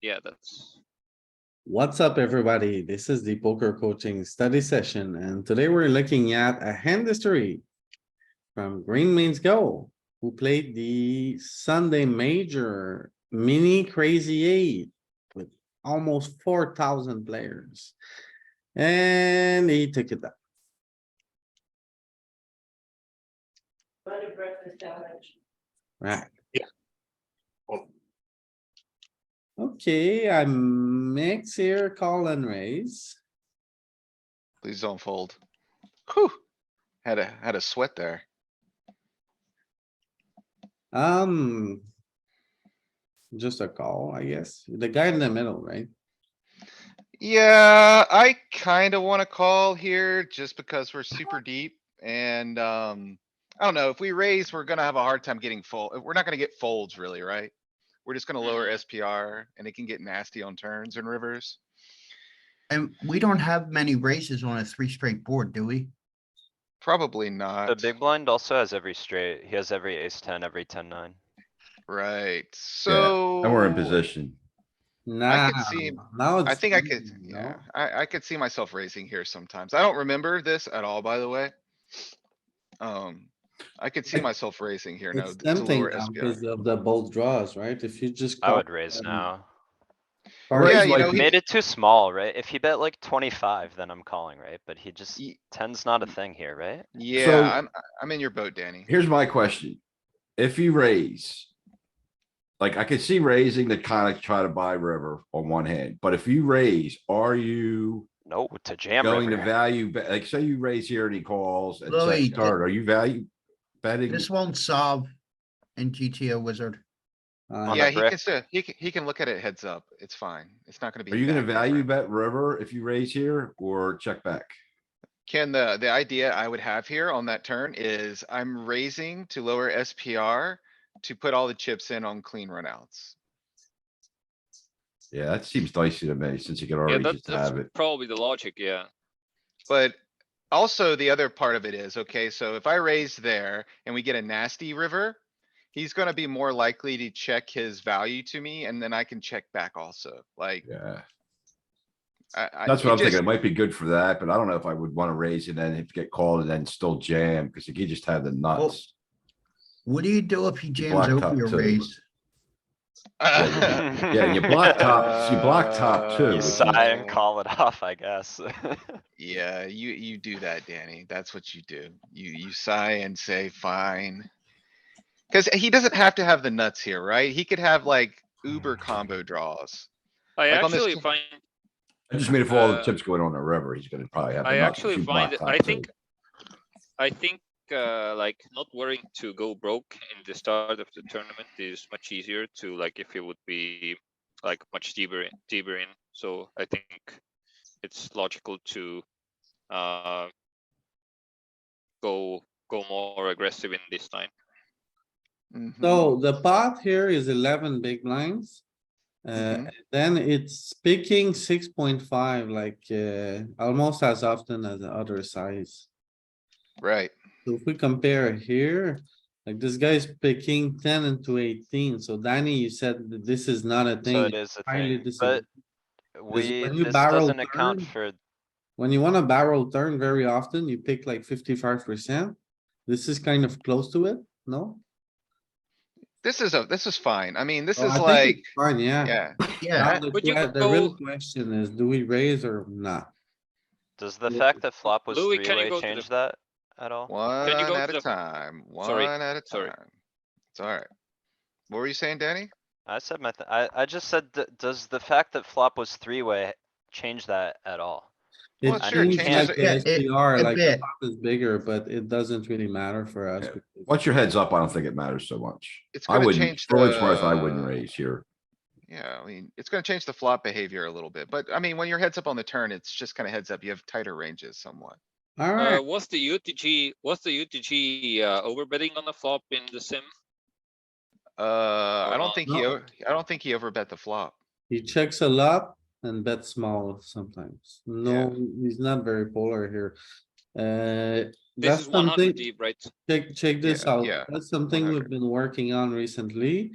Yeah, that's What's up, everybody? This is the poker coaching study session, and today we're looking at a hand history from Green Means Go, who played the Sunday Major Mini Crazy Eight with almost 4,000 players. And he took it up. Right. Yeah. Okay, I mix here, call and raise. Please don't fold. Whew. Had a sweat there. Um. Just a call, I guess. The guy in the middle, right? Yeah, I kinda wanna call here just because we're super deep and, I don't know, if we raise, we're gonna have a hard time getting full. We're not gonna get folds really, right? We're just gonna lower SPR and it can get nasty on turns and rivers. And we don't have many raises on a 3 straight board, do we? Probably The not, big blind also has every straight. He has every ace ten, every 10-9. right? Yeah, So. and we're in position. Nah, now I it's. think I could, easy, yeah, no? I could see myself raising here sometimes. I don't remember this at all, by the way. I could see Like, myself raising here now It's to tempting lower now SPR. because of the both draws, right? If you just. I call would raise them, now. or- Yeah, Raise you know, like, he- Made it too small, right? If he bet like 25, then I'm calling, right? But he just, Ye- 10's not a thing here, right? Yeah, I'm in your boat, Danny. here's my question. If you raise. Like I could see raising to kind of try to buy river on one hand, but if you raise, are you No, to jam going to river. value, like say you raise here and he calls and Louis, checks turn, are you value betting? This won't solve in GTO Wizard. On Yeah, a he brick. can still, he can look at it heads up. It's fine. It's not gonna be. Are you gonna that value different. bet river if you raise here or check back? Ken, the idea I would have here on that turn is I'm raising to lower SPR to put all the chips in on clean runouts. Yeah, that seems dicey to me since you can yeah, already that's just have it. probably the logic. Yeah. But also the other part of it is, okay, so if I raise there and we get a nasty river, he's gonna be more likely to check his value to me and then I can check back also, like, Yeah, it that's what I'm thinking. just- It might be good for that, but I don't know if I would wanna raise and then if get called and then still jam, cause he just had the nuts. What do you do if he jams blocked over top your too. raise? Yeah, and you block top, you block top too. You which is- sigh and call it off, I guess. Yeah, you do that, Danny. That's what you do. You sigh and say, fine. Cause he doesn't have to have the nuts here, right? He could have like uber combo draws. I Like on this actually t- find I just mean for all the Uh, chips going on the river, he's gonna probably have the I nuts. if actually you find block it- top I too. think like not worrying to go broke in the start of the tournament is much easier to like if it would be like much deeper in. So I think it's logical to go more aggressive in this line. Mhm. So the pot here is 11 big blinds. Mhm. Then it's picking 6.5, like, almost as often as the other size. Right. So if we compare here, like this guy's picking 10 into 18. So Danny, you said that this is not a So thing. it is a Highly thing, disagree. but when you this barrel doesn't account turn- for, When you want a barrel turn very often, you pick like 55%. This is kind of close to it, no? This is fine. I mean, this So is I think like, it's fine, yeah. yeah, Yeah, Now Would you the real go- question is, do we raise or not? does the Yeah. fact that flop was Louis, can you three-way go to change the- that at all? one Can you go at to a the- time, one Sorry, at a sorry. time. It's alright. What were you saying, Danny? I said I just said, does the fact that flop was three-way change that at all? Well, It it sure changed changes like it. the Yeah, SPR, a like the bit. pot is bigger, but it doesn't really matter for us. Yeah. because- Once your head's up, I don't think it matters so much. It's I gonna wouldn't, change for what it's worth, I the- wouldn't raise here. Yeah, I mean, it's gonna change the flop behavior a little bit, but I mean, when your head's up on the turn, it's just kinda heads up. You have tighter ranges somewhat. Alright, What's the UTG overbetting on the flop in the sim? I Or don't not? think No. I don't think he overbet the flop. he checks a lot and bets small sometimes. No, he's not very polar here. This That's is 100 something, deep, right? check this Yeah, out. yeah, That's something we've 100. been working on recently.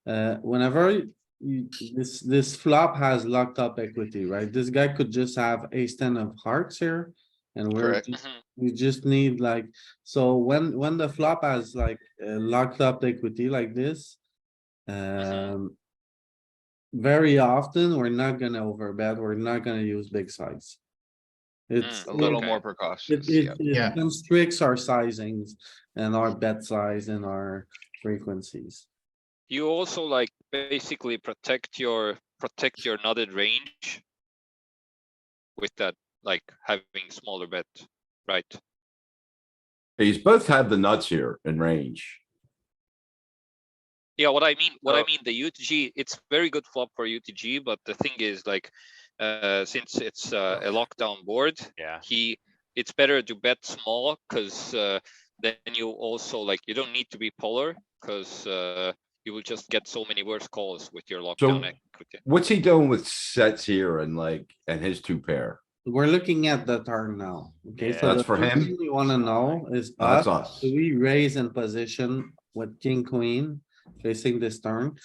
Whenever this flop has locked up equity, right? This guy could just have ace ten of hearts here. And Correct. we just need like, so when the flop has like locked up equity like this. Um. Very often, we're not gonna overbet, we're not gonna use big size. It's, A little Okay. more it, precautious, it, yeah. it Yeah. constricts our sizings and our bet size and our frequencies. You also like basically protect your nutted range with that, like having smaller bet, right? These both have the nuts here in range. Yeah, what I mean, Oh. the UTG, it's very good flop for UTG, but the thing is like, since it's a lockdown board, Yeah. it's better to bet small, cuz then you also like, you don't need to be polar, cuz you will just get so many worse calls with your lockdown So equity. what's he doing with sets here and like, and his two pair? We're looking at the turn now, okay? Yeah, So the That's for first him? thing we wanna know is That's us, us. do we raise in position with king, queen facing this turn?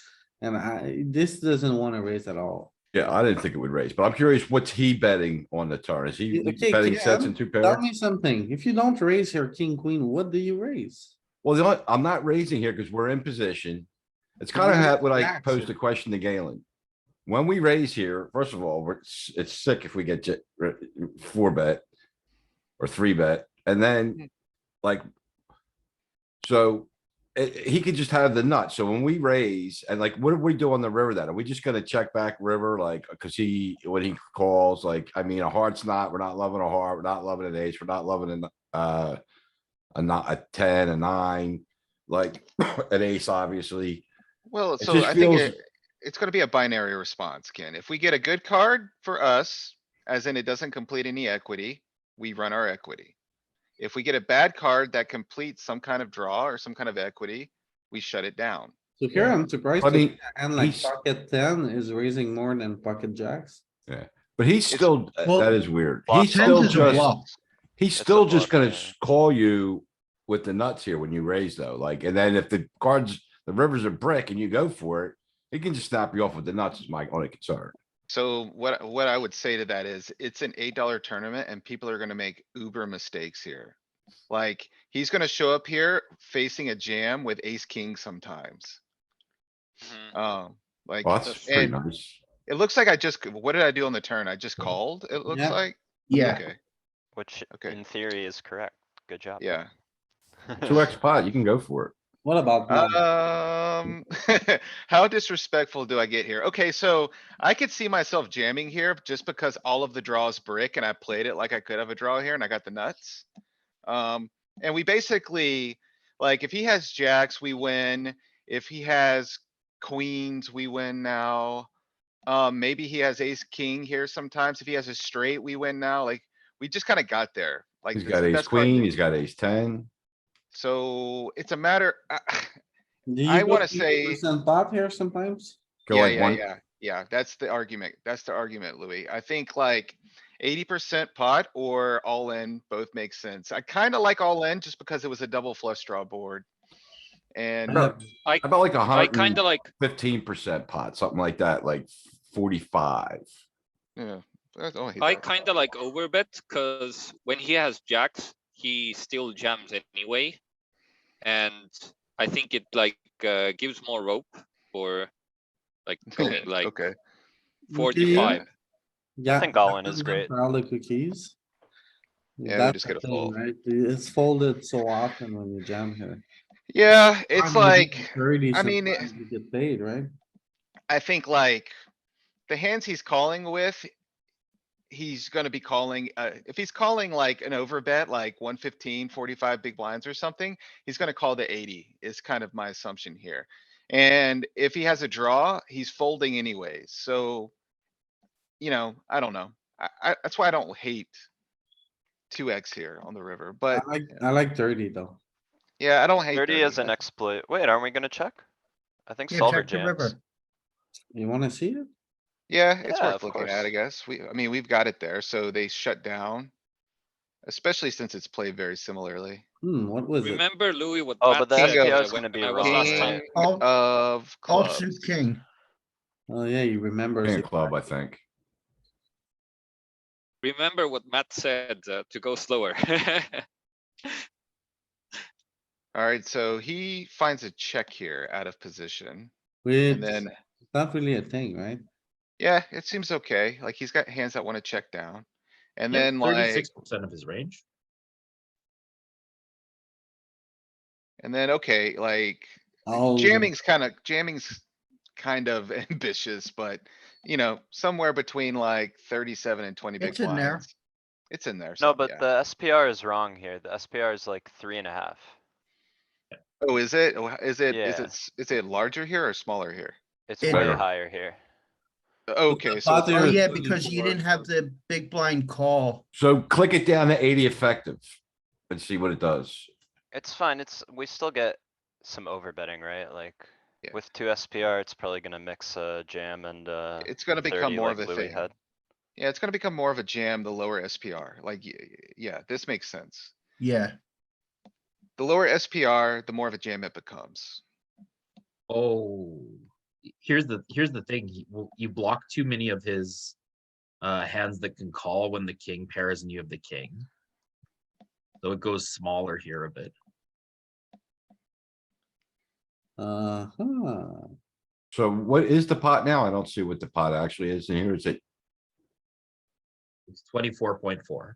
And this doesn't wanna raise at all. Yeah, I didn't think it would raise, but I'm curious, what's he betting on the turn? Is he Okay, betting sets Ken, and two tell pair? me something. If you don't raise your king, queen, what do you raise? Well, I'm not raising here because we're in position. It's You kind of raise what I jacks posed here. a question to Galen. When we raise here, first of all, it's sick if we get four bet or three bet, and then like, so he could just have the nut. So when we raise and like, what do we do on the river then? Are we just gonna check back river? Like, cause when he calls, like, I mean, a heart's not, we're not loving a heart, we're not loving an ace, we're not loving a 10, a 9, like an ace, obviously. Well, It so just I think feels, it's gonna be a binary response, Ken. If we get a good card for us, as in it doesn't complete any equity, we run our equity. If we get a bad card that completes some kind of draw or some kind of equity, we shut it down. So here I'm surprised I to mean, and like he's, pocket ten is raising more than pocket jacks. yeah, but he's It's- still, Well, that is weird. Block He's solver still Tens is a raise. just, bluff. he's It's a still just bluff, gonna yeah. call you with the nuts here when you raise though, like, and then if the cards, the river's a brick and you go for it, he can just snap you off with the nuts is my only concern. So what I would say to that is, it's an $8 tournament and people are gonna make uber mistakes here. Like, he's gonna show up here facing a jam with ace king sometimes. Like, Well, that's pretty and nice. it looks like what did I do on the turn? I just called, it looks Yeah. like? Yeah, Okay, Which Okay. in theory is correct. Good job. yeah. 2x pot, you can go for it. What about now? How disrespectful do I get here? Okay, so I could see myself jamming here just because all of the draws brick and I played it like I could have a draw here and I got the nuts. And we basically, like, if he has jacks, we win. If he has queens, we win now. Maybe he has ace king here sometimes. If he has a straight, we win now. Like, we just kinda got there. Like, He's it's got the ace best card. queen, he's got ace 10. So it's a matter, Do I you wanna go say- 50% pot here sometimes? Go yeah, like yeah, one, yeah, yeah, that's the argument. That's the argument, Louis. I think like 80% pot or all in both make sense. I kinda like all in just because it was a double flush draw board. And about, I about like I kinda like, 115% pot, something like that, like 45. yeah. I don't hate I that. kinda like overbet, cuz when he has jacks, he still jams anyway. And I think it like gives more rope for like going like Okay, 45. Yeah. think all in is happens great. For all the cookies. Yeah, we That's just the get a thing, fold. right? It's folded so often when you jam here. yeah, it's Maybe like, 30 I mean, sometimes you get paid, right? I think like the hands he's calling with, he's gonna be calling, if he's calling like an overbet, like 115, 45 big blinds or something, he's gonna call the 80 is kind of my assumption here. And if he has a draw, he's folding anyways, so. I don't know. That's why I don't hate 2x here on the river, but I like 30 though. yeah, I don't hate 30 is an 30. exploit. Wait, aren't we gonna check? I think yeah, solver check the jams. river. You wanna see it? Yeah, it's Yeah, worth of looking at, course. I guess. I mean, we've got it there, so they shut down. Especially since it's played very similarly. What was it? Remember Louis, what Oh, Matt but the said King of- SPR is when gonna be I was wrong, last right? time? King of Offsuit clubs. king. Oh, yeah, you remember. King of club, I think. Remember what Matt said, to go slower. Alright, so he finds a check here out of position. Which, And then, it's not really a thing, right? yeah, it seems okay. Like he's got hands that wanna check down. And Yeah, then like, 36% of his range. and then, okay, like Oh, jamming's kind of ambitious, but you know, somewhere between like 37 and 20 big It's in there. blinds. It's in there, No, some, but yeah. the SPR is wrong here. The SPR is like 3.5. Oh, is it? Oh, Yeah. is it larger here or smaller here? It's It- way Bigger. higher here. Okay, so pot it's, here Oh, is yeah, because you 24, didn't have so- the big blind call. So click it down to 80 effective and see what it does. It's fine. We still get some overbetting, right? Like Yeah. with 2 SPR, it's probably gonna mix a jam and it's gonna become 30 more like of a Louis thing. had. Yeah, it's gonna become more of a jam, the lower SPR. Like, yeah, this makes sense. Yeah, The lower SPR, the more of a jam it becomes. Oh, here's the thing. You block too many of his hands that can call when the king pairs and you have the king. So it goes smaller here a bit. Uh-huh. So what is the pot now? I don't see what the pot actually is in here. Is it? It's 24.4.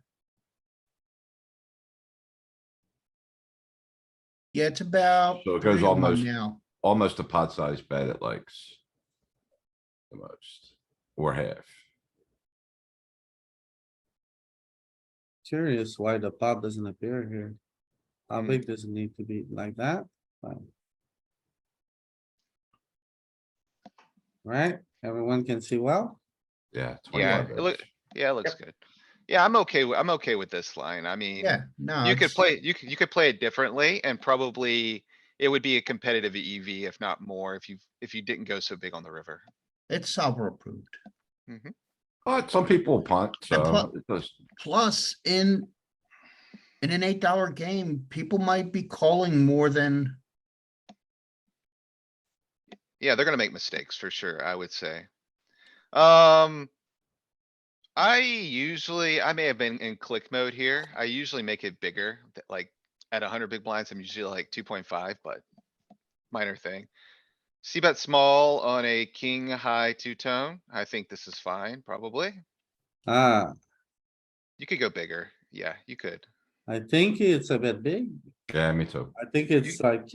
yeah, it's about. So it goes 3 to 1 almost- now. Almost a pot size bet it likes. The most, or half. Curious why the pot doesn't appear here. How Hmm. big does it need to be like that? Fine. Right? Everyone can see well? Yeah. Yeah, 25 it look, bigs. yeah, it looks good. Yeah, I'm okay with this line. I mean. Yeah, no. You could it's- play, you could play it differently and probably it would be a competitive EV, if not more, if you didn't go so big on the river. It's solver approved. But some people punt, And so it does. Plus, in an $8 game, people might be calling more than, Yeah, they're gonna make mistakes for sure, I would say. I may have been in click mode here. I usually make it bigger, like at 100 big blinds, I'm usually like 2.5, but minor thing. See bet small on a king high two-tone. I think this is fine, probably. Ah, You could go bigger. Yeah, you could. I think it's a bit big. Yeah, me too. I think it's like,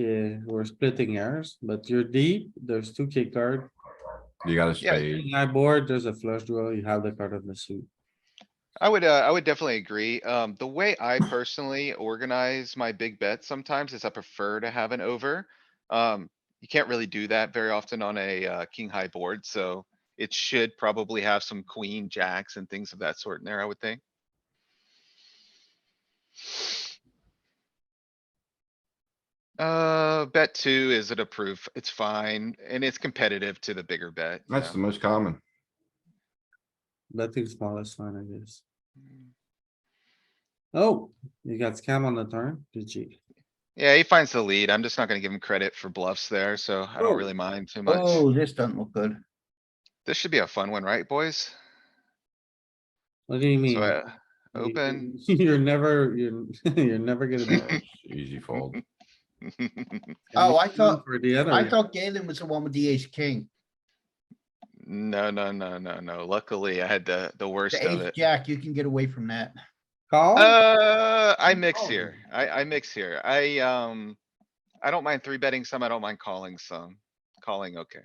we're splitting hairs, but you're deep, there's 2K card. You got a Yeah. spade. High board, there's a flush draw, you have the card of the suit. I would definitely agree. The way I personally organize my big bets sometimes is I prefer to have an over. You can't really do that very often on a, king high board, so it should probably have some queen jacks and things of that sort in there, I would think. Bet two is it a proof? It's fine, and it's competitive to the bigger bet. you That's know. the most common. Betting small is fine, I guess. Oh, you got scam on the turn, GG. Yeah, he finds the lead. I'm just not gonna give him credit for bluffs there, so I Oh. don't really mind too much. oh, this doesn't look good. This should be a fun one, right, boys? What do you So, mean? open. You're never, you're never gonna be. Yeah, it's Easy fold. Oh, I thought, For the other. I thought Galen was the one with the ace king. No. Luckily, I had the worst The of ace it. jack, you can get away from that. Call? I mix Oh. here. I mix here. I don't mind three betting some. I don't mind calling some. Calling, okay.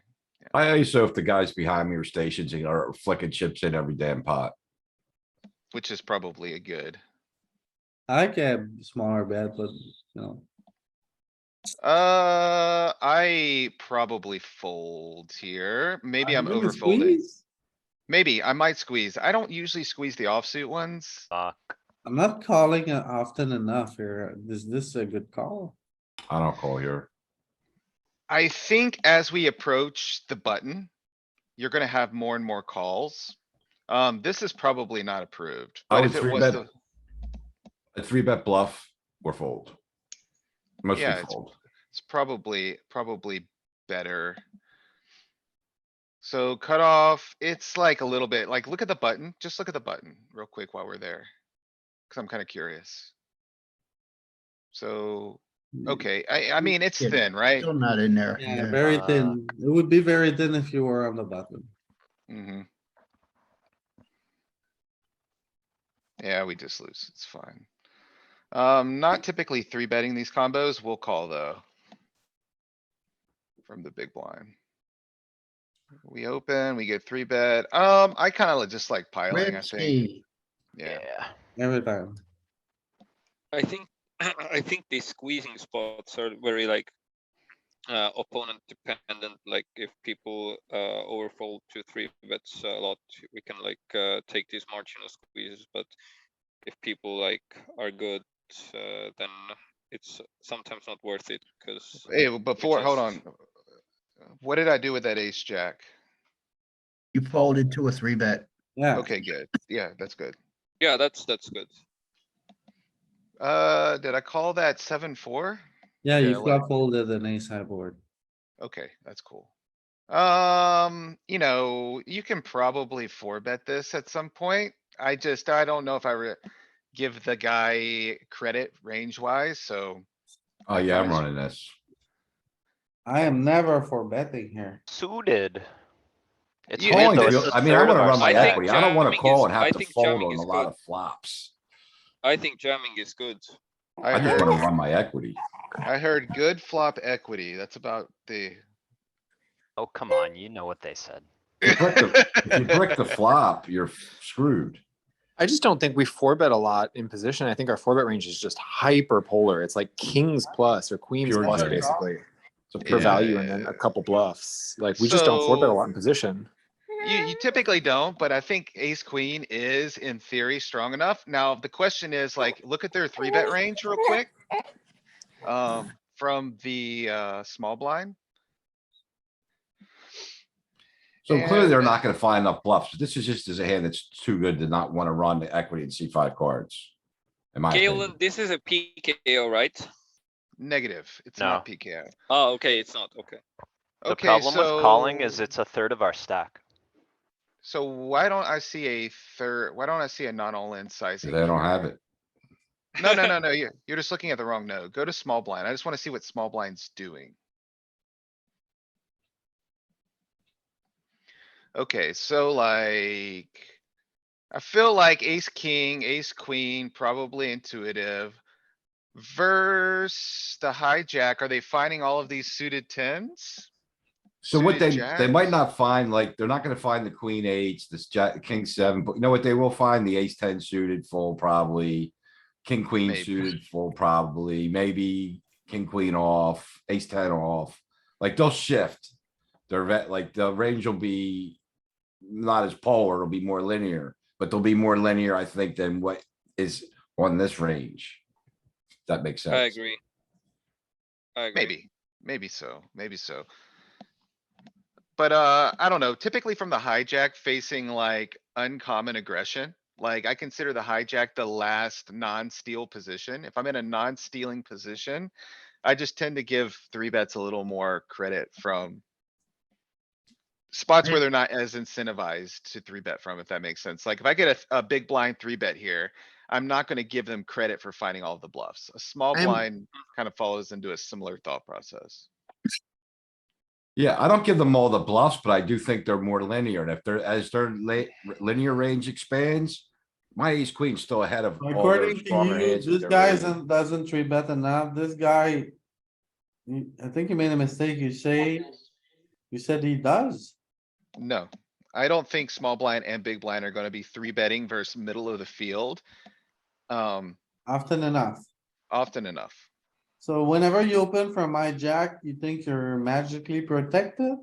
I also, if the guys behind me are stationed, are flicking chips in every damn pot. Which is probably a good. I can smaller bet, but no. I probably fold here. Maybe Are I'm you gonna over folding. squeeze? Maybe I might squeeze. I don't usually squeeze the offsuit ones. Fuck. I'm not calling often enough here. Is this a good call? I don't call here. I think as we approach the button, you're gonna have more and more calls. This is probably not approved, I but would if it three was bet. the, A three bet bluff or fold. Mostly Yeah, fold. it's probably better. So cutoff, it's like a little bit, like, look at the button, just look at the button real quick while we're there. Cause I'm kinda curious. So, okay, I mean, it's Yeah, thin, right? Still not in there, Yeah, yeah. very thin. It would be very thin if you were on the button. hmm Yeah, we just lose. It's fine. Not typically three betting these combos. We'll call though. From the big blind. We open, we get three bet. I kinda just like piling, I think. Risky. Yeah. Yeah. Every time. I think I think these squeezing spots are very like opponent dependent. Like if people overfold to three bets a lot, we can like take these marginal squeezes. But if people like are good, then it's sometimes not worth it because Hey, before, hold just- on. What did I do with that ace jack? You folded to a 3-bet. Yeah, Okay, good. Yeah, that's good. yeah, that's good. Did I call that 7-4? yeah, Yeah, you let flop folded an ace high board. Okay, that's cool. You know, you can probably four bet this at some point. I don't know if give the guy credit range wise, so. Oh I yeah, I'm kinda- running this. I am never for betting here. Suited. It's You- weird Calling though, it's feel, the I mean, I third of wanna our run my I think stack. equity. I don't wanna jamming call is- and have I to think fold jamming on is a lot good. of flops. I think jamming is good. I just wanna run my equity. I heard good flop equity. That's about the. Oh, come on, you know what they said. If you brick the flop, you're screwed. I just don't think we four bet a lot in position. I think our four bet range is just hyper polar. It's like kings plus or queens Pure plus jam. basically It's a for pure value jam. and then a couple bluffs. Like we just don't four bet a lot in position. You typically don't, but I think ace queen is in theory strong enough. Now, the question is like, look at their three bet range real quick. From the, small blind. So clearly they're And- not gonna find enough bluffs. This is just as a hand that's too good to not wanna run the equity and see five cards. In my opinion. Galen, this is a PKO, right? Negative. It's No. not PKO. Oh, okay, it's not, okay. The Okay, problem with calling is so- it's a third of our stack. So why don't I see why don't I see a not all in sizing? They don't have here? it. No, no, no, no, you're just looking at the wrong node. Go to small blind. I just wanna see what small blind's doing. Okay, so like. I feel like ace, king, ace, queen, probably intuitive. Verse the hijack, are they finding all of these suited tens? So what Suited they might jacks? not find, like, they're not gonna find the queen eights, this jack, king seven, but you know what? They will find the ace ten suited full probably. King, queen Maybe. suited full probably, maybe king, queen off, ace ten off. Like they'll shift. Like the range will be not as polar, it'll be more linear, but they'll be more linear, I think, than what is on this range. If that makes sense. I agree. I agree. Maybe so, maybe so. But, I don't know, typically from the hijack facing like uncommon aggression, like I consider the hijack the last non-steal position. If I'm in a non-stealing position, I just tend to give three bets a little more credit from. Spots where Hey. they're not as incentivized to three bet from, if that makes sense. Like if I get a big blind three bet here, I'm not gonna give them credit for finding all the bluffs. A small I'm- blind kind of follows into a similar thought process. Yeah, I don't give them all the bluffs, but I do think they're more linear. And if they're, as their linear range expands. My ace queen's still ahead of all their According to stronger you, hands. that this they're guy raising. doesn't three bet enough. This guy. I think you made a mistake. You said he does. No, I don't think small blind and big blind are gonna be three betting versus middle of the field. Often enough. Often enough. So whenever you open from hijack, you think you're magically protected?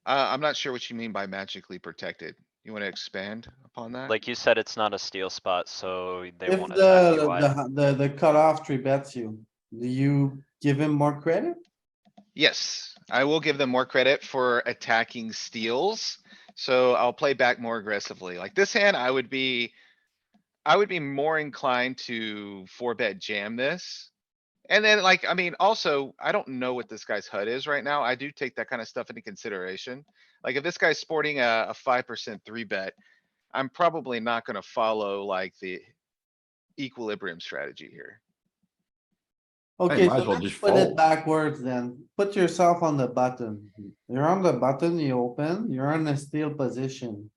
I'm not sure what you mean by magically protected. You wanna expand upon that? Like you said, it's not a steal spot, so they If won't attack you wide. the cutoff three bets you, do you give him more credit? Yes, I will give them more credit for attacking steals. So I'll play back more aggressively. Like this hand, I would be more inclined to four bet jam this. And then like, I mean, also, I don't know what this guy's HUD is right now. I do take that kind of stuff into consideration. Like if this guy's sporting a 5% 3-bet, I'm probably not gonna follow like the equilibrium strategy here. Okay, might so as well let's just put it fold. backwards then. Put yourself on the button. You're on the button, you open, you're in a steal position.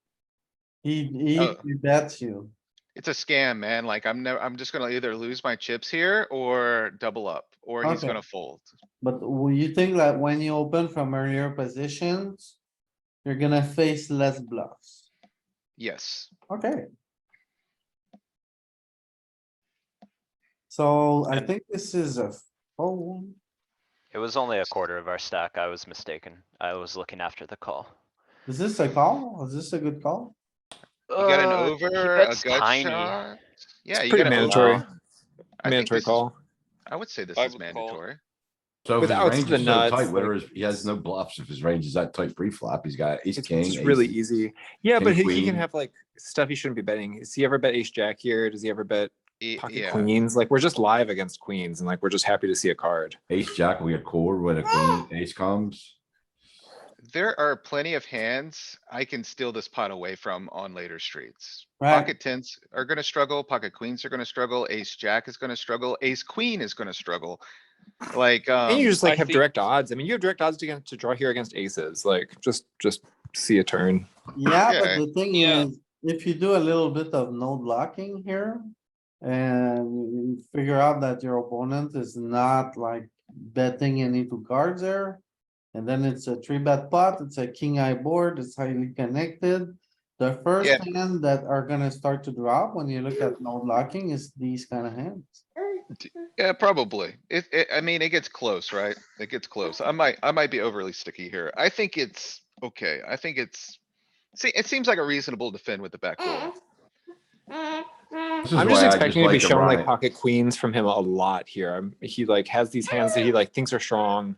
Oh. He bets you. It's a scam, man. Like I'm just gonna either lose my chips here or double up, or he's Okay. gonna fold. But will you think that when you open from earlier positions, you're gonna face less bluffs? Yes. Okay. So I And- think this is a fold. It was only a quarter of our stack. I was mistaken. I was looking after the call. Is this a call? Is this a good call? You got an He over, a bets gut tiny. shot. Yeah, It's you pretty got an mandatory. over. I think Mandatory this is, call. I would say this I is would call. mandatory. So if With his outs to range the is so nuts, tight, where like, is, he has no bluffs if his range is that tight pre-flop. He's got ace, It's king, just really ace. easy. Yeah, king, but he queen. can have like stuff he shouldn't be betting. Does he ever bet ace jack here? Does he ever bet pocket Yeah, queens? Like we're just live against queens and like we're just happy to see a card. Ace, jack, we got core when a queen, ace comes. there are plenty of hands I can steal this pot away from on later streets. Right. Pocket tens are gonna struggle, pocket queens are gonna struggle, ace jack is gonna struggle, ace queen is gonna struggle. Like, And you just like I have think- direct odds. I mean, you have direct odds to draw here against aces. Like just see a turn. Yeah, but Yeah. the thing Yeah. is, if you do a little bit of node blocking here. And you figure out that your opponent is not like betting any two cards there. And then it's a 3-bet pot, it's a king eye board, it's highly connected. The first Yeah. hand that are gonna start to drop when you look at node blocking is these kind of hands. Yeah, probably. I mean, it gets close, right? It gets close. I might be overly sticky here. I think it's okay. I think it's. See, it seems like a reasonable defend with the back door. This is I'm just why I expecting to be like shown run like it. pocket queens from him a lot here. He like has these hands that he like thinks are strong,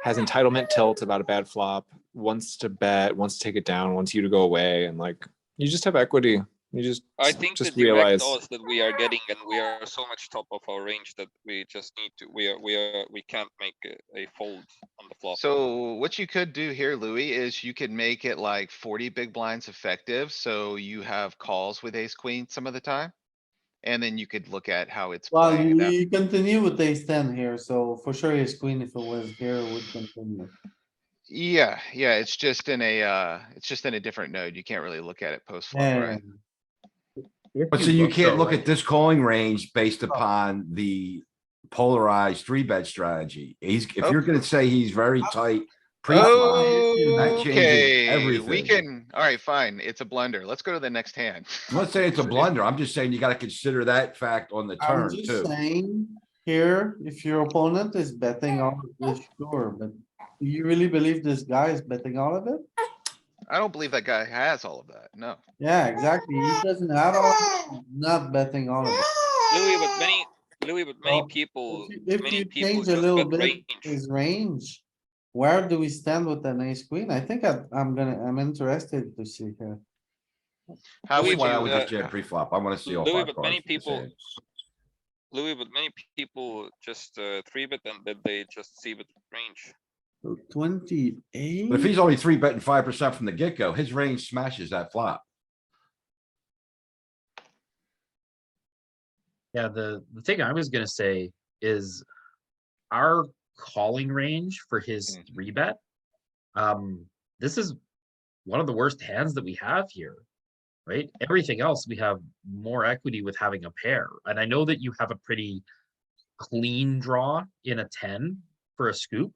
has entitlement tilt about a bad flop, wants to bet, wants to take it down, wants you to go away, and like you just have equity. You I think the just direct realize. odds that we are getting, and we are so much top of our range that we just need to, we can't make a fold on the flop. So what you could do here, Louis, is you could make it like 40 big blinds effective, so you have calls with ace queen some of the time. And then you could look at how it's Well, playing. and that- you continue with ace 10 here, so for sure his queen, if it was here, would continue. Yeah, yeah, it's just in a different node. You can't really look at it post flop, Yeah, right? But so you can't look at this calling range based upon the polarized 3-bet strategy. If Oh. you're gonna say he's very tight pre-flop, that changes Okay, we everything. can, alright, fine. It's a blunder. Let's go to the next hand. I'm not saying it's a blunder. I'm just saying you gotta consider that fact on the I'm turn just too. saying here, if your opponent is betting all of this, sure, but do you really believe this guy is betting all of it? I don't believe that guy has all of that, no. Yeah, exactly. He doesn't have all, of it, not betting all of it. Louis, but many Well, people, If many you people change a just little bet bit range. his range, where do we stand with an ace queen? I think I'm interested to see here. How That's would why I you, would just jam pre-flop. I wanna see all Louis, five but many cards. That's people- it. Louis, but many people just 3-bet and then they just see with range. So But if 28, he's only 3-betting 5% from the get-go, his range smashes that flop. Yeah, the thing I was gonna say is our calling range for his Mhm. 3-bet. This is one of the worst hands that we have here, right? Everything else, we have more equity with having a pair. And I know that you have a pretty clean draw in a 10 for a scoop,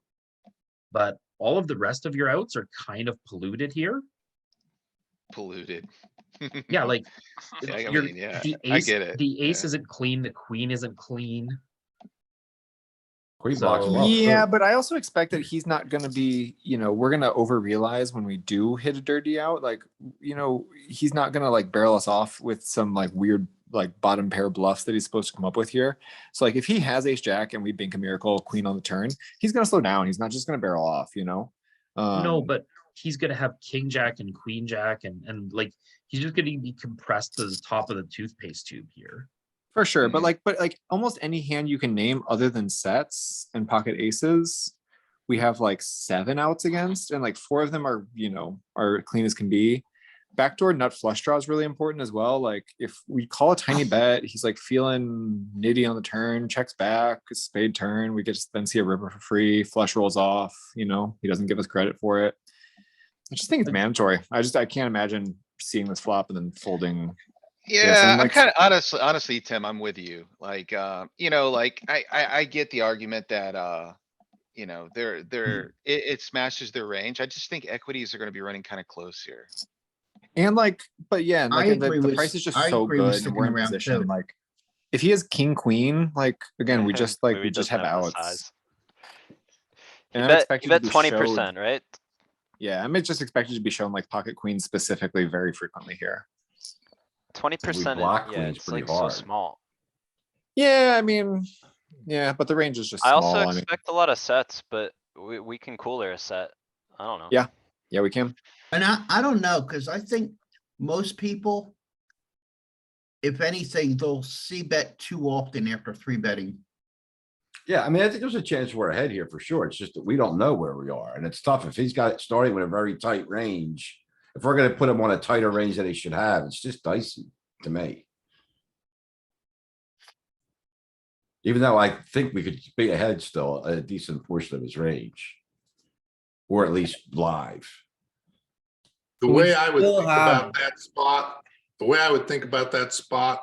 but all of the rest of your outs are kind of polluted here. polluted? Yeah, like Yeah, I you're- mean, yeah, the I ace, get it. the ace yeah. isn't clean, the queen isn't clean. Queen blocks So- bluff, Yeah, too. but I also expect that he's not gonna be, we're gonna over realize when we do hit a dirty out, like, he's not gonna like barrel us off with some like weird like bottom pair bluffs that he's supposed to come up with here. So like if he has ace jack and we bink a miracle queen on the turn, he's gonna slow down. He's not just gonna barrel off, No, Um, but he's gonna have king jack and queen jack and like he's just gonna be compressed to the top of the toothpaste tube here. For sure, but Mhm. like almost any hand you can name other than sets and pocket aces, we have like 7 outs against, and like 4 of them are, are clean as can be. Backdoor nut flush draw is really important as well. Like if we call a tiny bet, he's like feeling nitty on the turn, checks back, spade turn, we get to then see a river for free, flush rolls off, he doesn't give us credit for it. I just think it's mandatory. I can't imagine seeing this flop and then folding. Yeah, I'm like- kinda honestly, Tim, I'm with you. Like, like I get the argument that, it smashes their range. I just think equities are gonna be running kinda close here. And like, but yeah, and I like agree the with price is just I so agree with good and we're sticking in around position. too. Like, if he has king queen, like again, we just like Louis we just doesn't have the outs. size. And I'm He expected to bet be 20%, right? Yeah, I'm just expected to be shown like pocket queen specifically very frequently here. 20%, block yeah, queens it's pretty like so hard. small. Yeah, I mean, yeah, but the range is just I also small. I mean, expect a lot of sets, but we can cooler a set. I don't know. Yeah. yeah, we can. And I don't know, cuz I think most people, if anything, they'll see bet too often after 3-betting. Yeah, I mean, I think there's a chance we're ahead here for sure. It's just that we don't know where we are, and it's tough. If he's got it starting with a very tight range, if we're gonna put him on a tighter range than he should have, it's just dicey to me. Even though I think we could be ahead still a decent portion of his range. Or at least live. The We way I would still think have- about that spot, the way I would think about that spot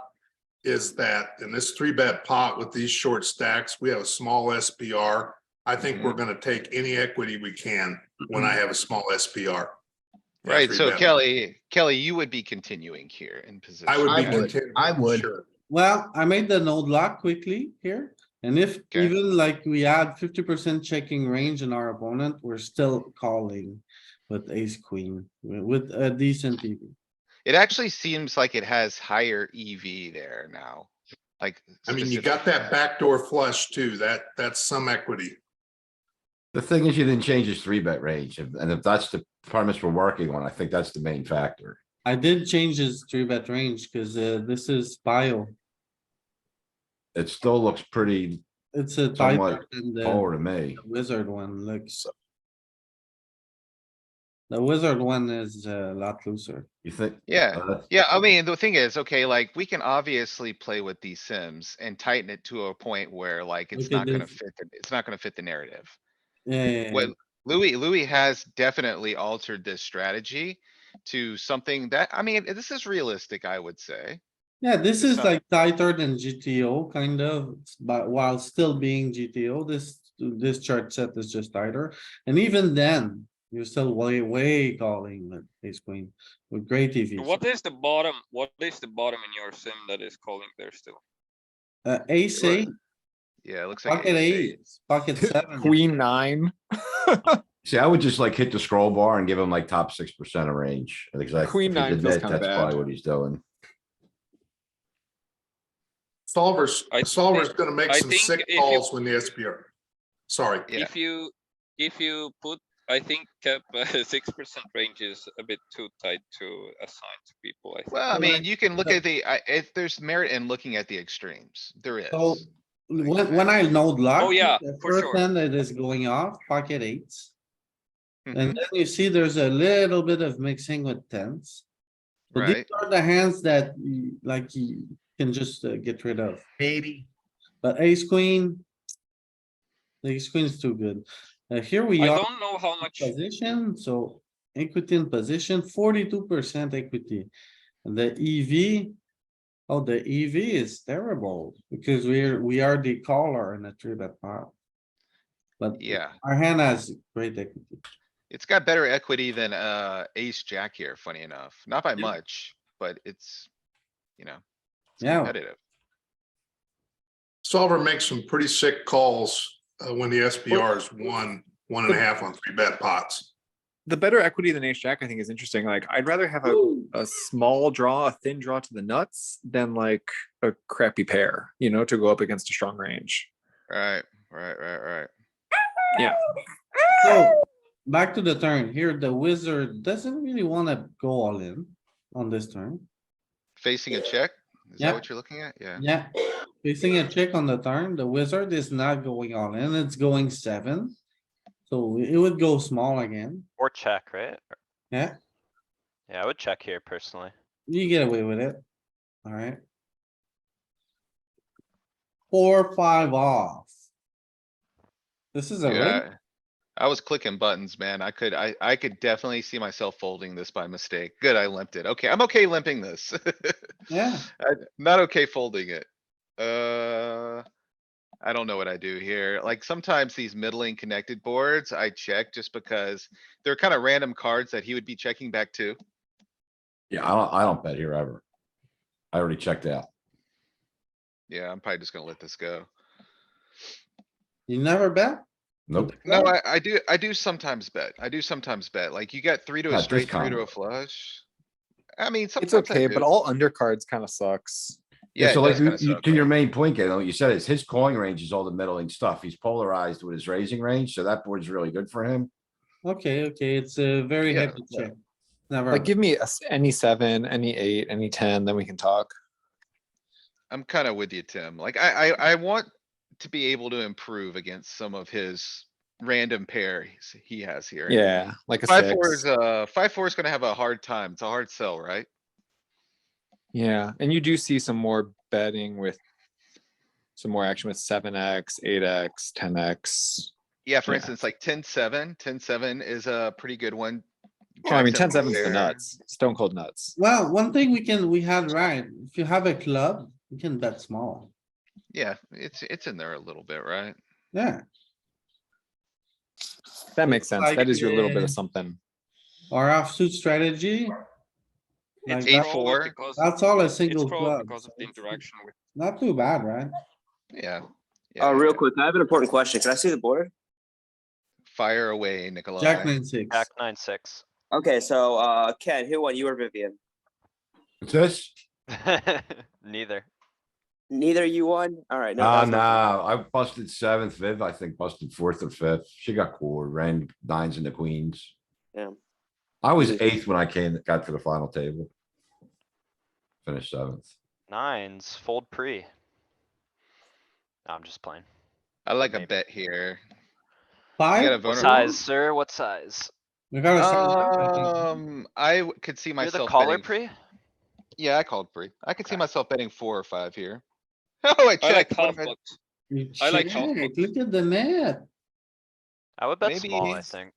is that in this 3-bet pot with these short stacks, we have a small SPR. I think we're gonna take any equity we can when I have a small SPR. Yeah, Right, so 3-bet. Kelly, you would be continuing here in position. I would be I would, continuing. I would. Sure. Well, I made the node lock quickly here. And if Okay. even like we had 50% checking range in our opponent, we're still calling with ace queen with a decent EV. It actually seems like it has higher EV there now, like. I mean, you got that backdoor flush too. That's some equity. The thing is, you didn't change his 3-bet range, and if that's the premise we're working on, I think that's the main factor. I did change his 3-bet range because this is bio. It still looks pretty It's a somewhat tighter than polar the to me. wizard one looks. The wizard one is a lot looser. You think? Yeah, that's- yeah, I mean, the thing is, okay, like, we can obviously play with these sims and tighten it to a point where like, it's Look at not gonna this. fit, it's not gonna fit the narrative. Yeah, What Louis has definitely altered this strategy to something that, I mean, this is realistic, I would say. yeah, this It's is not- like tighter than GTO kind of, but while still being GTO, this chart set is just tighter. And even then, you're still way calling with ace queen with great EV. What is the bottom? What is the bottom in your sim that is calling there still? Ace Look, eight, Yeah, it looks like. pocket ace eight. eight, pocket seven. Queen 9. See, I would just like hit the scroll bar and give him like top 6% of range. I think like, Queen if he 9 did feels that, kinda that's bad. probably what he's doing. Solver's I gonna make I some think sick if you- calls when the SPR. Sorry. Yeah. If you put, I think cap 6% range is a bit too tight to assign to people, I think. Well, I Well, mean, you can look at the, if there's merit in looking at the extremes, there is. So when I node lock. Oh, yeah, the for first sure. hand that is going off, pocket eights. Mhm, And then you see there's a little bit of mixing with tens. But these Right, are the hands that you can just get rid of. Baby. But ace queen. The ace queen is too good. Here we I are don't know how much, position, so equity in position, 42% equity. And the EV. Oh, the EV is terrible because we are the caller in a 3-bet pot. But yeah. our hand has great equity. It's got better equity than, ace jack here, funny enough. Not by Yeah. much, but it's, it's Yeah. competitive. Solver makes some pretty sick calls when the SPR is 1.5 on 3-bet pots. The better equity than ace jack, I think, is interesting. Like, I'd rather have a small draw, a thin draw to the nuts than like a crappy pair, to go up against a strong range. Right. Yeah. So back to the turn here, the wizard doesn't really wanna go all in on this turn. Facing a check. Is Yeah. that what you're looking at? Yeah. Yeah, facing a check on the turn, the wizard is not going all in, it's going 7. So it would go small again. Or check, right? Yeah, Yeah, I would check here personally. you get away with it. Alright. 4, 5 off. This is a ring. Yeah. I was clicking buttons, man. I could definitely see myself folding this by mistake. Good, I limped it. Okay, I'm okay limping this. Yeah, Not okay folding it. I don't know what I do here. Like sometimes these middling connected boards, I check just because they're kind of random cards that he would be checking back to. Yeah, I don't bet here ever. I already checked out. Yeah, I'm probably just gonna let this go. you never bet? Nope. No, I do sometimes bet. I do sometimes bet. Like you got 3 to a Not this straight, 3 to combo. a flush. I mean, It's sometimes I okay, but do. all undercards kind of sucks. Yeah, Yeah, so it like does kinda you, suck. to your main point, Galen, what you said is his calling range is all the middling stuff. He's polarized with his raising range, so that board's really good for him. Okay, it's a very Yeah, heavy yeah. check. Never. Like, give me any 7, any 8, any 10, then we can talk. I'm kinda with you, Tim. Like I want to be able to improve against some of his random pairs he has here. And Yeah, like a 5-4 is, 6. 5-4 is gonna have a hard time. It's a hard sell, right? Yeah, and you do see some more betting with some more action with 7x, 8x, 10x. Yeah, for Yeah. instance, like 10-7. 10-7 is a pretty good one. Well, I mean, Jack 10-7's the pair. nuts, stone cold nuts. Well, one thing we had right, if you have a club, you can bet small. Yeah, it's in there a little bit, right? Yeah, That makes sense. like, That is your little bit uh, of something. our offsuit strategy. It's Like that, probably 8-4. because that's all a it's single probably club. because of so the it's interaction with. Not too bad, right? Yeah. Real Yeah. quick, I have an important question. Can I see the board? Fire away, Jack Nikolai. 9-6. Jack 9-6. Okay, so Ken, who won? You or Vivian? What's this? Neither. Neither you won? Alright, no. Ah, that was my- nah, I busted 7th, Viv, I think busted 4th or 5th. She got core, ran 9s and the queens. Yeah. I was Mhm. 8th when I got to the final table. Finished 7th. 9s, fold pre. No, I'm just playing. I like a Maybe. bet here. You Five, got a What vulnerable. size, sir? What size? we got a size up, I think. Could see You're the myself caller betting. pre? Yeah, I called free. I could see Okay. myself betting 4 or 5 here. Oh, I I like checked. What half am I- pot. You I like half check, pot. look at the net. I would bet Maybe small, I he's- think.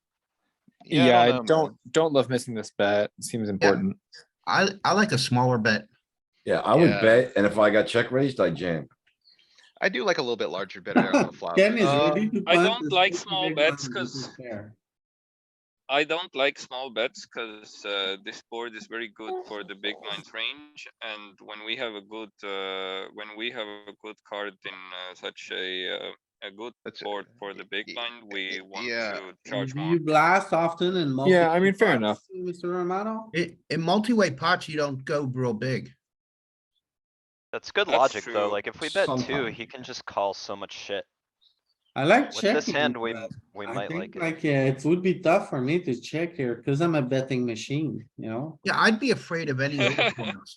Yeah, I know, man. don't love missing this bet. It seems important. I like a smaller bet. Yeah, I would Yeah. bet, and if I got check raised, I jam. I do like a little bit larger bet on the flop. Ken is ready to I punt don't this like 50 small big bets blind with 'cause- his pair. I don't like small bets because this board is very good for the big blinds range, and when we have a good card in such a good That's- board for the big blind, we want yeah. to charge Do more. you blast often in multi? Yeah, I mean, fair enough. Mr. Romano? In multi-way pots, you don't go real big. That's good That's logic, though. true. Like, if we bet 2, Sometimes. he can just call so much shit. I like With checking. this hand, we but I might think like it. like, it would be tough for me to check here, cuz I'm a betting machine, you know? Yeah, I'd be afraid of any overcards.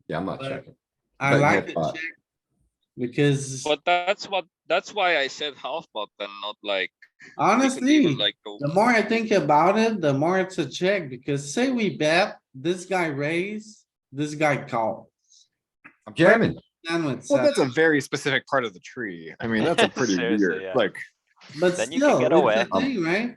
Yeah, I'm not But- checking. I Bet like half to pot. check. Because But that's why I said half pot and not like. we could honestly, even, like, go. the more I think about it, the more it's a check, because say we bet, this guy raise, this guy call. I'm jamming. Then with Well, that's a seven. very specific part of the tree. I mean, that's a pretty Seriously, weird, yeah. like, But Then you can still, get it's away. a thing, right?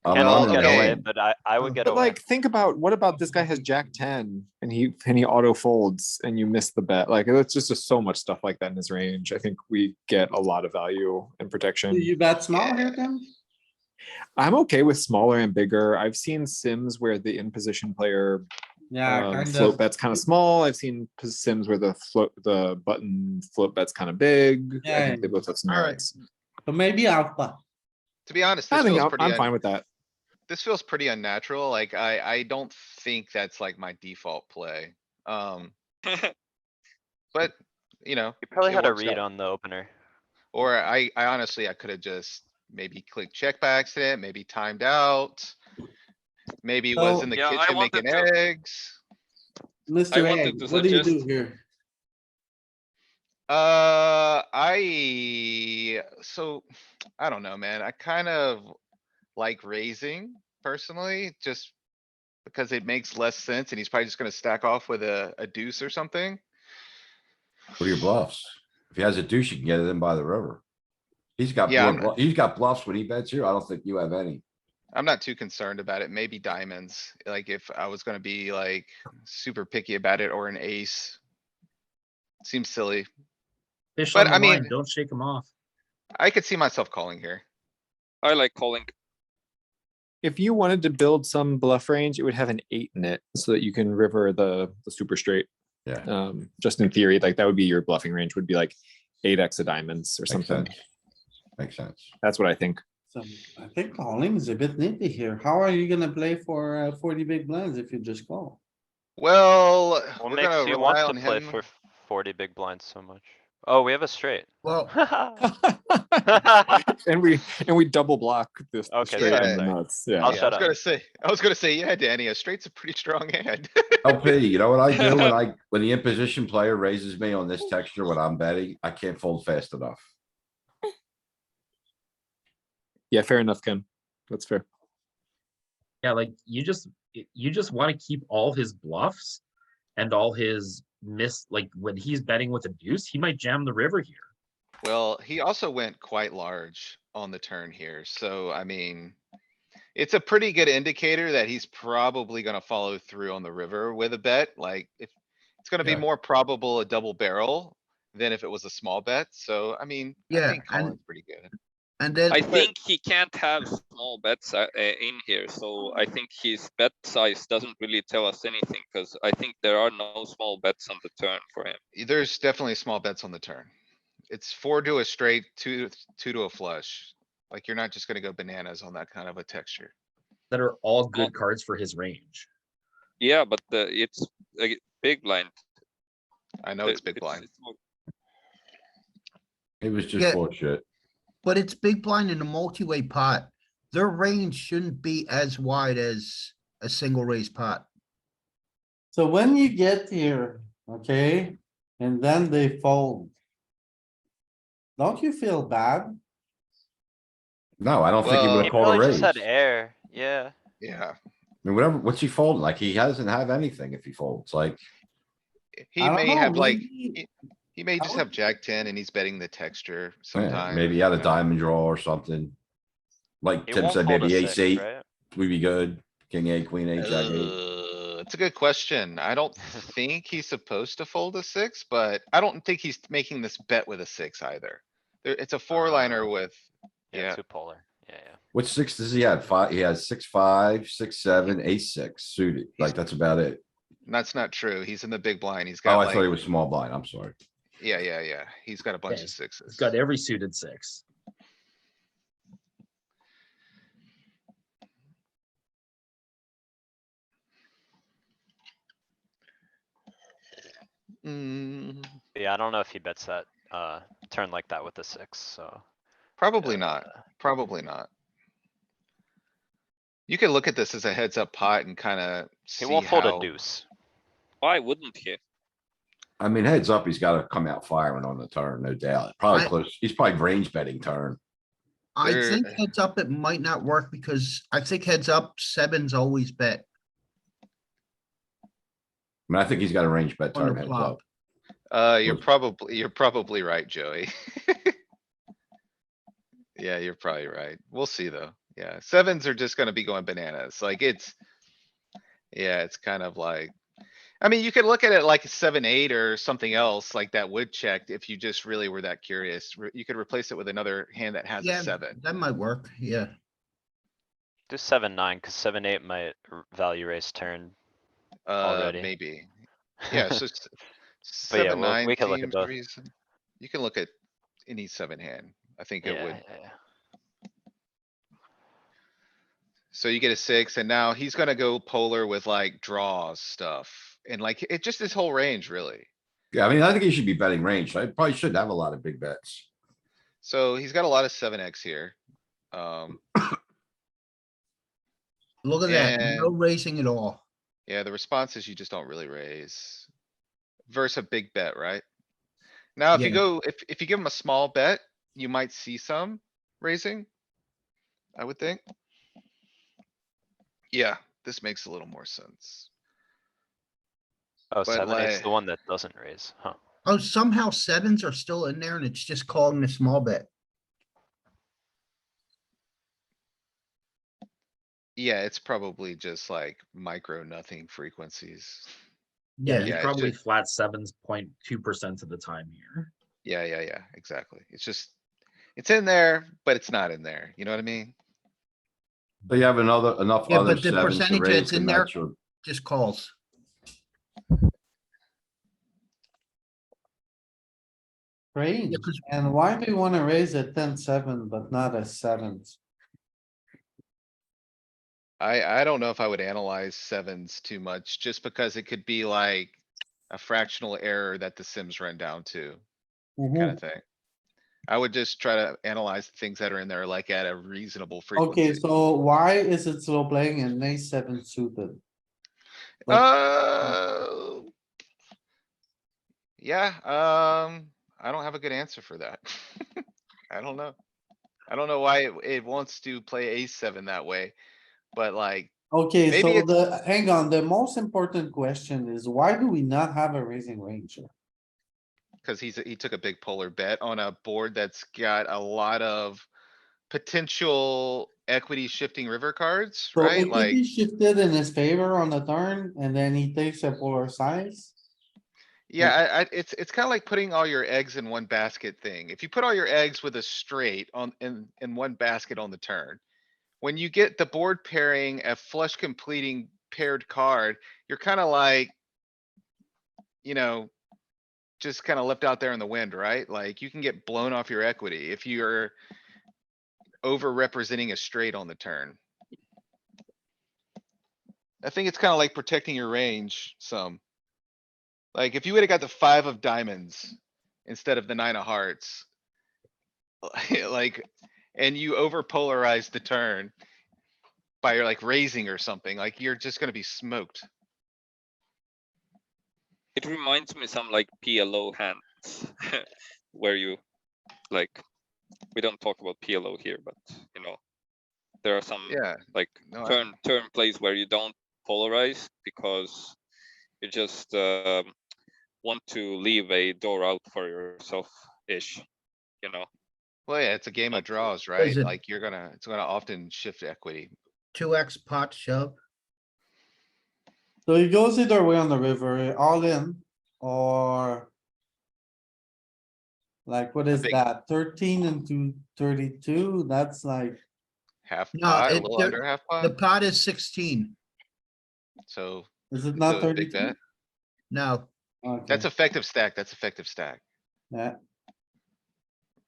I'm Ken will running get the away, hand. but I would get but away. like, think about, what about this guy has Jack 10 and he auto folds and you miss the bet? Like, it's just so much stuff like that in his range. I think we get a lot of value and Do protection. you bet small here, Tim? I'm okay with smaller and bigger. I've seen sims where the in position player Yeah, kind float of. bet's kind of small. I've seen sims where the button float bet's kind of big. I Yeah. think they both have some Alright. merits. So maybe alpha. To be honest, I this think feels I'm pretty, fine with that. this feels pretty unnatural. Like, I don't think that's like my default play. But, you know. You probably it had a works read out. on the opener. Or I honestly, I could have just maybe clicked check by accident, maybe timed out. Maybe was So- in the Yeah, I kitchen making wanted to- eggs. Mr. wanted Egg, to what do you do suggest- here? So, I don't know, man. I kind of like raising personally, just because it makes less sense and he's probably just gonna stack off with a deuce or something. What are your bluffs? If he has a deuce, you can get it in by the river. He's got Yeah, more, I'm not, he's got bluffs when he bets here. I don't think you have any. I'm not too concerned about it. Maybe diamonds, like if I was gonna be like super picky about it, or an ace. Seems silly, Fish but on I the line, mean, don't shake him off. I could see myself calling here. I like calling. If you wanted to build some bluff range, it would have an 8 in it so that you can river the super straight. Yeah, Just in theory, like that would be your bluffing range, would be like 8x of diamonds or makes something. sense. Makes sense. That's what I think. So I think calling is a bit nitty here. How are you gonna play for 40 big blinds if you just call? Well, What we're makes gonna you want rely to on play him. for 40 big blinds so much? Oh, we have a straight. Well, and we double block this the Okay, straight sorry, on the sorry. nuts. Yeah. I'll Yeah, I shut was up. gonna say, yeah, Danny, a straight's a pretty strong hand. LP, you know what I do when the imposition player raises me on this texture when I'm betting, I can't fold fast enough. Yeah, fair enough, Ken. That's fair. Yeah, like you just want to keep all his bluffs and all his like when he's betting with a deuce, he might jam the river here. Well, he also went quite large on the turn here, so I mean. It's a pretty good indicator that he's probably gonna follow through on the river with a bet, like if. It's gonna be Yeah. more probable a double barrel than if it was a small bet, so I mean, I yeah, think calling's pretty good. and then, I think he can't have small bets in here, so I think his bet size doesn't really tell us anything, because I think there are no small bets on the turn for him. There's definitely small bets on the turn. It's 4 to a straight, 2 to a flush. Like, you're not just gonna go bananas on that kind of a texture. That are all good cards for his range. Yeah, but it's a big blind. I know it's big blind. It was just Yeah. bullshit. but it's big blind in a multi-way pot. Their range shouldn't be as wide as a single raise pot. So when you get here, okay, and then they fold. Don't you feel bad? No, I don't think he would Well- He have called a probably raise. just had I air, yeah. Yeah, mean, whatever, what's he folding? Like, he doesn't have anything if he folds, like, he I don't may know, have like, maybe- he may I just would- have jack ten and he's betting the texture yeah, sometimes. maybe he had a diamond draw or something. Like He Tim won't said, fold a maybe ace six, eight right? would be good. King eight, queen eight, jack eight. It's a good question. I don't think he's supposed to fold a six, but I don't think he's making this bet with a six either. It's a four liner with, Yeah, yeah, two polar, yeah. What six does he have? Five, he has 6, 5, 6, 7, 8, 6 suited. Like, that's about it. that's not true. He's in the big blind. He's Oh, got I thought he like, was small blind. I'm sorry. yeah. He's got a bunch of He's sixes. got every suited six. Mm, Yeah, I don't know if he bets that, turn like that with a six, so. probably not. Probably not. You could look at this as a heads up pot and kinda He see won't fold a how. deuce. Why wouldn't he? I mean, heads up, he's gotta come out firing on the turn, no doubt. Probably I- close. He's probably range betting turn. I There- think heads up, it might not work because I think heads up, sevens always bet. I mean, I think he's got a range bet On the turn heads flop. up. You're Was- probably right, Joey. Yeah, you're probably right. We'll see though. Yeah, sevens are just gonna be going bananas. Like it's. Yeah, it's kind of like. I mean, you could look at it like a 7-8 or something else like that would check if you just really were that curious. You could replace it with another hand that has a Yeah, seven. that might work, yeah. Do 7-9, cuz 7-8 might value raise turn. Already. Maybe. Yeah, so. But yeah, 7-9 we can look at seems both. reason. You can look at any seven hand. I think it Yeah, would. yeah. So you get a six and now he's gonna go polar with like draws stuff and like it just his whole range really. Yeah, I mean, I think he should be betting range. I probably shouldn't have a lot of big bets. So he's got a lot of 7x here. Look at that, no And- raising at all. Yeah, the response is you just don't really raise. Versus a big bet, right? Now, if you Yeah. go, if you give him a small bet, you might see some raising. I would think. Yeah, this makes a little more sense. Oh, But 7/8's like, the one that doesn't raise, huh? Oh, somehow sevens are still in there and it's just calling a small bet. yeah, it's probably just like micro nothing frequencies. Yeah, Yeah, he's Yeah, it's probably just, flat 7.2% of the time here. yeah, exactly. It's just, it's in there, but it's not in there. You know what I mean? So you have enough yeah, other but the sevens to percentage raise that's to in there match your. just calls. Range, 'cause- and why do you wanna raise a 10-7 but not a sevens? I don't know if I would analyze sevens too much, just because it could be like a fractional error that the sims run down to, kind of thing. I would just try to analyze the things that are in there like at a reasonable Okay, frequency. so why is it slow playing and ace seven suited? But Uh. Yeah, I don't have a good answer for that. I don't know. I don't know why it wants to play ace seven that way, but like, okay, maybe so it's hang on, the most important question is why do we not have a raising range here? because he took a big polar bet on a board that's got a lot of potential equity shifting river cards, So right? Like, equity shifted in his favor on the turn and then he takes a polar size. yeah, it's kind of like putting all your eggs in one basket thing. If you put all your eggs with a straight on, in one basket on the turn. When you get the board pairing a flush completing paired card, you're kind of like, you know, just kind of left out there in the wind, right? Like you can get blown off your equity if you're over representing a straight on the turn. I think it's kind of like protecting your range some. Like if you would have got the 5 of diamonds instead of the 9 of hearts. Like, and you over polarized the turn by your like raising or something, like you're just gonna be smoked. It reminds me some like PLO hands where you like, we don't talk about PLO here, but you know, there are some Yeah, like no, turn plays where you don't polarize because you just want to leave a door out for yourself ish, you know. well, yeah, it's a game of Not- draws, Is right? it- Like it's gonna often shift equity. 2x pot shove. So he goes either way on the river, all in, or. Like, what is big- that? 13 into 32? That's like, Half No, pot, a it, little under half the pot, pot is 16. so is it it's not a big 32? bet. No, Okay, That's effective stack, that's effective stack. yeah,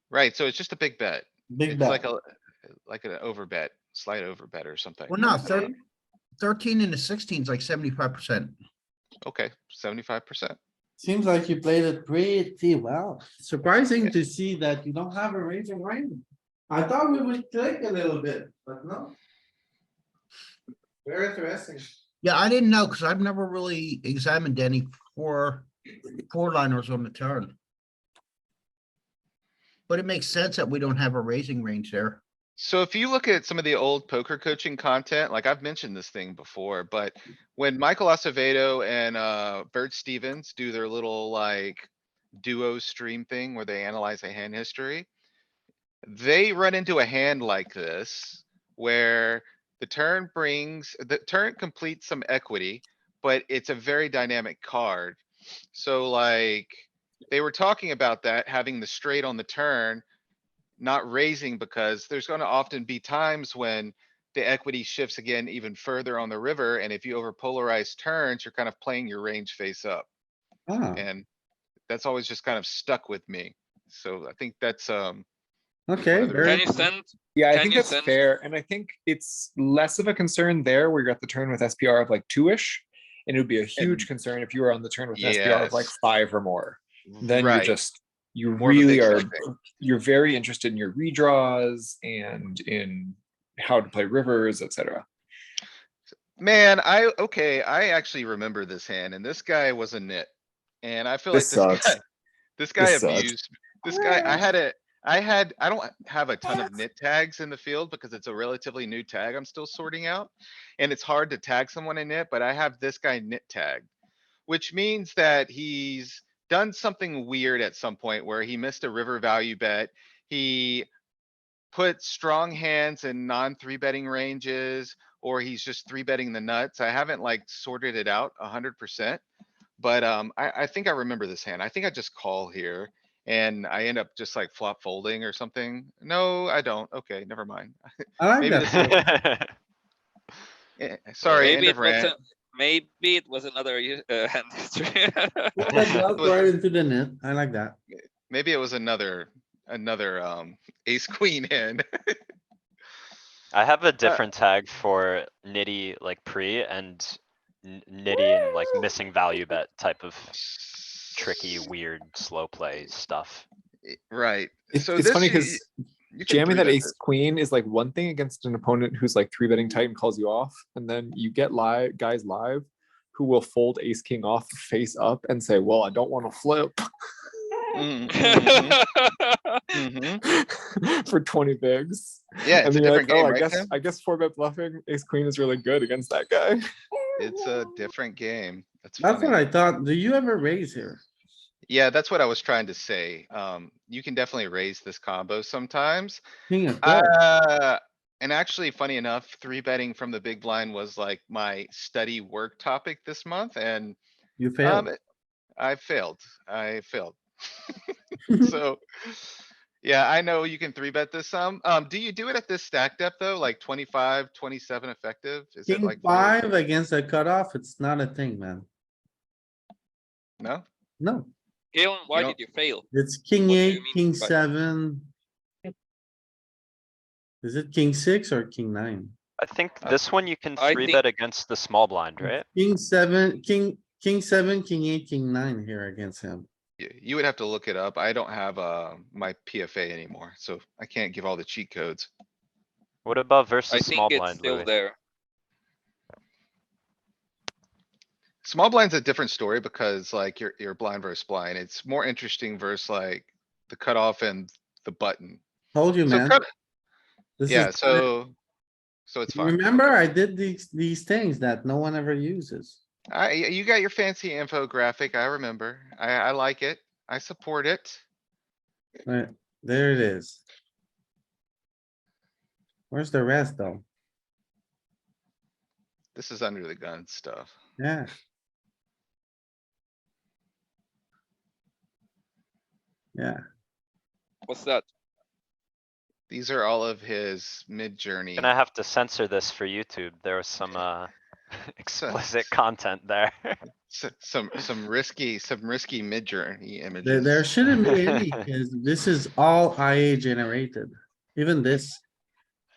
Right, so it's just a big bet. big It's bet. like an over bet, slight over bet or something. well, no, Okay. 13 into 16 is like 75%. Okay, 75%. Seems like you played it pretty well. Surprising to see that you don't have a raising range. I thought we would click a little bit, but no. Very interesting. Yeah, I didn't know, cuz I've never really examined any four liners on the turn. But it makes sense that we don't have a raising range there. So if you look at some of the old poker coaching content, like I've mentioned this thing before, but when Michael Acevedo and Bert Stevens do their little like duo stream thing where they analyze a hand history, they run into a hand like this where the turn completes some equity, but it's a very dynamic card. So like they were talking about that, having the straight on the turn, not raising because there's gonna often be times when the equity shifts again even further on the river, and if you over polarize turns, you're kind of playing your range face up. Ah, And that's always just kind of stuck with me. So I think that's, okay, one of the very. Can you reasons. send? Yeah, I Can think you that's send- fair, and I think it's less of a concern there where you're at the turn with SPR of like 2-ish. And it would be a huge And- concern if you were on the turn with SPR of like Yes, 5 or more. Then you're right. just, you More of a really big are, stack thing. you're very interested in your redraws and in how to play rivers, etc. Man, okay, I actually remember this hand and this guy was a nit. And I feel like This this sucks. guy, This guy This sucks. abused, this guy, I don't have a ton of nit tags in the field because it's a relatively new tag I'm still sorting out. And it's hard to tag someone in nit, but I have this guy nit tagged. Which means that he's done something weird at some point where he missed a river value bet. He put strong hands in non-three betting ranges, or he's just three betting the nuts. I haven't like sorted it out 100%. But I think I remember this hand. I think I just call here and I end up just like flop folding or something. No, I don't. Okay, never mind. I like Maybe that. this is, sorry, end Maybe of it rant. wasn't. Maybe it was another hand history. Put that bluff right into the net. I like that. Maybe it was another ace queen hand. I have a different tag for nitty like pre and nitty and like missing value bet type of tricky, weird, slow play stuff. Right, so It's this. funny you- because you can jamming that three-bet ace this. queen is like one thing against an opponent who's like three betting tight and calls you off, and then you get guys live who will fold ace king off face up and say, "Well, I don't want to flip." Mm, mhm, mhm. For 20 bigs. Yeah, And it's a then you're different like, oh, game, I right, guess Tim? I guess 4-bet bluffing ace queen is really good against that guy. It's a different game. That's That's what funny. I thought. Do you ever raise here? Yeah, that's what I was trying to say. You can definitely raise this combo sometimes. King of clubs. And actually, funny enough, three betting from the big blind was like my study work topic this month and You failed. I failed. I failed. So, yeah, I know you can three bet this some. Do you do it at this stack depth though? Like 25, 27 effective? Is it King like? very- five against a cutoff, it's not a thing, man. No? No, Galen, why know- did you fail? it's king What do you eight, mean king by- seven. Is it king six or king nine? I think this one you can I three think- bet against the small blind, right? King seven, king seven, king eight, king nine here against him. You would have to look it up. I don't have, my PFA anymore, so I can't give all the cheat codes. What about I versus think small it's blind, still Louis? there. Small blind's a different story because like you're blind versus blind. It's more interesting versus like the cutoff and the button. Told you, So man. cut, This yeah, is- so it's fine. Remember, I did these things that no one ever uses. You got your fancy infographic. I remember. I like it. I support it. Right, there it is. Where's the rest though? This is under the gun stuff. Yeah. Yeah, What's that? These are all of his mid journey. Gonna have to censor this for YouTube. There was some, explicit content there. Some risky mid journey there images. shouldn't be any, cause this is all IA generated, even this.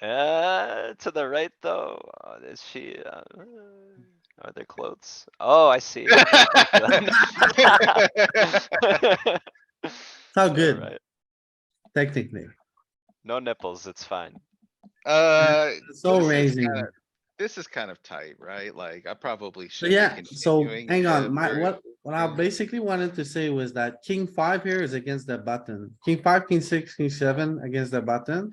To the right though, is she, are there clothes? Oh, I see. It's all good, Alright. technically. No nipples, it's fine. So this is raising. kinda- This is kind of tight, right? Like I probably So should. yeah, so hang on, my. what I basically wanted to say was that king five here is against the button. King five, king six, king seven against the button.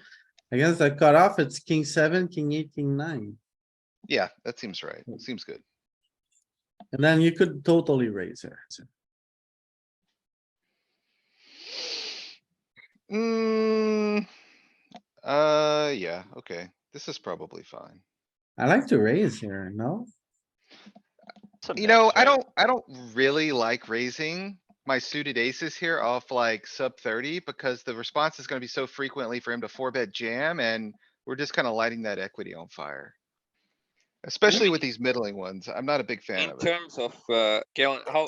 Against the cutoff, it's king seven, king eight, king nine. Yeah, that seems right. Seems good. And then you could totally raise here. Yeah, okay. This is probably fine. I like to raise here, no? It's a You know, mix, I right? don't really like raising my suited aces here off like sub 30 because the response is gonna be so frequently for him to four bet jam and we're just kinda lighting that equity on fire. Especially with these middling ones. I'm not a big fan In of it. terms of, Galen, how,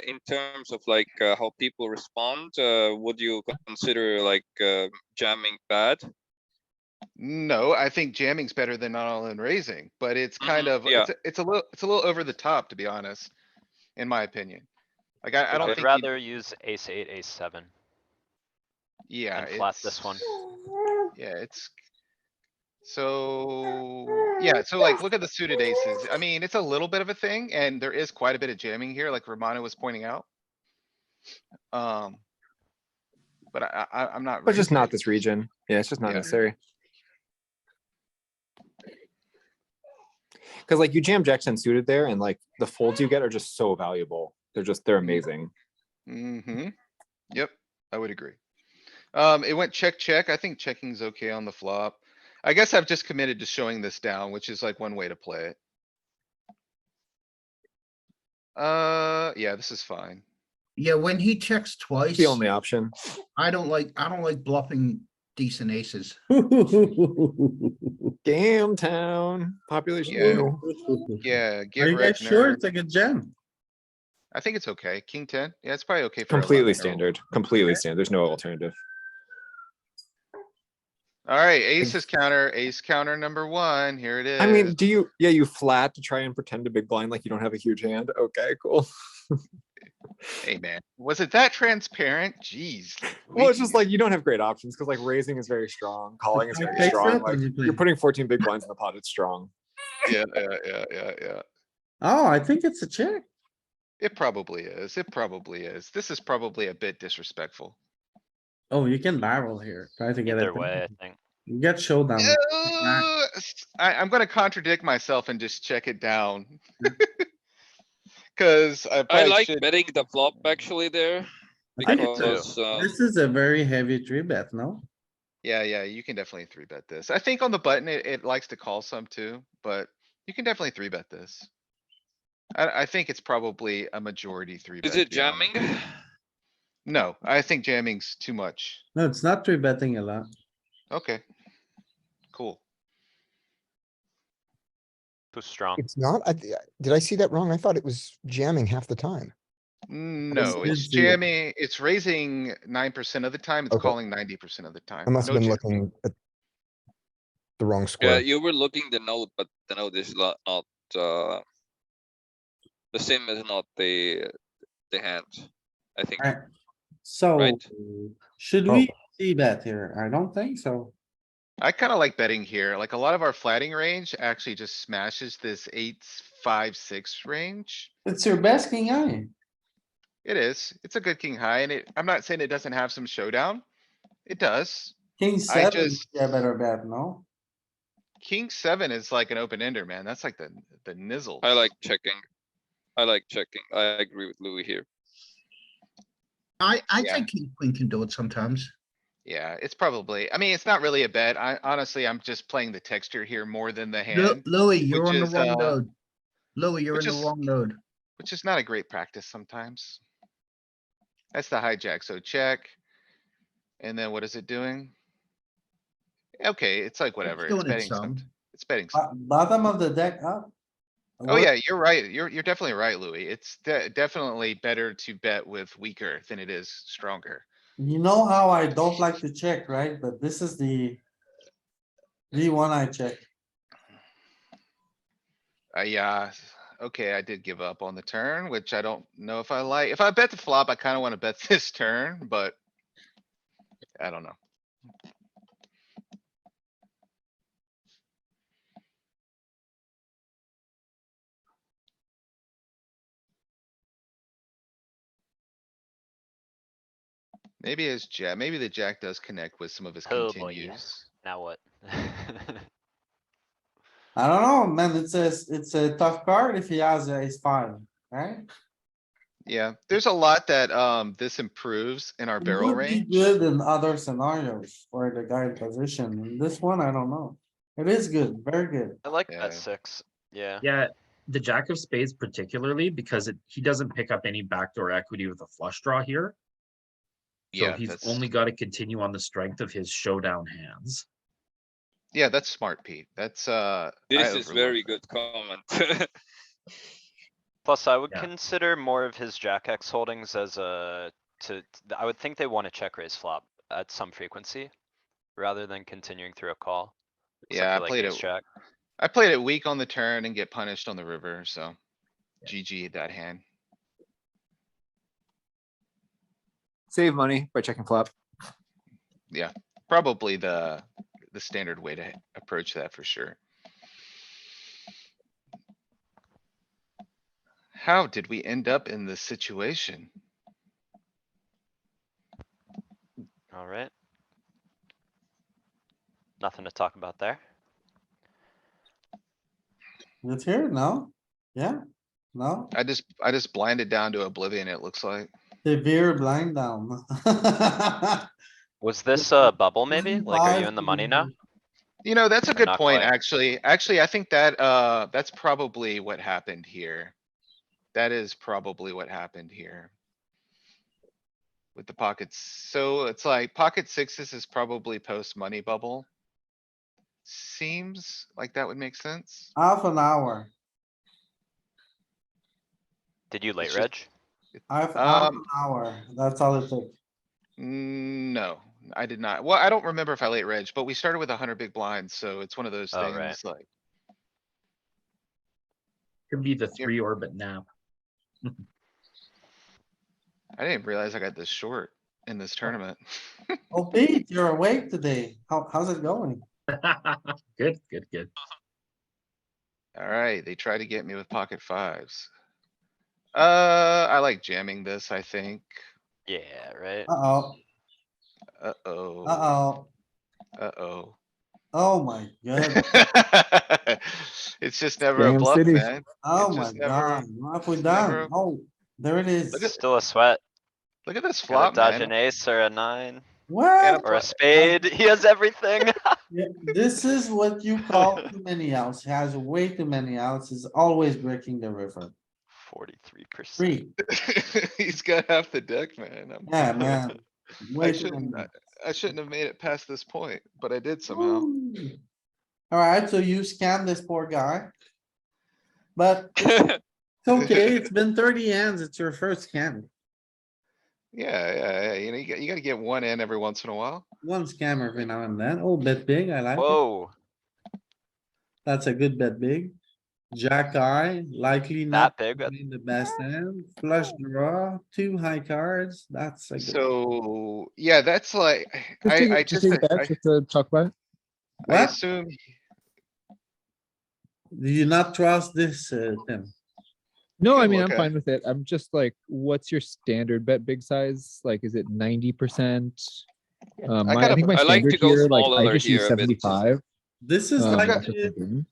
in terms of like, how people respond, would you consider like, jamming bad? No, I think jamming's better than not all in raising, but it's kind of, yeah. it's a little over the top, to be honest. In my opinion. Like, I don't I'd think. rather use ace eight, ace seven Yeah, and flat this it's, one. yeah, it's. So, yeah, so like, look at the suited aces. I mean, it's a little bit of a thing and there is quite a bit of jamming here, like Romano was pointing out. but I'm not. But just raising. not this region. Yeah, it's just not Yeah. necessary. Cause like you jam Jackson suited there and like the folds you get are just so valuable. They're amazing. Mm-hmm. Yep, I would agree. It went check, check. I think checking's okay on the flop. I guess I've just committed to showing this down, which is like one way to play it. Yeah, this is fine. Yeah, when he checks twice, The only option. I don't like bluffing decent aces. Game town, population Yeah. new. Yeah, Are get you guys wrecked, sure nerd. it's a good jam? I think it's okay. King 10. Yeah, it's probably okay for Completely 11-year-old. standard, completely standard. There's no alternative. Alright, aces counter, ace counter number one. Here it is. I mean, yeah, you flat to try and pretend to big blind like you don't have a huge hand. Okay, cool. Hey, man, was it that transparent? Jeez. Well, it's just Louise. like you don't have great options because like raising is very strong, calling is very Face strong. up Like and you play. you're putting 14 big blinds in the pot, it's strong. Yeah. Oh, I think it's a check. It probably is. It probably is. This is probably a bit disrespectful. Oh, you can barrel here. Try to get it. Either way, I think. You get showdown. I'm gonna contradict myself and just check it down. Cause I I probably like should. betting the flop actually there. I do too. Because, This is a very heavy three bet, no? Yeah, you can definitely three bet this. I think on the button, it likes to call some too, but you can definitely three bet this. I think it's probably a majority three bet. is it to be honest. jamming? No, I think jamming's too much. No, it's not three betting a lot. Okay. Cool. Too strong. It's not, did I see that wrong? I thought it was jamming half the time. No, did it's see it. jamming. It's raising 9% of the time. It's Okay. calling 90% of the time. I must No have been jamming. looking at the wrong Yeah, square. you were looking the note, but the note is not, the sim is not the hand, I think. Alright, so Right. should we see bet here? I don't think so. I kinda like betting here. Like a lot of our flatting range actually just smashes this 8, 5, 6 range. It's your best king eye. It is. It's a good king high and I'm not saying it doesn't have some showdown. It does. King I seven, just, yeah, better bet, no? king 7 is like an open ender, man. That's like the nizzles. I like checking. I agree with Louis here. I Yeah. think king queen can do it sometimes. Yeah, it's probably, I mean, it's not really a bet. Honestly, I'm just playing the texture here more than the hand. Louis, you're which on the is, wrong node. Louis, you're in which the is- wrong node. Which is not a great practice sometimes. That's the hijack, so check. And then what is it doing? Okay, it's like whatever, it's doing it betting some. It's betting some. Bottom of the deck up. Oh yeah, you're right. You're definitely right, Louis. It's definitely better to bet with weaker than it is stronger. You know how I don't like to check, right? But this is the one I check. Yeah, okay, I did give up on the turn, which I don't know if I like. If I bet the flop, I kinda wanna bet this turn, but I don't know. Maybe his jack, maybe the jack does connect with some of his Oh boy, continues. now what? I don't know, man. It's a tough card if he has ace five, right? Yeah, there's a lot that, this improves in our It barrel would be range. good in other scenarios for the guy in position. In this one, I don't know. It is good, very good. I like Yeah. that 6, yeah. Yeah, the jack of spades particularly because he doesn't pick up any backdoor equity with a flush draw here. So Yeah, he's that's, only got to continue on the strength of his showdown hands. yeah, that's smart, Pete. That's, This I is overlooked very that. good comment. Plus, I would Yeah. consider more of his jack X holdings as I would think they wanna check raise flop at some frequency. Rather than continuing through a call. Except Yeah, for I like played ace it. jack. I played it weak on the turn and get punished on the river, so. GG that hand. Save money by checking flop. Yeah, probably the standard way to approach that for sure. How did we end up in this situation? Alright. Nothing to talk about there. Let's hear it now. Yeah, no, I just blinded down to oblivion, it looks like. severe blind down. Was this a bubble maybe? Like, are you 25 in the to money now? You know, that's a Or good not point, quite? actually. Actually, I think that, that's probably what happened here. That is probably what happened here. With the pockets. So it's like pocket sixes is probably post money bubble. Seems like that would make sense. Half an hour, Did you late It's just- reg? half an Um, hour, that's all it took. no, I did not. Well, I don't remember if I late reg, but we started with 100 big blinds, so it's one of those Oh, right. things like. Could be the Yep. 3-orbit nap. I didn't realize I got this short in this tournament. Oh, Pete, you're awake today. How's it going? Good, good, good. Alright, they try to get me with pocket fives. I like jamming this, I think. Yeah, right? Uh-oh, Uh-oh. uh-oh, Uh-oh. oh my god, It's just never a Damn bluff, city. man. oh It's my just never, god, what have we it's never done? a- Oh, there it Look is. at, Still a sweat. look at this Gotta flop, dodge man. an ace or a 9 And a What? or a pot. spade. He has everything. Yeah, this is what you call too many outs. He has way too many outs. He's always breaking the river. 43%. Three, He's got half the deck, man. yeah, man. I Way too many. shouldn't, I shouldn't have made it past this point, but I did somehow. Ooh. Alright, so you scammed this poor guy. But it's okay, it's been 30 hands. It's your first scam. Yeah, you know, you gotta get one in every once in a while. One scam every now and then. Oh, bet big, I like it. Whoa, That's a good bet big. Jack eye, likely not that big? in the best hand. Flush draw, two high cards. That's a good. So, yeah, that's like, Just take I it, just just, take it back, just to talk about it. I What? assume, Do you not trust this, Tim? No, I can mean, look I'm at- fine with it. I'm just like, what's your standard bet big size? Like, is it 90%? I think my I like standard to go here, like, I smaller just use here a bit. 75. This is um, like, after per game.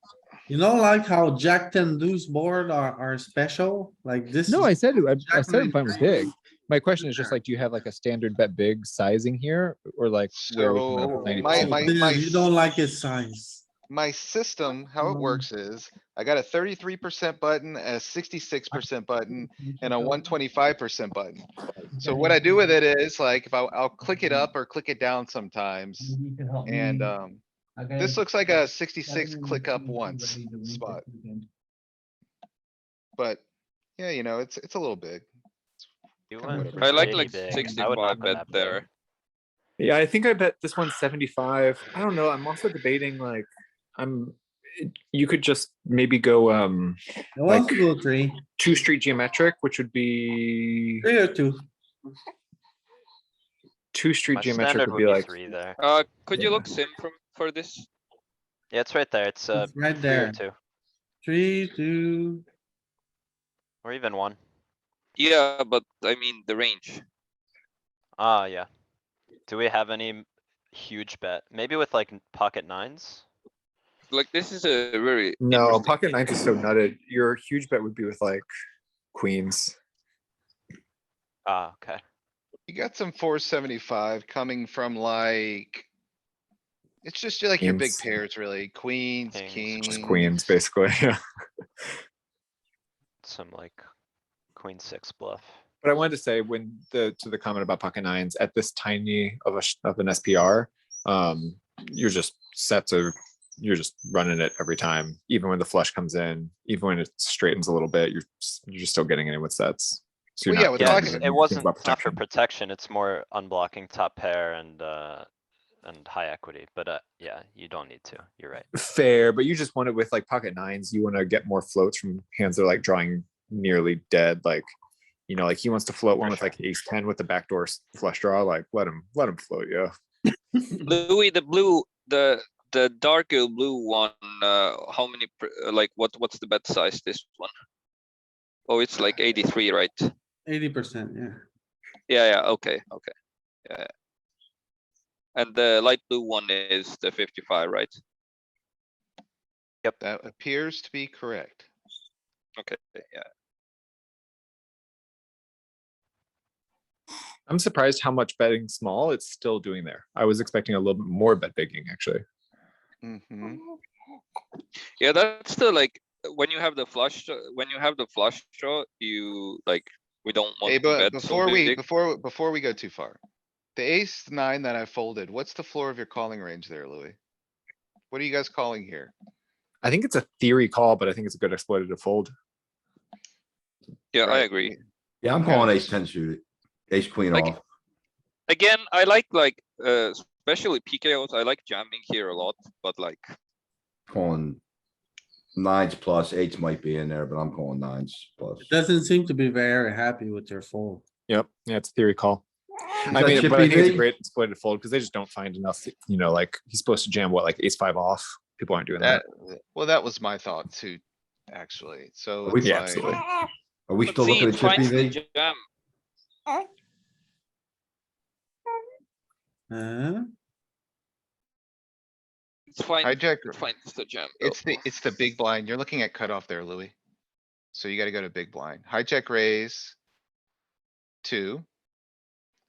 you know, like how Jack 10 deuce board are special, like this. No, is- I said, I Jack said I'm nine fine with three. big. My question is just like, do you have like a standard bet big sizing here? Or like, where we come out so with 90%? You don't like his size. my system, how it works is, I got a 33% button, a 66% button, and a 125% button. So what I do with it is like, if I'll click it up or click it down sometimes. And, this looks like a 66 click up once spot. But, yeah, you know, it's a little big. You Kinda went whatever. I like pretty big. I would 65 not go bet that big. there. Yeah, I think I bet this one's 75. I don't know. I'm also debating like you could just maybe go I want to go three, 2 street geometric, which would be 3 or 2. 2 street My geometric standard would be like 3 there. Could you Yeah. look sim for this? Yeah, it's right there. It's It's right 3 or there. 2, 3, 2. or even 1. Yeah, but I mean the range. Ah, yeah. Do we have any huge bet? Maybe with like pocket 9s? Like this is a very no interesting pocket thing. 9s is so nutted. Your huge bet would be with like queens. Ah, okay. You got some 475 coming from like. It's just like your big Kings. pairs, really. Queens, Kings. kings. Just queens, basically. Yeah. Some like queen 6 bluff. But I wanted to say to the comment about pocket 9s at this tiny of an SPR, you're just you're just running it every time, even when the flush comes in, even when it straightens a little bit, you're just still getting in with sets. So Well, you're yeah, not with Yeah, really pocket- it's- thinking it wasn't about not for protection. protection. It's more unblocking top pair and high equity. But yeah, you don't need to. You're right. Fair, but you just want it with like pocket 9s. You want to get more floats from hands that are like drawing nearly dead. Like, you know, like he wants to float one For with sure. like ace 10 with the backdoor flush draw. Like let him float. Yeah. Louis, the darker blue one. How many? Like what's the bet size? This one. Oh, it's like 83, right? 80%, yeah. Yeah. Okay. Yeah. And the light blue one is the 55, right? That appears to be correct. Okay, yeah. I'm surprised how much betting small it's still doing there. I was expecting a little bit more bet bigging, actually. Mhm. Yeah, that's the like when you have the flush draw, you like we don't want Hey, to but bet so big. before we go too far. The ace nine that I folded, what's the floor of your calling range there, Louis? What are you guys calling here? I think it's a theory call, but I think it's a good exploitative fold. Yeah, I Right, agree. Yeah, I'm kinda calling just- ace ten suited, ace queen Like- off. Again, I like especially PKOs. I like jamming here a lot, but like Calling nines plus, eights might be in there, but I'm calling nines plus. It doesn't seem to be very happy with your fold. Yep, yeah, it's a theory call. Is I that mean, but I chippy think it's a V? great exploited fold because they just don't find enough, like he's supposed to jam what, like ace five off? People aren't doing that. Well, that was my thought too, actually. So Are we- it's Yeah, like, absolutely. Are we but still see, looking it at chippy finds the V? jam. Huh? It's fine. hijack, It finds the jam. though. it's the big blind. You're looking at cutoff there, Louis. So you gotta go to big blind. Hijack raise. Two.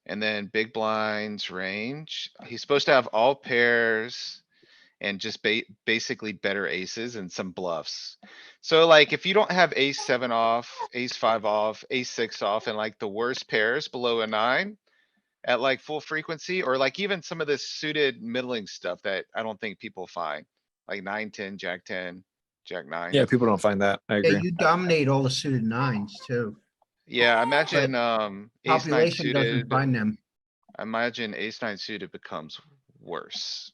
And then big blinds range. He's supposed to have all pairs. And just basically better aces and some bluffs. So like, if you don't have ace seven off, ace five off, ace six off, and like the worst pairs below a nine. At like full frequency, or like even some of this suited middling stuff that I don't think people find. Like 9, 10, jack nine. Yeah, people don't find that. I Yeah, agree. you dominate all the suited nines too. Yeah, I imagine, ace nine Population doesn't suited, find them. I imagine ace nine suited becomes worse.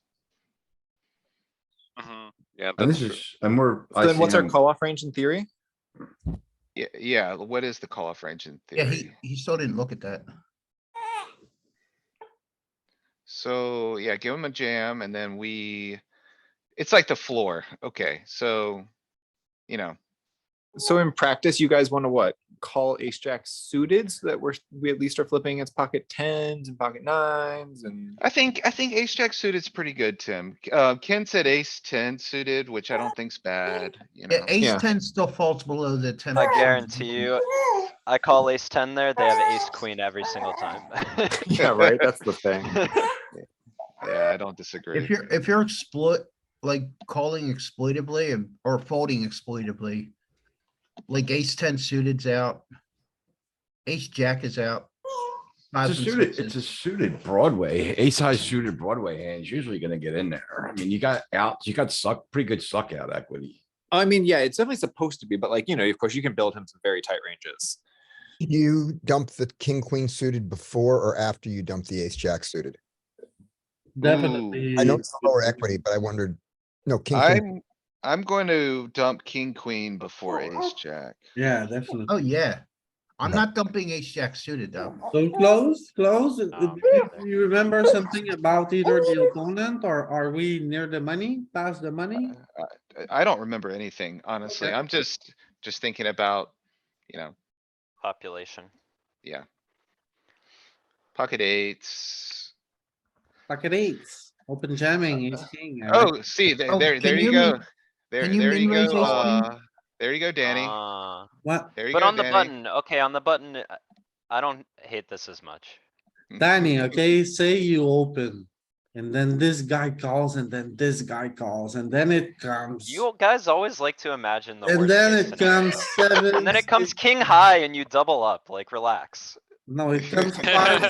Yeah, And that's this true. is, and we're. So then what's our ICM. call off range in theory? Yeah, what is the call off range in Yeah, theory? he still didn't look at that. So, yeah, give him a jam and then it's like the floor. Okay, so. You know, So in practice, you guys want to what? Call ace jack suited so that we at least are flipping its pocket tens and pocket nines and. I think ace jack suited is pretty good, Tim. Ken said ace ten suited, which I don't think's bad, you Yeah, know. ace Yeah. ten still falls below the 10. I guarantee you, I call ace ten there, they have ace queen every single time. Yeah, right, that's the thing. Yeah, I don't disagree. If you're like calling exploitably or folding exploitably. Like ace ten suited's out. Ace jack is out. It's Fives a and suited, it's a sixes. suited Broadway, ace high suited Broadway hand's usually gonna get in there. I mean, you got outs, you got pretty good suck out equity. I mean, yeah, it's definitely supposed to be, but like, of course you can build him some very tight ranges. You dump the king, queen suited before or after you dump the ace jack suited? Definitely. I know it's lower equity, but I wondered, no, king, king. I'm going to dump king, queen before ace jack. Yeah, definitely. Oh, yeah. I'm No. not dumping ace jack suited though. So close. No, me Do neither. you remember something about either the opponent or are we near the money, past the money? I don't remember anything, honestly. Okay. I'm just thinking about, Population. yeah. Pocket eights. Pocket eights, open jamming, ace king. I like Oh, see, Oh, there can you you go. min- There, can you there you min raise go, ace queen? there you go, Danny. what, There you But go, on the Danny. button, okay, on the button, I don't hate this as much. Danny, okay, say you open. And then this guy calls and then this guy calls and then it comes. You guys always like to imagine the And worst then case it scenario. comes seven. And then it comes six- king high and you double up, like relax. No, it comes five.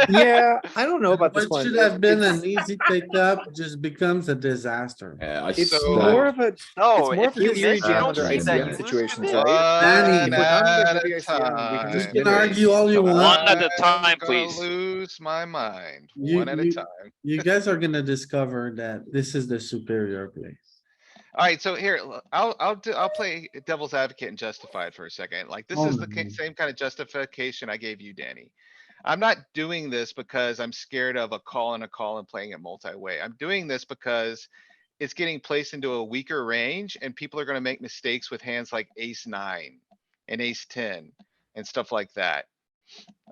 Yeah, I don't know about this What one. should have been It's- an easy pickup just becomes a disaster. Yeah, It's So- more of a, No, it's more if of a you theory miss, you jam don't under see that, you ICM lose situations, the right? Danny, If we're not under One heavy at a ICM, we can just time. You can min argue raise. all you Double want. up. One at a time, I'm gonna please. lose my mind, You- one at a you- time. You guys are gonna discover that this is the superior play. Alright, so here, I'll play devil's advocate and justify it for a second. Like, this Oh, is the no. same kind of justification I gave you, Danny. I'm not doing this because I'm scared of a call and playing it multi-way. I'm doing this because it's getting placed into a weaker range and people are gonna make mistakes with hands like ace nine and ace ten and stuff like that.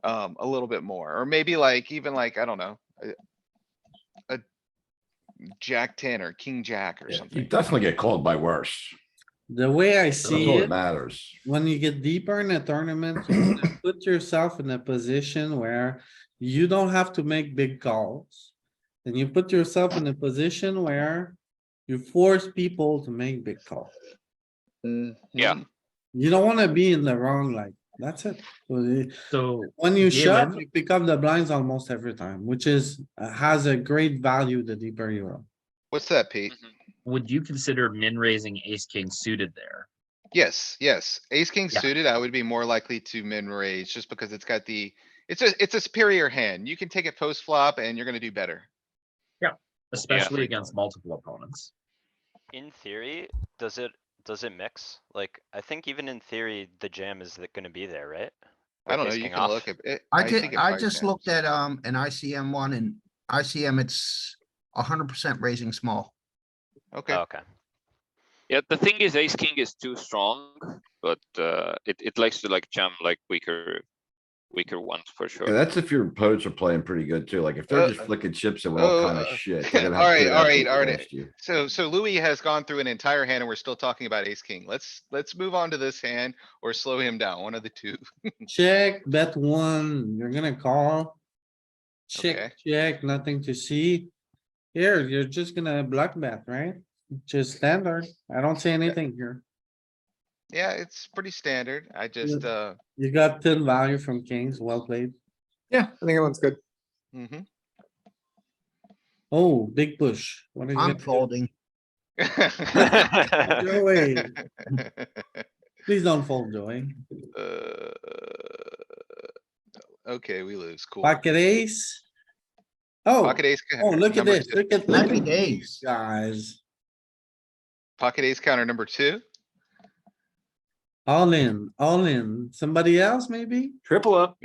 A little bit more, or maybe like, even like, I don't know. Jack 10 or King Jack or You something. definitely get called by worse. The way I That's see all that it, matters. when you get deeper in a tournament, you wanna put yourself in a position where you don't have to make big calls. And you put yourself in a position where you force people to make big calls. Yeah. You don't wanna be in the wrong, like, that's it. So When you shove, Galen, you pick up the blinds almost every time, which is, has a great value the deeper you are. What's that, Pete? Mhm. would you consider min raising ace king suited there? Yes, yes. Ace king Yeah. suited, I would be more likely to min raise just because it's got the, it's a superior hand. You can take it post flop and you're gonna do better. Especially Yeah. against multiple opponents. In theory, does it mix? Like, I think even in theory, the jam is gonna be there, right? I With don't know, ace you king can off. look at it. I think did, it I probably just jams. looked at, an ICM one and ICM, it's 100% raising small. Okay, Oh, okay. Yeah, the thing is ace king is too strong, but it likes to like jam like weaker ones for Yeah, sure. that's if your opponents are playing pretty good too. Like if they're just flicking chips and all kind of shit, they're gonna have Alright, good alright, equity alright. against you. So Louis has gone through an entire hand and we're still talking about ace king. Let's move on to this hand or slow him down, one of the two. Check, bet one, you're gonna call. Okay. Check, check, nothing to see. Here, you're just gonna block bet, right? Just standard. I don't see anything here. Yeah, it's pretty standard. I just, You got 10 value from kings, well played. Yeah, I think that one's good. mhm. Oh, big push. What are you I'm gonna do? folding. Joey, please don't fold, Joey. Uh, Okay, we lose, cool. Pocket ace. Oh, Pocket ace. oh, counter, look at number this, two. look at Happy these days. guys. Pocket ace counter number two. All in. Somebody else, maybe? Triple up,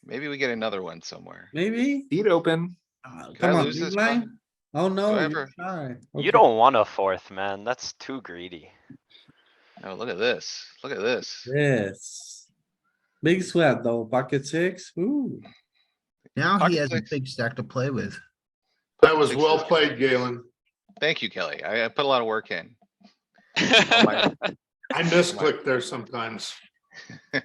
Maybe we get another one somewhere. Maybe? feet open. Come I on, lose big this blind? Oh, no, I you're ever- shy. You Okay. don't want a fourth, man. That's too greedy. Oh, look at this. Look at this. Yes. Big sweat though, pocket six, ooh. Now he Pocket has a six. big stack to play with. That was Six well is- played, Galen. Thank you, Kelly. I put a lot of work in. I misclicked there sometimes. I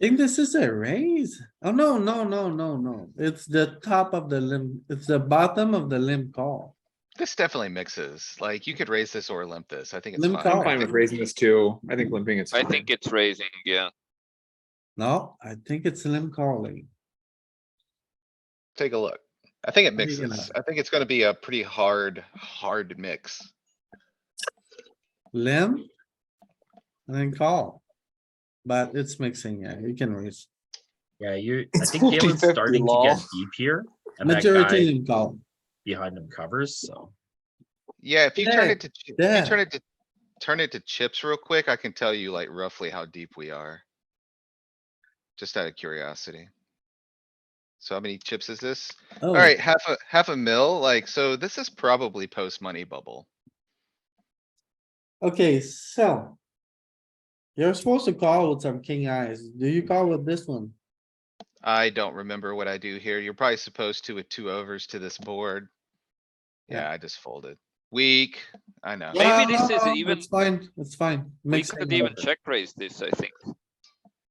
think this is a raise. Oh, no. It's the top of the limb. It's the bottom of the limb call. This definitely mixes. Like, you could raise this or limp this. I think it's Limp fine. call. I'm fine with raising this too. I think limping it's I fine. think it's raising, yeah. No, I think it's limb calling. Take a look. I think it What are you gonna- mixes. I think it's gonna be a pretty hard mix. Limb. And then call. But it's mixing, yeah, you can raise. Yeah, I It's think Galen's 50-50, starting to lol. get deep here. And that Majority guy limb call. behind him covers, so. Yeah, if you turn Yeah, it to, if yeah. you turn it to chips real quick, I can tell you like roughly how deep we are. Just out of curiosity. So how many chips is this? Oh, Alright, half a mil, like, so this is probably post money bubble. okay, so. You're supposed to call with some king eyes. Do you call with this one? I don't remember what I do here. You're probably supposed to with two overs to this board. Yeah. Yeah, I just folded. Weak, I know. Maybe this is Ah, even- It's fine, it's fine. We Makes could sense. even check raise this, I think.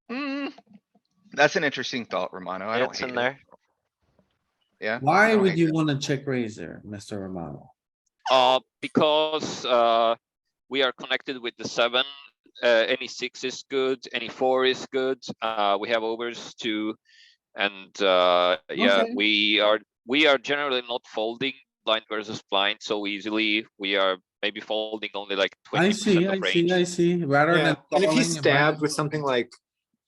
Hmm, that's an interesting thought, Romano. I don't It's hate in it. there. Yeah. I Why don't would hate you it. wanna check raise there, Mr. Romano? Because we are connected with the 7. Any 6 is good, any 4 is good. We have overs too. And yeah, Okay. we are generally not folding blind versus blind so easily. We are maybe folding only like I 20% see, I of see, range. I see, rather Yeah, than. and if calling he's a stabbed blind- with something like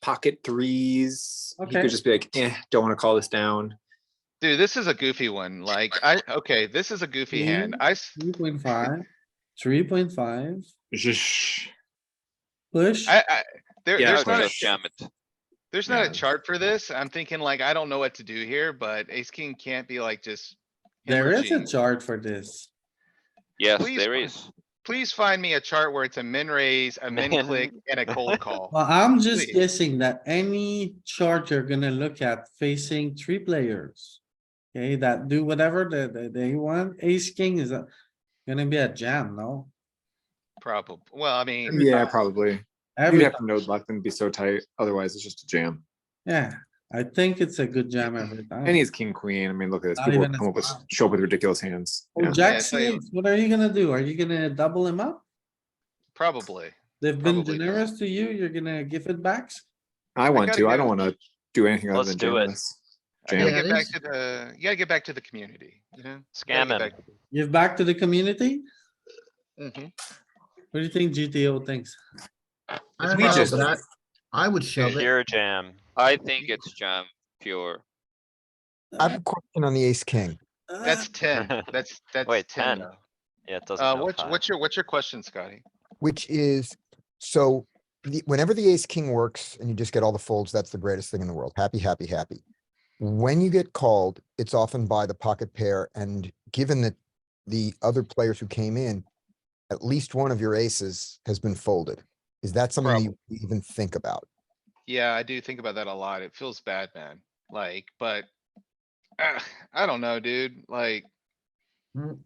pocket threes, he Okay. could just be like, don't wanna call this down. Dude, this is a goofy one. Like, okay, this is a goofy hand. 3.5, 3.5, Zhish. push. Yeah, Yeah, there's not a, Just jam it. there's not a Yeah. chart for this. I'm thinking like, I don't know what to do here, but ace king can't be like just. There is a hemorrhaging. chart for this. Yes, Please there find- is. Please find me a chart where it's a min raise, a min Min. click and a cold call. Well, I'm just Please. guessing that any chart you're gonna look at facing 3 players. Okay, that do whatever they want. Ace, king is gonna be a jam, no? Probably, well, I mean, Yeah, probably. You'd Every have time, to node left and be so tight, otherwise it's just a jam. yeah, I think it's a good jam every And time. he's king, queen. I mean, look at this. Not People even a come up with, spot. show up with ridiculous hands. Oh, Yeah. Jack it's like- six, what are you gonna do? Are you gonna double him up? probably. They've been Probably. generous to you, you're gonna give it back? I want gotta to. I go- don't wanna do anything other Let's than do jam it. this. I gotta Jam. get Yeah, back this- to the, you gotta get back to the community, you know? Scam him. Give back to the community? Mhm. What do you think GTO thinks? I It's don't We know, just- but I would shove it. Pure jam. I think it's jam pure. I have a question on the ace king. That's 10. That's Wait, 10 10. though. Yeah, it doesn't know What's your question, Scotty? Which is, so whenever the ace king works and you just get all the folds, that's the greatest thing in the world. Happy, happy, happy. When you get called, it's often by the pocket pair, and given that the other players who came in, at least one of your aces has been folded. Is that something you even think about? Yeah, I do think about that a lot. It feels bad, man. Like, but I don't know, dude. Like, Mm,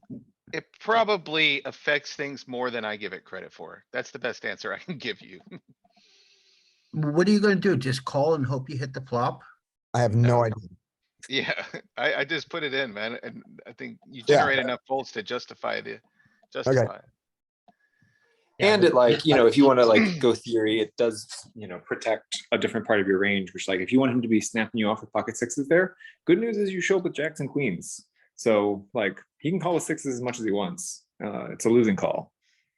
it probably affects things more than I give it credit for. That's the best answer I can give you. What are you gonna do? Just call and hope you hit the flop? I have No. no idea. Yeah, I just put it in, man, and I think you Yeah. generate enough volts to justify it. And it like, if you wanna like go theory, it does, protect a different part of your range, which like, if you want him to be snapping you off with pocket sixes there, good news is you show up with jacks and queens. So like, he can call with sixes as much as he wants. It's a losing call.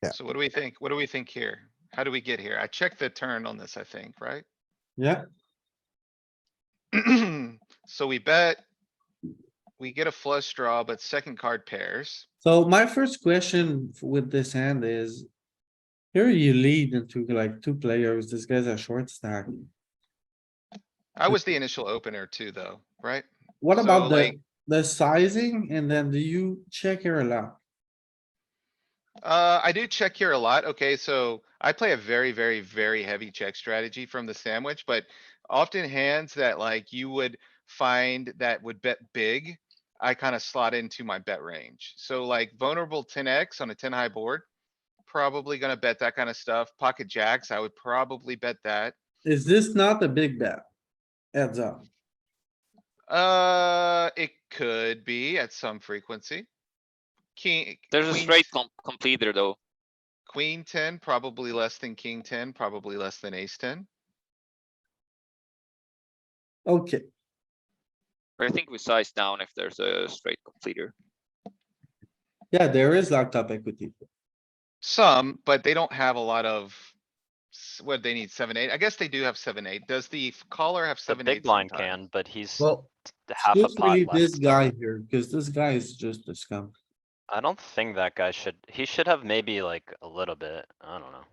Yeah. So what do we think? What do we think here? How do we get here? I checked the turn on this, I think, right? Yeah, So we bet. We get a flush draw, but second card pairs. so my first question with this hand is. Here you lead into like two players, this guy's a short stack. I was the initial opener too, though, right? What So, about like- the sizing and then do you check here a lot? I do check here a lot. Okay, so I play a very, very, very heavy check strategy from the sandwich, but often hands that like you would find that would bet big. I kinda slot into my bet range. So like vulnerable 10x on a 10 high board. Probably gonna bet that kind of stuff. Pocket jacks, I would probably bet that. Is this not a big bet? Heads up. It could be at some frequency. King. There's a queen- straight completer though. Queen 10, probably less than king 10, probably less than ace 10. Okay, I think we size down if there's a straight completer. yeah, there is locked up equity. Some, but they don't have a lot of. What, they need 7-8? I guess they do have 7-8. Does the caller have The 7-8? big blind sometimes? can, but he's Well, half a Who's pot really left. this so guy here? Cause this guy is just a scum. I don't think that guy he should have maybe like a little bit. I don't know.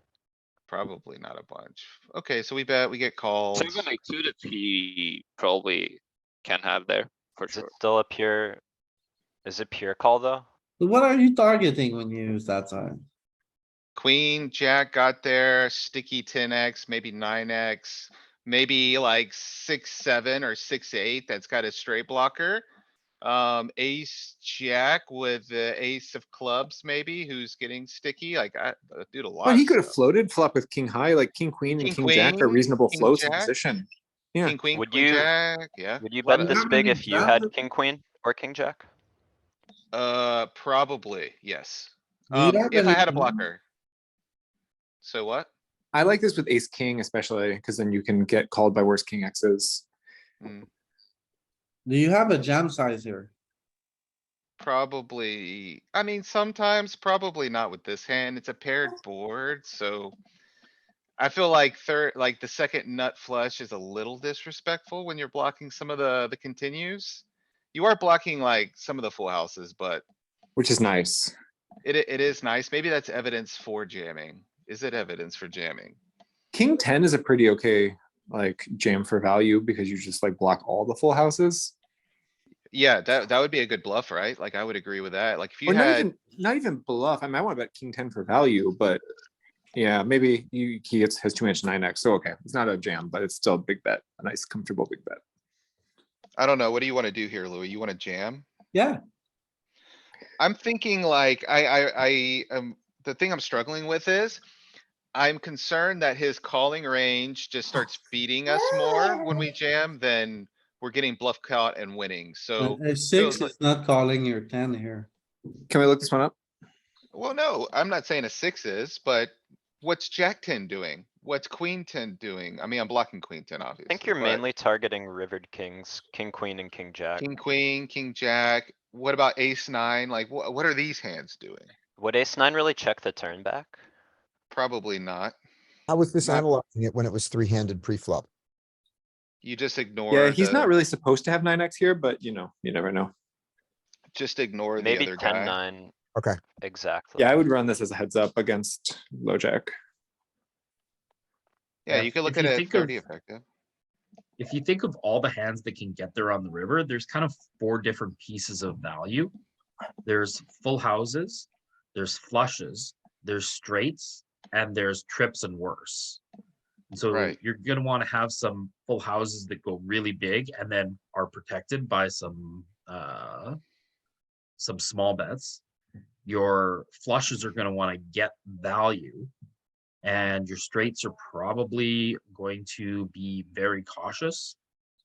Probably not a bunch. Okay, so we bet, we get called. 7-8 suited he probably can have there for Is it sure. still a pure? Is it pure call though? So what are you targeting when you use that sign? Queen, jack got there, sticky 10x, maybe 9x, maybe like 6-7 or 6-8 that's got a straight blocker. Ace, jack with the ace of clubs maybe, who's getting sticky, like dude, a lot But he of could have stuff. floated flop with king high, like king, queen and King, king jack are queen, reasonable king, floats in jack. position. Yeah. King, queen, Would queen, you- jack, yeah. Would you lot bet of- this How big many if you had jams? king, queen or king, jack? Probably, yes. Do you have If I any had a jams? blocker. So what? I like this with ace king especially, because then you can get called by worse king X's. Hmm, Do you have a jam size here? Probably, I mean, sometimes, probably not with this hand. It's a paired board, so. I feel like like the second nut flush is a little disrespectful when you're blocking some of the continues. You are blocking like some of the full houses, but Which is nice. it is nice. Maybe that's evidence for jamming. Is it evidence for jamming? King 10 is a pretty okay, like jam for value because you just like block all the full houses. Yeah, that would be a good bluff, right? Like, I would agree with that. Like, if you Or had, not even bluff. I mean, I want to bet king 10 for value, but yeah, maybe has too much 9x. So okay, it's not a jam, but it's still a big bet, a nice comfortable big bet. I don't know. What do you wanna do here, Louis? You wanna jam? Yeah, I'm thinking like, the thing I'm struggling with is. I'm concerned that his calling range just starts feeding us more when we jam than we're getting bluff caught and winning, so. a six feels like- is not calling your 10 here. Can we look this one up? Well, no, I'm not saying a six is, but what's Jack ten doing? What's Queen ten doing? I mean, I'm blocking Queen ten, I obviously. think you're but mainly targeting rivered kings, king, queen and king jack. King, queen, king, jack. What about ace nine? Like, what are these hands doing? Would ace nine really check the turn back? Probably not. How was this Not- analyzing it when it was three-handed pre-flop? You just ignore Yeah, he's not the, really supposed to have 9x here, but you know, you never know. just ignore the Maybe other 10, guy. 9. Okay. Exactly. Yeah, I would run this as a heads up against low jack. Yeah, you could look If at you it think 30 of- effective. If you think of all the hands that can get there on the river, there's kind of 4 different pieces of value. There's full houses, there's flushes, there's straights, and there's trips and worse. So Right. you're gonna wanna have some full houses that go really big and then are protected by some small bets. Your flushes are gonna wanna get value. And your straights are probably going to be very cautious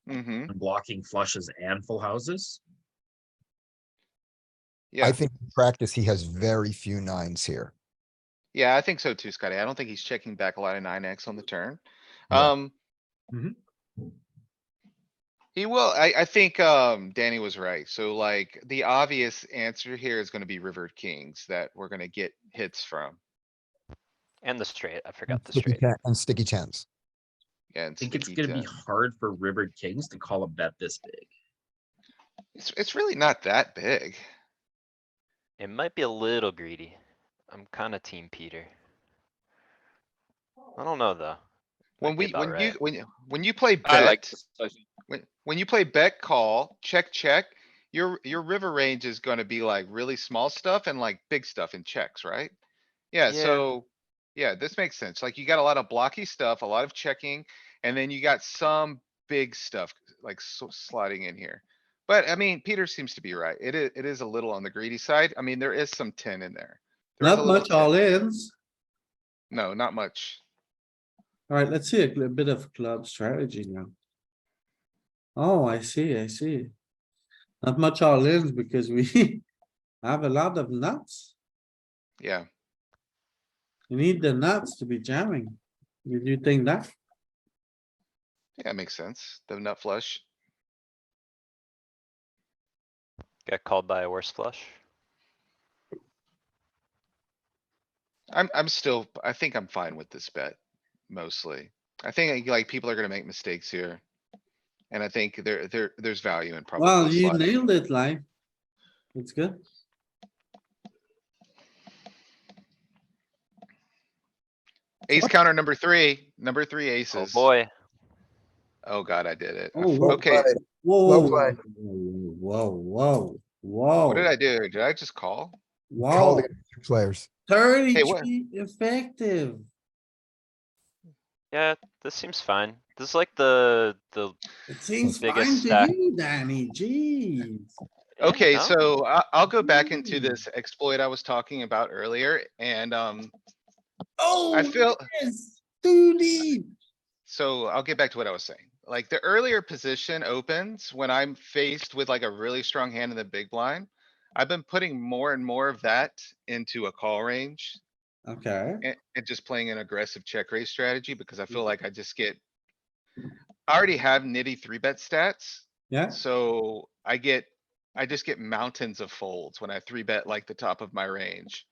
Mm-hmm. in blocking flushes and full houses. Yeah. I think in practice, he has very few nines here. Yeah, I think so too, Scotty. I don't think he's checking back a lot of 9x on the turn. Yeah. Mhm. He will, I think, Danny was right. So like, the obvious answer here is gonna be rivered kings that we're gonna get hits from. And the straight, I And forgot the sticky straight. ten- And sticky tens. Yeah, and I think it's sticky gonna be 10. hard for rivered kings to call a bet this big. It's really not that big. It might be a little greedy. I'm kinda team Peter. I don't know, though. When Might be we, about right. when you play I like bet, this sizing. when you play bet call, check, your river range is gonna be like really small stuff and like big stuff in checks, right? Yeah, Yeah. so, yeah, this makes sense. Like you got a lot of blocky stuff, a lot of checking, and then you got some big stuff like sliding in here. But I mean, Peter seems to be right. It is a little on the greedy side. I mean, there is some 10 in there. There is a Not little much 10. all ins. No, not much. Alright, let's see a bit of club strategy now. Oh, I see. Not much all ins because we have a lot of nuts. Yeah, You need the nuts to be jamming. Did you think that? yeah, makes sense. The nut flush. Got called by a worse flush. I'm still, I think I'm fine with this bet, mostly. I think like people are gonna make mistakes here. And I think there's value in Well, probably you slotting. nailed it, like. It's good. Ace counter number three Oh aces. boy. Oh god, I did it. Oh, Okay, Whoa, play. whoa. what did I do? Did I just call? Call Wow, the two players. 33 effective. Yeah, this seems fine. This is like the It seems fine biggest to stack. you, Danny, jeez. Yeah, Okay, no? so I'll go back into Mm. this exploit I was talking about earlier and, Oh, feel- yes, too deep. so I'll get back to what I was saying. Like the earlier position opens when I'm faced with like a really strong hand in the big blind. I've been putting more and more of that into a call range Okay, and just playing an aggressive check raise strategy because I feel like I just get. I already have nitty 3-bet stats, yeah, so I just get mountains of folds when I 3-bet like the top of my range.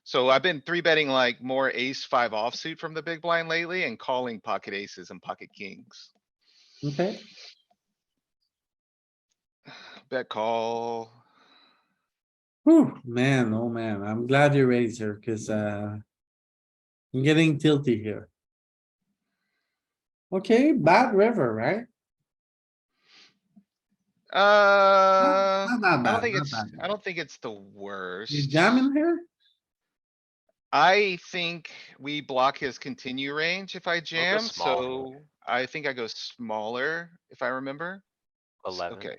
So I've been 3-betting like more ace 5 offsuit from the big blind lately and calling pocket aces and pocket kings. okay. Bet call. Whew, man, oh man, I'm glad you raised her, cuz, I'm getting tilty here. Okay, bad river, right? I not bad, don't think not it's, bad. I don't think it's the worst. You jamming here? I think we block his continue range if I jam, small. so I think I go smaller if I remember. 11. Okay,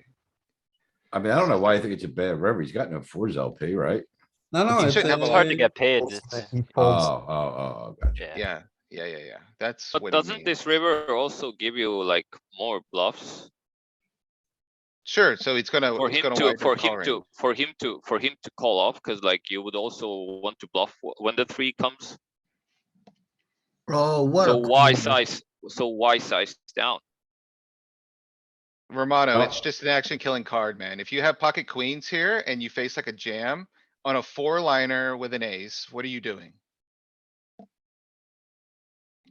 I mean, I don't know why I think it's a bad river. He's got no fours LP, right? No, no, He it's, shouldn't have a It's lot. hard to get paid. Folds It's, He Oh, folds. gotcha. yeah. Yeah. That's But what he doesn't means. this river also give you like more bluffs? Sure, so it's gonna For him to, widen for the him call range. to, for him to, for him to call off, cuz like you would also want to bluff when the 3 comes. Oh, what So a. why call. size down? Romano, it's Oh. just an action killing card, man. If you have pocket queens here and you face like a jam on a 4-liner with an ace, what are you doing?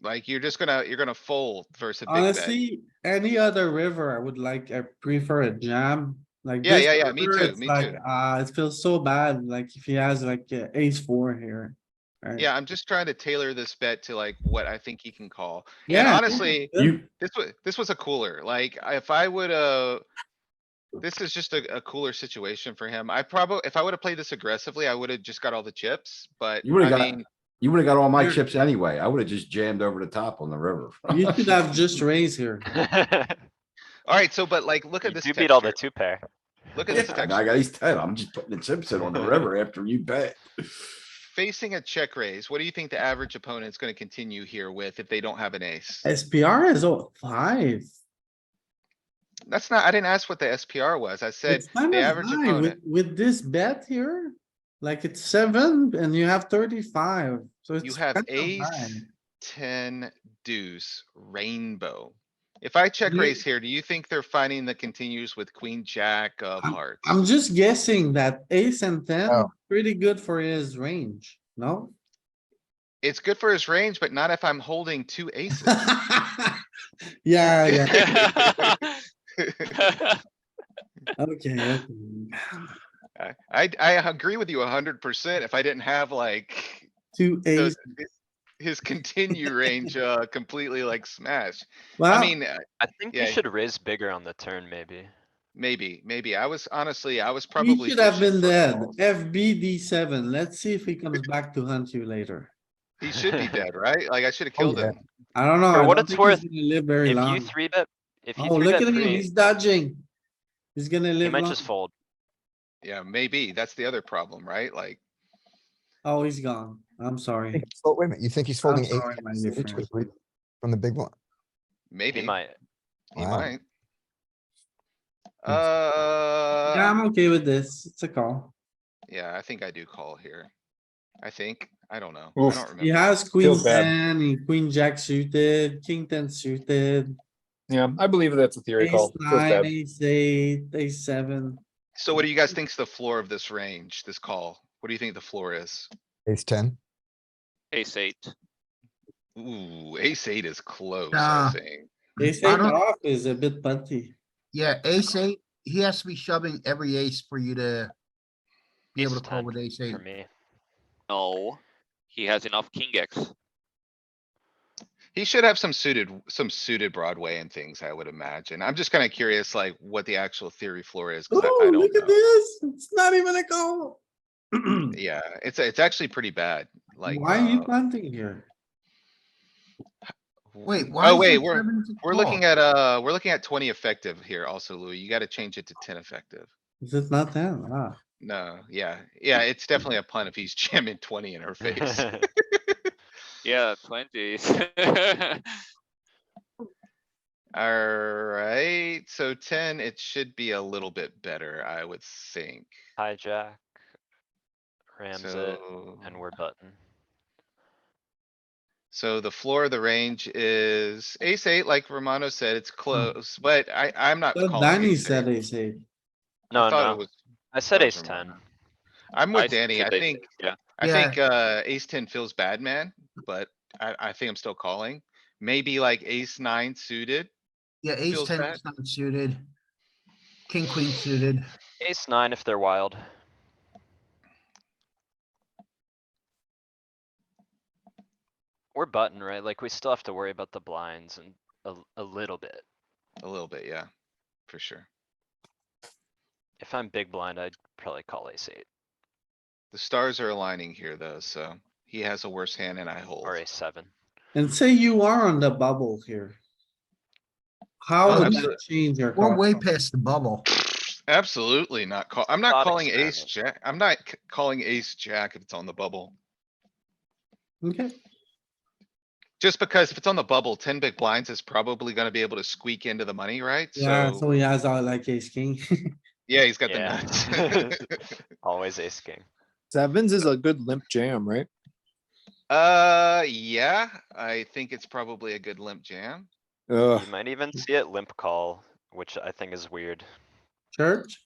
Like, you're gonna fold versus a big bet. honestly, any other river, I would like, I prefer a jam. Like Yeah, this yeah, me river, too, it's me like, too. it feels so bad, like if he has like ace 4 here. Right? Yeah, I'm just trying to tailor this bet to like what I think he can call. And Yeah. honestly, You, this was a cooler, like, if I would, this is just a cooler situation for him. If I would have played this aggressively, I would have just got all the chips, but you would I have got, mean, you would have got all my Here. chips anyway. I would have just jammed over the top on the river. You should have just raised here. alright, so but like, look You at this do beat all the texture. 2 pair. Look at Yeah, this I texture. got ace 10. I'm just putting the chips in on the river after you bet. Facing a check raise, what do you think the average opponent's gonna continue here with if they don't have an ace? SPR is 5. That's not, I didn't ask what the SPR was. I said It's kind the of average high with, opponent. this bet here. Like it's 7 and you have 35, so it's. You have kind of ace, high. 10, deuce, rainbow. If I check Me- raise here, do you think they're finding the continues with queen, jack of hearts? I'm just guessing that ace and 10, Oh. pretty good for his range, no? It's good for his range, but not if I'm holding 2 aces. Yeah, yeah, okay, okay. I agree with you 100% if I didn't have like 2 ace, his continue range, completely like smashed. I well, mean, I think you Yeah. should raise bigger on the turn, maybe. maybe. I was he probably should have fishing been for dead. calls. FBD7, let's see if he comes back to hunt you later. He should be dead, right? Like, I should have Oh, killed yeah. him. I don't know, For I what don't it's think he's worth, gonna live very If you long. 3-bet, if you Oh, look 3-bet at him, pre, he's dodging. He's gonna he live might long. just fold. Yeah, maybe. That's the other problem, right? Like, Oh, he's gone. I'm sorry. So wait a minute, you think he's I'm folding sorry, eight my suited friend. from the big one? He maybe, might. he Wow. might. Yeah, I'm okay with this. It's a call. Yeah, I think I do call here. I think, I don't know. I Oof. don't He remember. has queen Feels bad. 10, and queen jack suited, king 10 suited, Yeah, I believe that's a theory ace call. Feels 9, bad. ace 8, ace 7. So what do you guys think's the floor of this range, this call? What do you think the floor is? Ace 10? Ace 8. Ooh, ace 8 is close, I Nah. think. Ace I 8 don't- off is a bit punty. Yeah, ace 8, he has to be shoving every ace for you to be able Ace to call 10 with ace 8. For me. No, he has enough king X. He should have some suited Broadway and things, I would imagine. I'm just kinda curious, like, what the actual theory floor is, cause I Oh, don't look at know. this. It's not even a call. Yeah, it's actually pretty bad, like, Why are you punting here? Wait, why Oh, is wait, it 7 to we're call? looking at 20 effective here also, Louis. You gotta change it to 10 effective. Is it not 10? Ah, No, yeah, it's definitely a punt if he's jamming 20 in her face. Yeah, 20. Alright, so 10, it should be a little bit better, I would think. Hijack. Rams it, So, and we're button. so the floor of the range is ace 8, like Romano said, it's close, but I'm not but calling Danny ace 8. said ace 8. No, I thought it no. was. I said thought it was ace 10. Romano. I'm with Danny. I said ace think, 8, yeah. I Yeah. think, ace 10 feels bad, man, but I think I'm still calling. Maybe like ace 9 suited. Yeah, ace feels 10 bad. is not suited. King, queen suited. Ace 9 if they're wild. We're button, right? Like, we still have to worry about the blinds and a little bit. A little bit, yeah, for sure. If I'm big blind, I'd probably call ace 8 The stars are aligning here though, so he has a worse hand and I hold. or ace 7. And say you are on the bubble here. How Oh, would absolutely. that change your We're call? way past the bubble. Absolutely not call, I'm not Thought calling ace experiment. jack, I'm not calling ace jack if it's on the bubble. Okay, Just because if it's on the bubble, 10 big blinds is probably gonna be able to squeak into the money, right? yeah, So, so he has all like ace king. yeah, he's got the Yeah. nuts. Always ace king. Sevens is a good limp jam, right? Yeah, I think it's probably a good limp jam. Ugh. You might even see it limp call, which I think is weird. Church,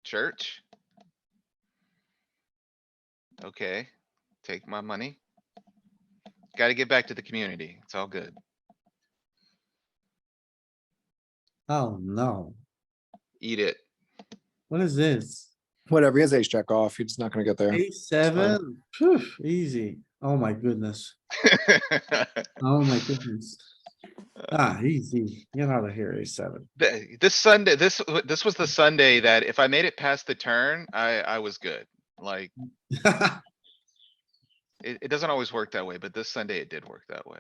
Church. Okay, take my money. Gotta get back to the community. It's all good. oh no, Eat it. what is this? Whatever, he has ace jack off. He's not gonna get there. Ace seven, Phew, easy. Oh my goodness. Oh my goodness. Ah, easy. Get out of here, ace seven. This Sunday, this was the Sunday that if I made it past the turn, I was good. Like, it doesn't always work that way, but this Sunday it did work that way.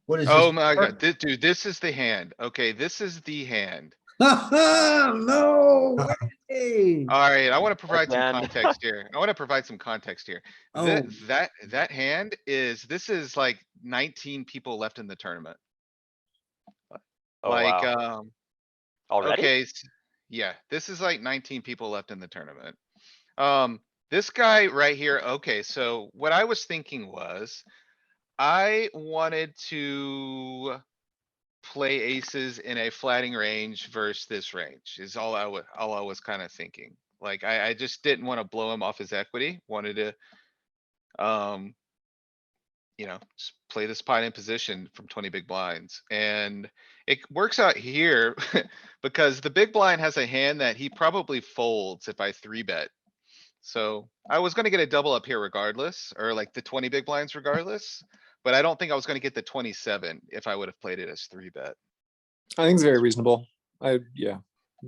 What is this? Oh my Bert? god, dude, this is the hand. Okay, this is the hand. No way. Alright, I wanna provide some Again. context here. I wanna provide some context here. Oh. That hand is, this is like 19 people left in the tournament. Oh, Like, wow. Already? okay, yeah, this is like 19 people left in the tournament. This guy right here, okay, so what I was thinking was, I wanted to play aces in a flatting range versus this range is all I was kinda thinking. Like, I just didn't wanna blow him off his equity, wanted to, just play this pot in position from 20 big blinds. And it works out here because the big blind has a hand that he probably folds if I 3-bet. So I was gonna get a double up here regardless, or like the 20 big blinds regardless. But I don't think I was gonna get the 27 if I would have played it as 3-bet. I think it's very reasonable. Yeah.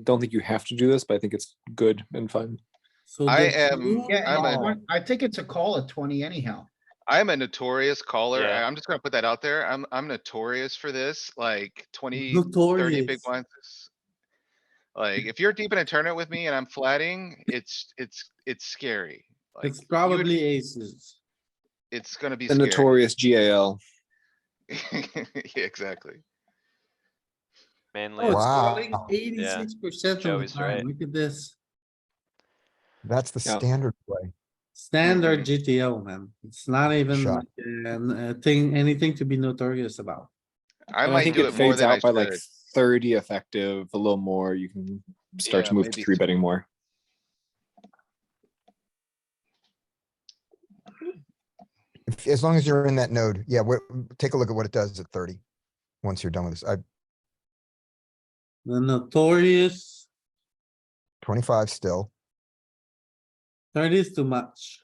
Don't think you have to do this, but I think it's good and fun. So I the am- blue Yeah, I'm a- call- I think it's a call at 20 anyhow. I'm a notorious caller. Yeah. I'm just gonna put that out there. I'm notorious for this, like 20, 30 big Notorious. blinds. Like, if you're deep in a tournament with me and I'm flatting, it's scary. Like, It's you would- probably aces. it's gonna be The scary. notorious GAL. Yeah, exactly. Mainly. Oh, it's Wow. calling 86% of the Joey's time. right. Look at this. That's the Yeah. standard play. Standard Mhm. GTO, man. It's not even Shot. like a thing, anything to be notorious about. I And I might think do it it more fades than I out by like should. 30 effective, a little more. You can start Yeah, to move to maybe 3-betting more. As long as you're in that node, yeah, take a look at what it does at 30. Once you're done with this, The notorious 25 still. 30 is too much.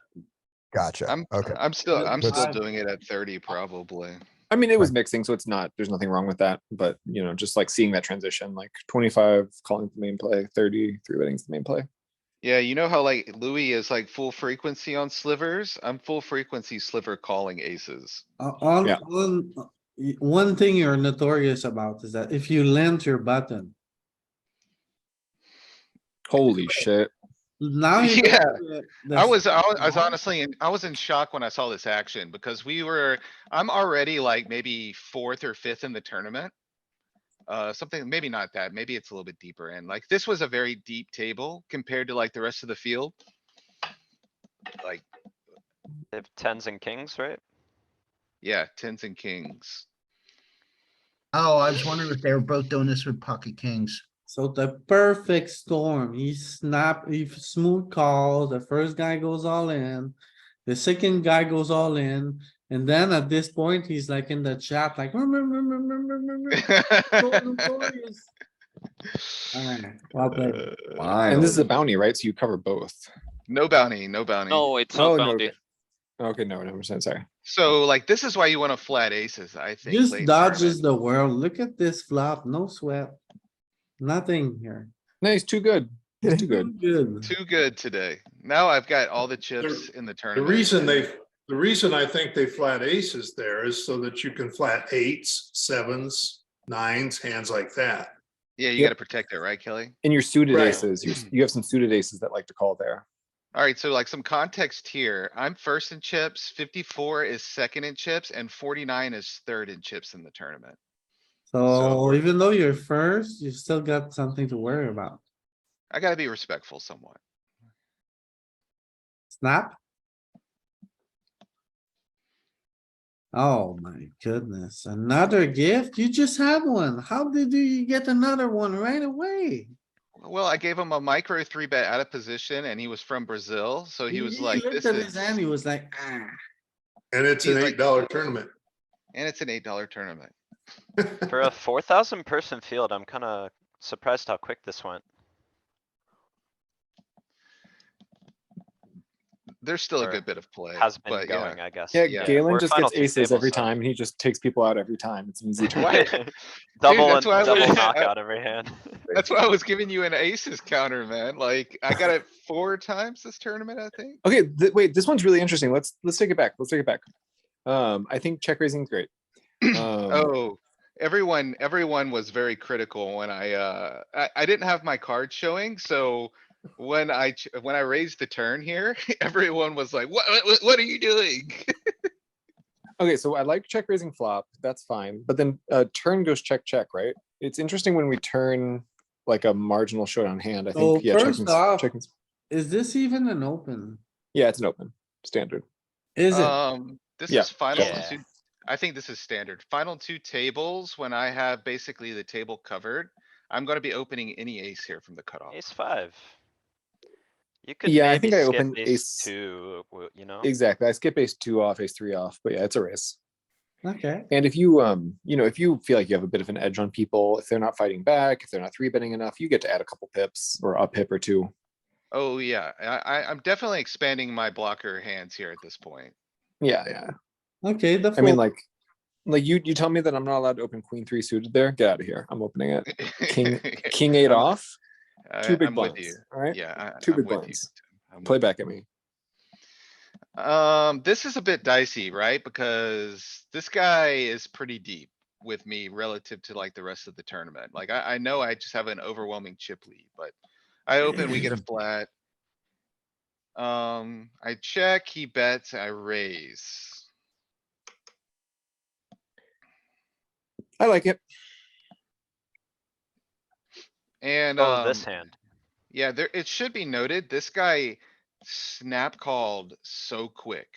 Gotcha. Okay. I'm still Good. doing it at 30 probably. I mean, it was Right. mixing, so it's not, there's nothing wrong with that. But, just like seeing that transition, like 25 calling the main play, 30 3-betting is the main play. Yeah, you know how like Louis is like full frequency on slivers? I'm full frequency sliver calling aces. Yeah. One thing you're notorious about is that if you lent your button, Holy shit. now you. Yeah, the I was small- honestly, I was in shock when I saw this action because I'm already like maybe 4th or 5th in the tournament. Something, maybe not that, maybe it's a little bit deeper in. Like, this was a very deep table compared to like the rest of the field. Like, They have tens and kings, right? yeah, 10s and kings. Oh, I was wondering if they were both doing this with pocket kings. So the perfect storm, he smooth call, the first guy goes all in. The second guy goes all in, and then at this point, he's like in the chat, like. So notorious. Alright, well played. And this is a Finally. bounty, right? So you cover both. No bounty, no bounty. No, it's Oh, not no, bounty. Okay, no, never said, sorry. So like, this is why you wanna flat aces, I think. Just late in dodges tournament. the world. Look at this flop, no sweat. Nothing here. Nice, too good. It's too good. Good. Too good today. Now I've got all the chips in the The tournament. reason I think they flat aces there is so that you can flat eights, sevens, nines, hands like that. Yeah, you Yep. gotta protect it, right, Kelly? And your suited Right. aces, you have some suited aces that like to call there. Alright, so like some context here. I'm first in chips, 54 is second in chips, and 49 is third in chips in the tournament. So we're- even though you're first, you've still got something to worry about. I gotta be respectful somewhat. Snap? Oh my goodness, another gift? You just had one. How did you get another one right away? Well, I gave him a micro 3-bet out of position and he was from Brazil, so he was like, looked this at is, his hand, he was like, ah. And it's an He's like- $8 tournament. and it's an $8 tournament. For a 4,000 person field, I'm kinda surprised how quick this went. There's still a Or good bit of play, Has been but yeah. going, I guess. Yeah, Yeah. Galen We're just final gets two aces every tables, so- time and he just takes people out every time. It's an easy turn. Why- Double and that's why I double was- knockout every hand. That's why I was giving you an aces counter, man. Like, I got it 4 times this tournament, I think. Okay, wait, this one's really interesting. Let's take it back. Let's take it back. I think check raising is great. Oh, everyone was very critical when I didn't have my card showing, so when I raised the turn here, everyone was like, what are you doing? Okay, so I like check raising flop. That's fine. But then turn goes check, check, right? It's interesting when we turn like a marginal showdown hand. I So think, yeah, first off- checking's, Is this even an open? yeah, it's an open standard. Is it? This Yeah. is final Yeah. two. I think this is standard. Final 2 tables, when I have basically the table covered, I'm gonna be opening any ace here from the cutoff. Ace five. You could Yeah, I maybe think I skip opened ace ace- two, you know? Exactly. I skip ace 2 off, ace 3 off, but yeah, it's a race. Okay, And if you, if you feel like you have a bit of an edge on people, if they're not fighting back, if they're not 3-betting enough, you get to add a couple pips or a pip or 2. Oh, yeah, I'm definitely expanding my blocker hands here at this point. Yeah, yeah. okay, the I mean, fold. like you tell me that I'm not allowed to open queen 3 suited there. Get out of here. I'm opening it. King 8 off. 2 big I'm with blinds. you. All right. Yeah. 2 I'm big with you. blinds. I'm Play with you. back at me. This is a bit dicey, right? Because this guy is pretty deep with me relative to like the rest of the tournament. Like, I know I just have an overwhelming chip lead, but I open, we get a flat. I check, he bets, I raise. I like it. And, Oh, this hand. yeah, it should be noted, this guy snap called so quick.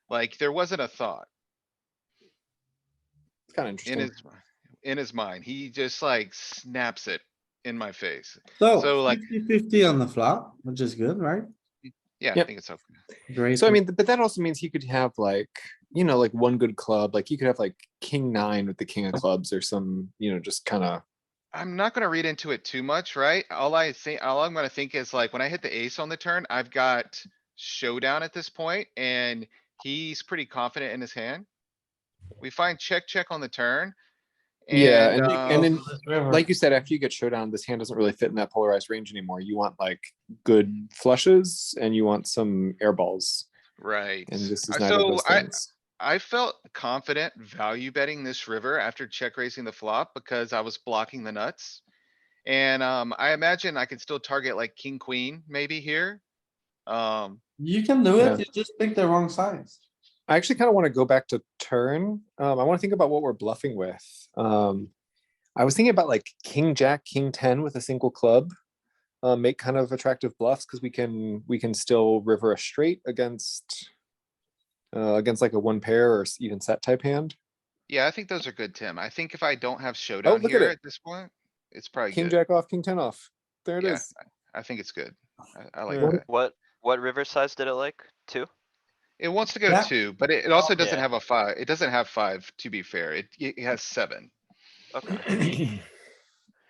Like, there wasn't a thought It's kind of in interesting. his mind. He just like snaps it in my face. So so, like- 50-50 on the flop, which is good, right? Yeah, I Yep. think it's okay. Great. So I mean, but that also means he could have like, like one good club. Like you could have like king 9 with the king of clubs or some, just kind of. I'm not gonna read into it too much, right? All I'm gonna think is like, when I hit the ace on the turn, I've got showdown at this point, and he's pretty confident in his hand. We find check, check on the turn. Yeah, And, and then like you said, after you get showdown, this hand doesn't really fit in that polarized range anymore. You want like good flushes and you want some air balls, right. and this is Uh, neither of so those things. I felt confident value betting this river after check raising the flop because I was blocking the nuts. And, I imagine I could still target like king, queen maybe here. You can do Yeah. it, you just pick the wrong size. I actually kind of want to go back to turn. I want to think about what we're bluffing with. I was thinking about like king jack, king 10 with a single club. Make kind of attractive bluffs because we can still river a straight against like a 1 pair or even set type hand. Yeah, I think those are good, Tim. I think if I don't have showdown look at here it. at this point, it's probably King good. jack off, king 10 off. There it Yeah, is. I think it's good. I like Yeah. that. What river size did it like? 2? It wants to go Yeah. 2, but it also doesn't Yeah. have a 5. It doesn't have 5, to be fair. It has 7. Okay.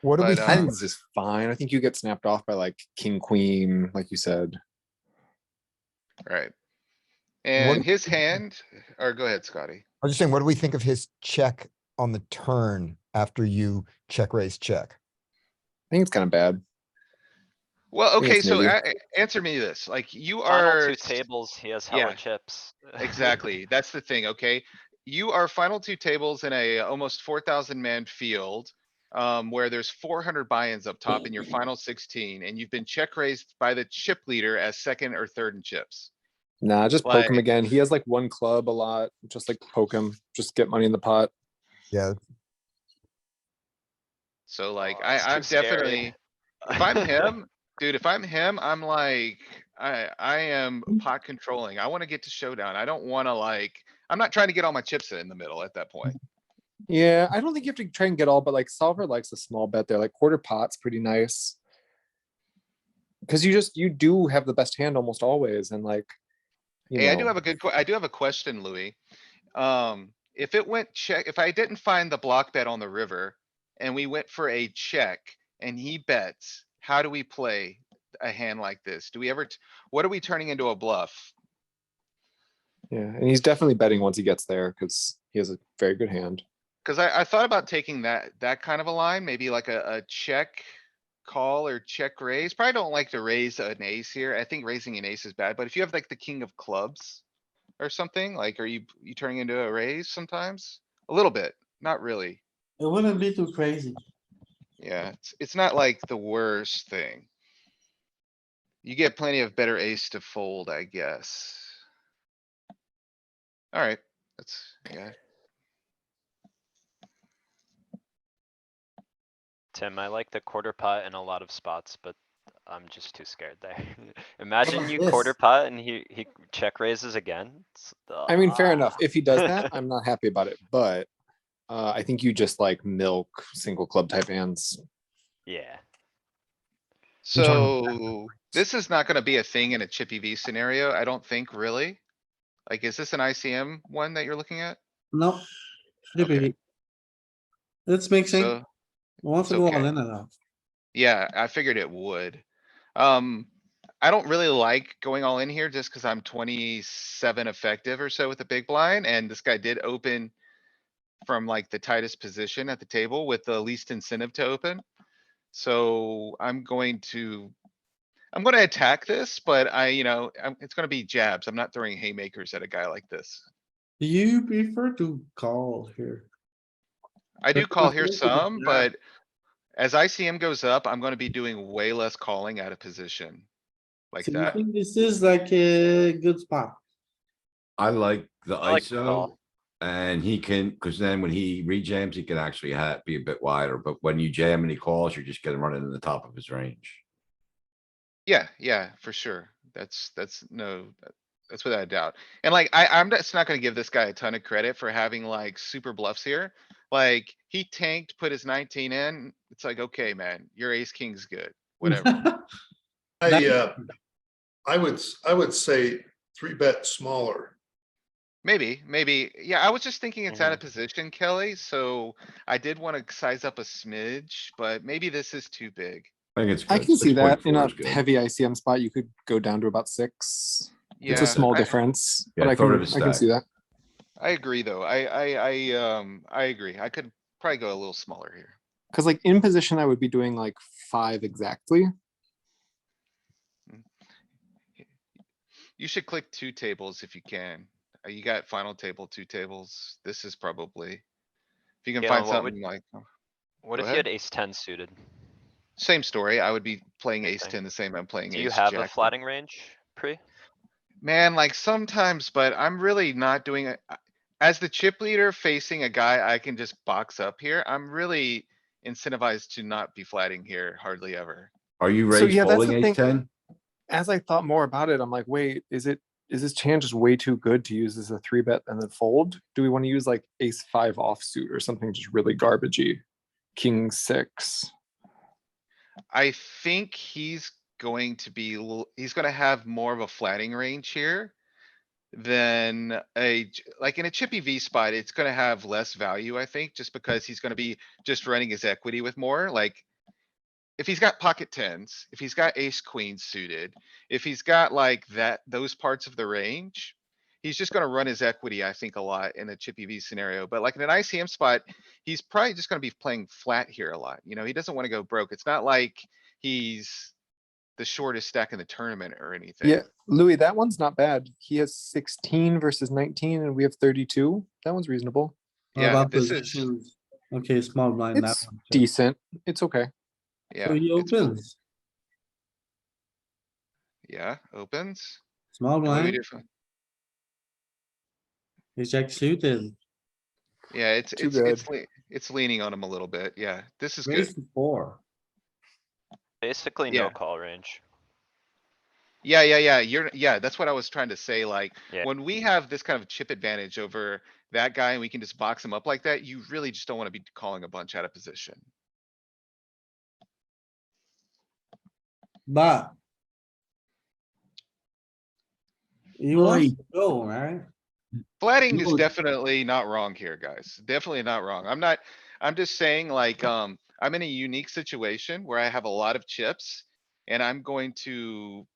What do we But, I think? think this is fine. I think you get snapped off by like king queen, like you said. Right. What And do- his hand, or go ahead, Scotty. I was just saying, what do we think of his check on the turn after you check raise check? I think it's kind of bad. Well, think okay, it's so nitty. Answer me this, like you Final are. two tables, he has hella Yeah. chips. Exactly. That's the thing, okay? You are final two tables in a almost 4,000 man field. Where there's 400 buy-ins up top in your final 16, and you've been check raised by the chip leader as second or third in chips. Nah, just poke him Like, again. He has like one club a lot. Just like poke him. Just get money in the pot. Yeah, so like, Oh, it's too I'm scary. definitely, if I'm him, dude, if I'm him, I'm like, I am pot controlling. I wanna get to showdown. I don't wanna like, I'm not trying to get all my chips in the middle at that point. Yeah, I don't think you have to try and get all, but like solver likes a small bet there. Like quarter pot's pretty nice. Because you do have the best hand almost always, and like, you Hey, I do know, have a good, I do have a question, Louis. If it went check, if I didn't find the block bet on the river and we went for a check and he bets, how do we play a hand like this? Do we ever, what are we turning into a bluff? yeah, and he's definitely betting once he gets there because he has a very good hand. Cause I thought about taking that kind of a line, maybe like a check call or check raise. Probably don't like to raise an ace here. I think raising an ace is bad, but if you have like the king of clubs or something, like, are you turning into a raise sometimes? A little bit, not really. It wouldn't be too crazy. Yeah, it's not like the worst thing. You get plenty of better ace to fold, I guess. Alright, that's, yeah, Tim, I like the quarter pot in a lot of spots, but I'm just too scared there. Imagine you quarter Yes. pot and he check raises again. I mean, fair enough. If he does that, I'm not happy about it, but I think you just like milk single club type hands. Yeah, so this is not gonna be a thing in a chippy V scenario, I don't think, really. Like, is this an ICM one that you're looking at? No. Okay. It's mixing. So, Wants to it's go all okay. in and out. Yeah, I figured it would. Um, I don't really like going all in here just cuz I'm 27 effective or so with the big blind, and this guy did open from like the tightest position at the table with the least incentive to open. So I'm gonna attack this, but it's gonna be jabs. I'm not throwing haymakers at a guy like this. Do you prefer to call here? I do call here some, Yeah. but as ICM goes up, I'm gonna be doing way less calling out of position. Like So you that. think this is like a good spot? I like the I like the ISO. call. And he can, cause then when he rejams, he can actually be a bit wider, but when you jam and he calls, you're just gonna run into the top of his range. Yeah, for sure. That's without a doubt. And like, I'm just not gonna give this guy a ton of credit for having like super bluffs here. Like, he tanked, put his 19 in. It's like, okay, man, your ace king's good, whatever. I would say three bet smaller. Maybe. Yeah, I was just thinking it's out of Mhm. position, Kelly, so I did wanna size up a smidge, but maybe this is too big. I think it's I good. can see that in 6.4 a is good. heavy ICM spot, you could go down to about 6. It's a Yeah, small difference, but Yeah, I third can of a I can see stack. that. I agree, though. I agree. I could probably go a little smaller here. Because like in position, I would be doing like 5 exactly. You should click two tables if you can. You got final table, two tables. This is probably. If you can find Galen, what would, something like, what go if you had ahead. ace ten suited? Same story. I would be playing Same ace thing. ten the same I'm playing Do you ace have a jack. flatting range, pre? Man, like sometimes, but I'm really not doing it. As the chip leader facing a guy I can just box up here, I'm really incentivized to not be flatting here hardly ever. Are you So raised yeah, that's folding the ace thing. ten? As I thought more about it, I'm like, wait, is this hand just way too good to use as a 3-bet and then fold? Do we want to use like ace 5 offsuit or something just really garbagey? King 6. I think he's going to be, he's gonna have more of a flatting range here. Than like in a chippy V spot, it's gonna have less value, I think, just because he's gonna be just running his equity with more, like. If he's got pocket tens, if he's got ace queen suited, if he's got like that, those parts of the range. He's just gonna run his equity, I think, a lot in a chippy V scenario, but like in an ICM spot, he's probably just gonna be playing flat here a lot, he doesn't wanna go broke. It's not like he's. the shortest stack in the tournament or anything. Yeah, Louis, that one's not bad. He has 16 versus 19 and we have 32. That one's reasonable. What Yeah, about this is, positions? Okay, small blind, that It's one. check. decent. It's okay. yeah. So he it's bel- opens, Yeah, opens. small And what do we blind, do for- he check suited, Yeah, Too good. it's leaning on him a little bit. Yeah, this is good. raise to 4. Basically Yeah. no call range. Yeah. Yeah, that's what I was trying to say. Like, Yeah. when we have this kind of chip advantage over that guy and we can just box him up like that, you really just don't wanna be calling a bunch out of position. But. You Louis. want to go, right? Flatting is Louis. definitely not wrong here, guys. Definitely not wrong. I'm just saying like, I'm in a unique situation where I have a lot of chips. And I'm going to,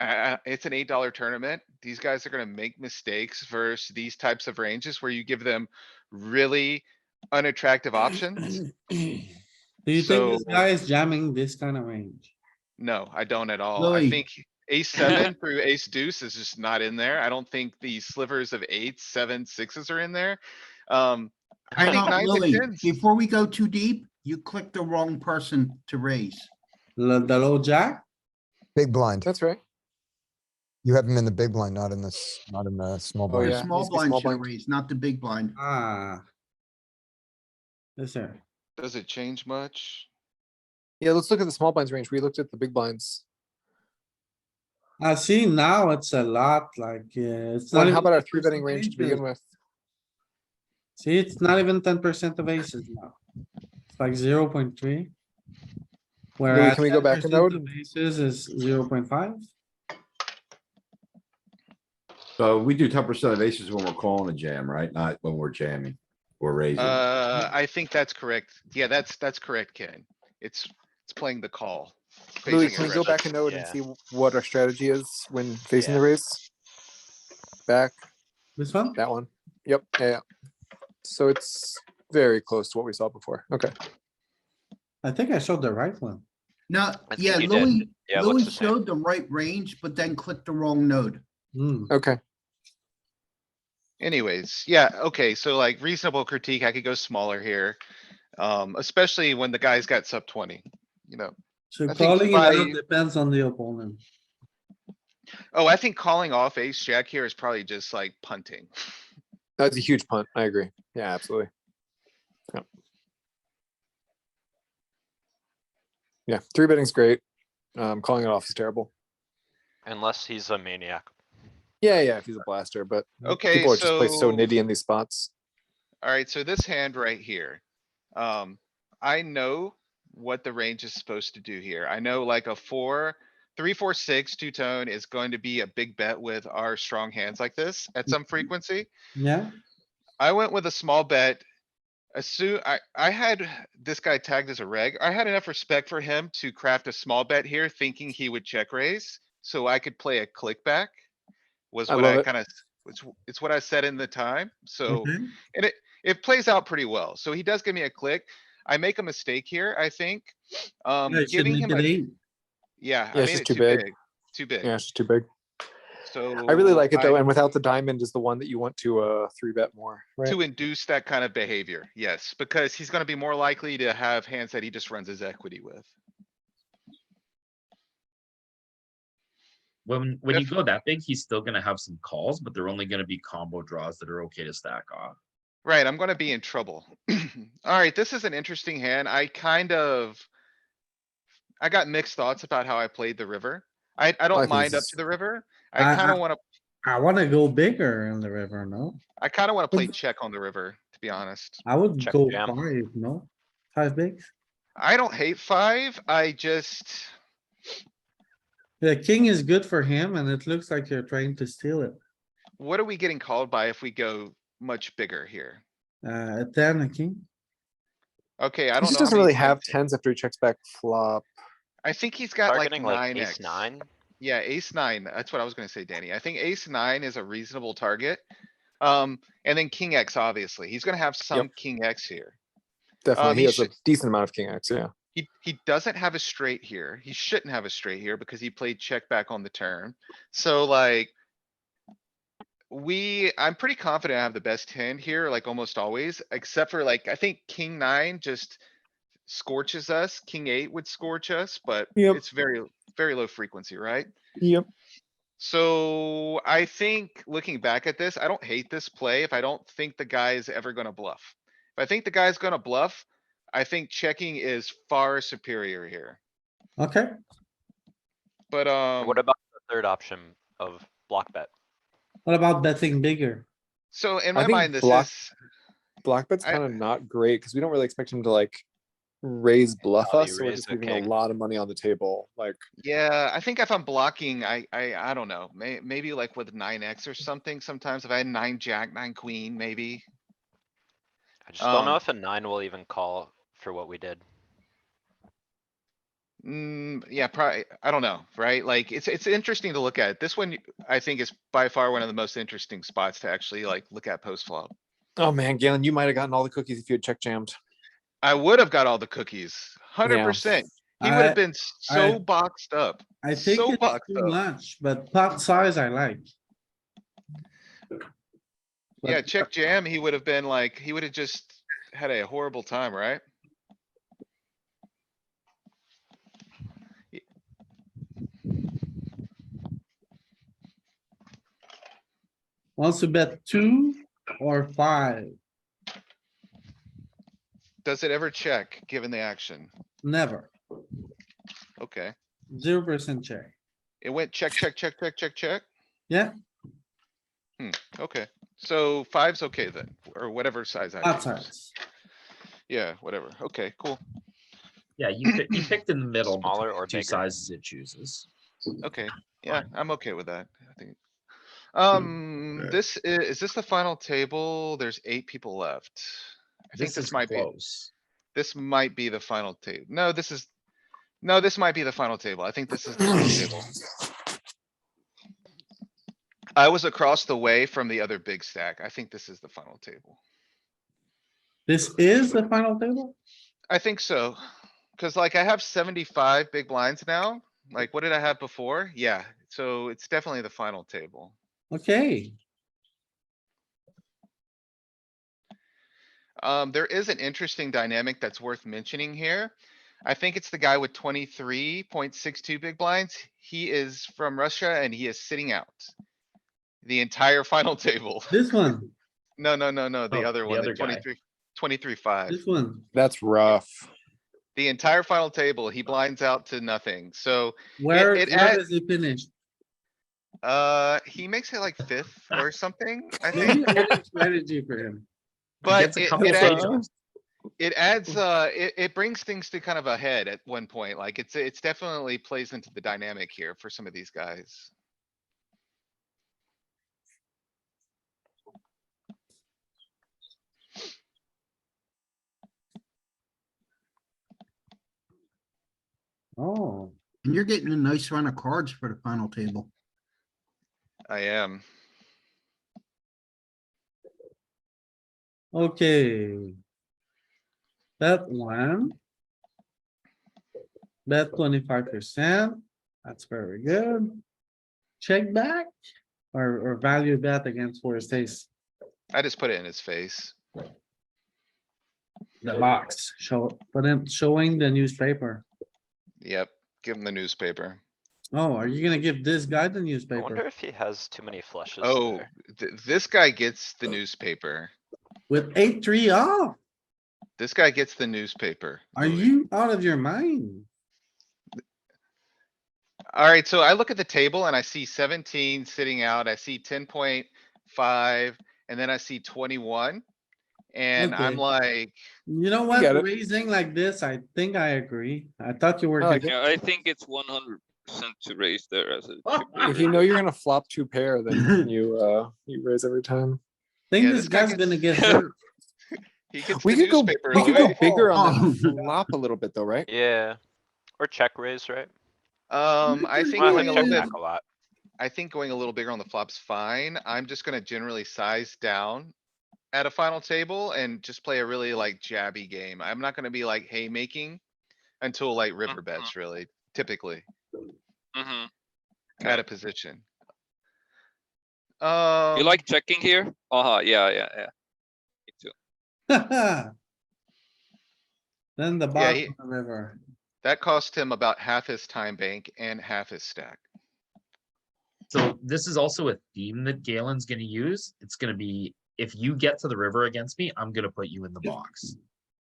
it's an $8 tournament. These guys are gonna make mistakes versus these types of ranges where you give them really unattractive options. Do you think this So- guy is jamming this kind of range? No, I don't at all. I Louis. think ace seven through ace deuce is just not in there. I don't think the slivers of eights, sevens, sixes are in there. I Hang think on, nines and Louis, tens. before we go too deep, you clicked the wrong person to raise. The low jack? Big blind. That's right. You have him in the big blind, not in this, not in the small Oh, blind. yeah. The small needs to be blind small should have blind. raised, not the big blind. Ah. Yes, sir. Does it change much? Yeah, let's look at the small blinds range. We looked at the big blinds. I see now it's a lot like, it's Well, not how even. about our 10% three betting range to begin aces. with? See, it's not even 10% of aces now. It's like 0.3. Whereas can we go back a 10% node? of aces is 0.5. So we do 10% of aces when we're calling a jam, right? Not when we're jamming or raising. I think that's correct. Yeah, that's correct, Ken. It's playing the call. Louis, facing can we a go river. back a node and Yeah. see what our strategy is when facing the Yeah. raise? Back, This one? that one. Yep, yeah. So it's very close to what we saw before. Okay. I think I showed the right one. No, I think yeah, you did. Louis, Yeah, it looks Louis the same. showed the right range, but then clicked the wrong node. Hmm, Okay. Anyways, yeah, okay, so like reasonable critique, I could go smaller here. Especially when the guy's got sub 20, you know. so I think calling it out five- depends on the opponent. Oh, I think calling off ace jack here is probably just like punting. That's a huge punt. I agree. Yeah, absolutely. Yep. Yeah, three betting's great. Calling it off is terrible. Unless he's a maniac. Yeah, if he's a blaster, but Okay, people are just play so so- nitty in these spots. Alright, so this hand right here. I know what the range is supposed to do here. I know like a 3, 4, 6 two-tone is going to be a big bet with our strong hands like this at some frequency. Yeah, I went with a small bet. I had this guy tagged as a reg. I had enough respect for him to craft a small bet here, thinking he would check raise, so I could play a click back. Was I what love I it. kinda, it's what I said in the time, so, okay. and it plays out pretty well. So he does give me a click. I make a mistake here, I think. Yeah, you should Giving make him it a, 8. yeah, Yeah, I it's made just it too too big. big, too big. Yeah, it's just too big. So. I really like it though, and without the diamond is the one that you want to three bet more, right? To induce that kind of behavior, yes, because he's gonna be more likely to have hands that he just runs his equity with. When you If- go that big, he's still gonna have some calls, but they're only gonna be combo draws that are okay to stack off. Right, I'm gonna be in trouble. Alright, this is an interesting hand. I got mixed thoughts about how I played the river. I I don't think mind this up is- to the river. I kinda wanna go bigger in the river, no? play check on the river, to be honest. I would Check go jam. 5, no? 5 bigs? I don't hate 5, I just, The king is good for him and it looks like you're trying to steal it. what are we getting called by if we go much bigger here? A 10, a king? Okay, I He don't just know. how doesn't many really have tens- tens after he checks back flop. I think he's got like Targeting like 9x. ace nine. Yeah, ace nine. That's what I was gonna say, Danny. I think ace nine is a reasonable target. And then king X, obviously. He's gonna have some king X here. Definitely, he he has a should- decent amount of king X, yeah. He doesn't have a straight here. He shouldn't have a straight here because he played check back on the turn. So like. I'm pretty confident I have the best hand here, like almost always, except for like, I think king nine just scorches us. King eight would scorch us, but Yep. it's very, very low frequency, right? Yep. So I think looking back at this, I don't hate this play if I don't think the guy is ever gonna bluff. If I think the guy's gonna bluff, I think checking is far superior here. Okay, But, What about the third option of block bet? what about betting bigger? so in I my think mind, this block- is, Black bet's I- kind of not great because we don't really expect him to like raise bluff Value us, so we're raise just the leaving a king. lot of money on the table. Like, yeah, I think if I'm blocking, I don't know, maybe like with 9x or something, sometimes if I had 9 jack, 9 queen, maybe. I just don't know Um, if a 9 will even call for what we did. Yeah, probably, I don't know, right? Like, it's interesting to look at. This one, I think is by far one of the most interesting spots to actually like look at post flop. oh man, Galen, you might have gotten all the cookies if you had check jammed. I would have got all the cookies, 100%. He would have I- been so boxed up. I think So it's boxed too up. much, but pot size I like. Yeah, But- check jam, he would have been like, he would have just had a horrible time, right? Wants to bet 2 or 5, Does it ever check, given the action? never, Okay, 0% check. it went check, check, check, check, check, check. Yeah, Okay, so 5's okay then, or whatever size I pot use. size. Yeah, whatever. Okay, cool. Yeah, you picked in the middle Smaller between or the two bigger? sizes it chooses. Okay, yeah, I'm okay with that, I think. Yeah. This is this the final table? There's 8 people left. I think This this is might be, close. this might be the final table. No, this might be the final table. I think this is the final table. I was across the way from the other big stack. I think this is the final table. This is the final table? I think so. Cause like I have 75 big blinds now. Like, what did I have before? Yeah, so it's definitely the final table. Okay, There is an interesting dynamic that's worth mentioning here. I think it's the guy with 23.62 big blinds. He is from Russia and he is sitting out. The entire final table. this one, No, the Oh, other the one, other the guy. 23.5. this one, That's rough. The entire final table, he blinds out to nothing. So, where it where add- does he finish? he makes it like 5th or something, I Maybe think. a winning strategy for him. But Gets a couple it stage adds, ups. it adds, it brings things to kind of a head at one point. Like it's definitely plays into the dynamic here for some of these guys. Oh, And you're getting a nice run of cards for the final table. I am. okay. Bet 1. Bet 25%. That's very good. Check back or value bet against worst ace. I just put it in his face. The box, showing the newspaper. Yep, give him the newspaper. Oh, are you gonna give this guy the I wonder newspaper if he has too many flushes Oh, there. this guy gets the newspaper. with 8-3 off? This guy gets the newspaper. Are Louis. you out of your mind? Alright, so I look at the table and I see 17 sitting out. I see 10.5 and then I see 21. And I'm Okay. like, You know what? get it. Raising like this, I think I agree. I thought you were. I like gonna- Yeah, I think it's 100% to raise there as a chip If you leader. know you're gonna flop two pair, then you raise every time. Think Yeah, this this guy guy's gonna get gets- hurt. he gets We the could go. newspaper. We could go Louis. bigger on Oh. that flop a little bit, though, right? Yeah, or check raise, right? I think Well, I going a like little check bit, back a lot. I think going a little bigger on the flop's fine. I'm just gonna generally size down at a final table and just play a really like jabby game. I'm not gonna be like haymaking. until like river bets really, typically, Mm-hmm. out of position. You like checking here? Uh-huh, yeah. Me too. Then the Yeah, bottom of the river. that cost him about half his time bank and half his stack. So this is also a theme that Galen's gonna use. It's gonna be, if you get to the river against me, I'm gonna put you in the box.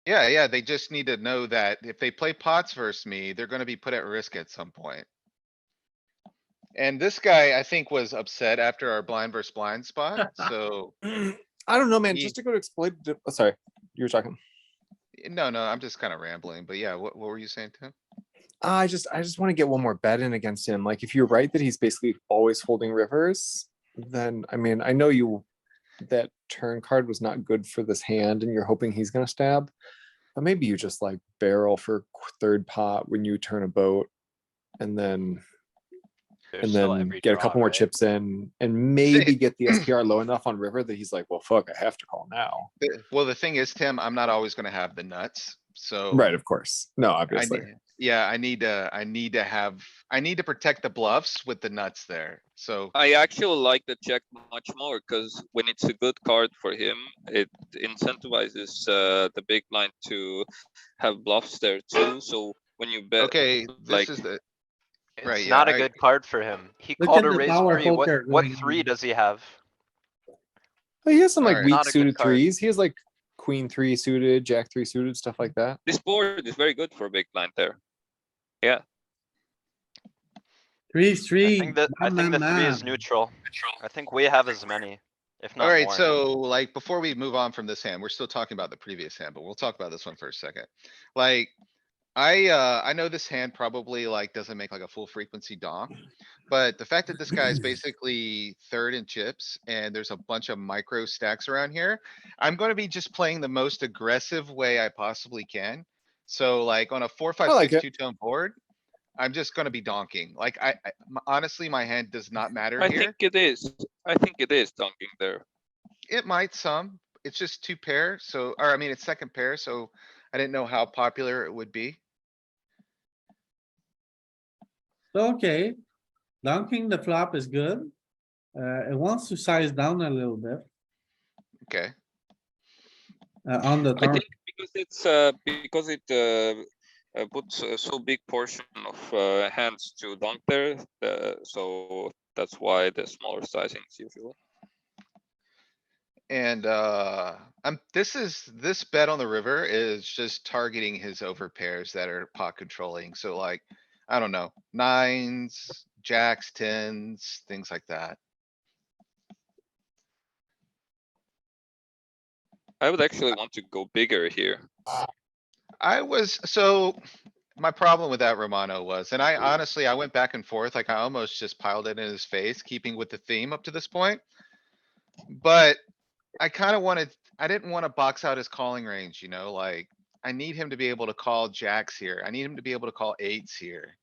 Yeah, they just need to know that if they play pots versus me, they're gonna be put at risk at some point. And this guy, I think, was upset after our blind versus blind spot, so. I don't know, man. He- Just to go to exploit. Sorry, you were talking. No, I'm just kinda rambling, but yeah, what were you saying, Tim? I just want to get one more bet in against him. Like, if you're right that he's basically always holding rivers, then I mean, I know that turn card was not good for this hand, and you're hoping he's gonna stab. But maybe you just like barrel for third pot when you turn a boat, and then There's still get every a draw, couple more right? chips in, and maybe get the SPR low enough on river that he's like, well, fuck, I have to call now. Well, the thing is, Tim, I'm not always gonna have the nuts, so. Right, of course. No, I obviously. need, yeah, I need to protect the bluffs with the nuts there, so. I actually like the check much more because when it's a good card for him, it incentivizes the big blind to have bluffs there too. So when you bet, Okay, like, this is the, It's Right, yeah, not a I- good card for him. He Look called at a the raise power three. What poker what going three on. does he have? He has some like Alright. weak Not a good suited card. threes. He has like queen three suited, jack three suited, stuff like that. this board is very good for a big blind there. Yeah. Three, I three. think the three is neutral. I think we have as many, if not alright, more. so like, before we move on from this hand, we're still talking about the previous hand, but we'll talk about this one for a second. Like, I know this hand probably like doesn't make like a full frequency donk. But the fact that this guy is basically third in chips and there's a bunch of micro stacks around here, I'm gonna be just playing the most aggressive way I possibly can. So like on a 4, 5, like 6 it. two-tone board, I'm just gonna be donking. Like honestly, my hand does not matter I here. think it is. I think it is dunking there. It might some, it's just two pair, so, or I mean, it's second pair, so I didn't know how popular it would be. Okay. Dunking the flop is good. It wants to size down a little bit, Okay, on the I turn. think because it puts a so big portion of hands to dunk there, so that's why the smaller sizings usually. and, this bet on the river is just targeting his over pairs that are pot controlling, so like, I don't know, nines, jacks, tens, things like that. I would actually want to go bigger here. So my problem with that Romano was, and I honestly, I went back and forth, like I almost just piled it in his face, keeping with the theme up to this point. But I kinda wanted, I didn't wanna box out his calling range, like, I need him to be able to call jacks here. I need him to be able to call eights here.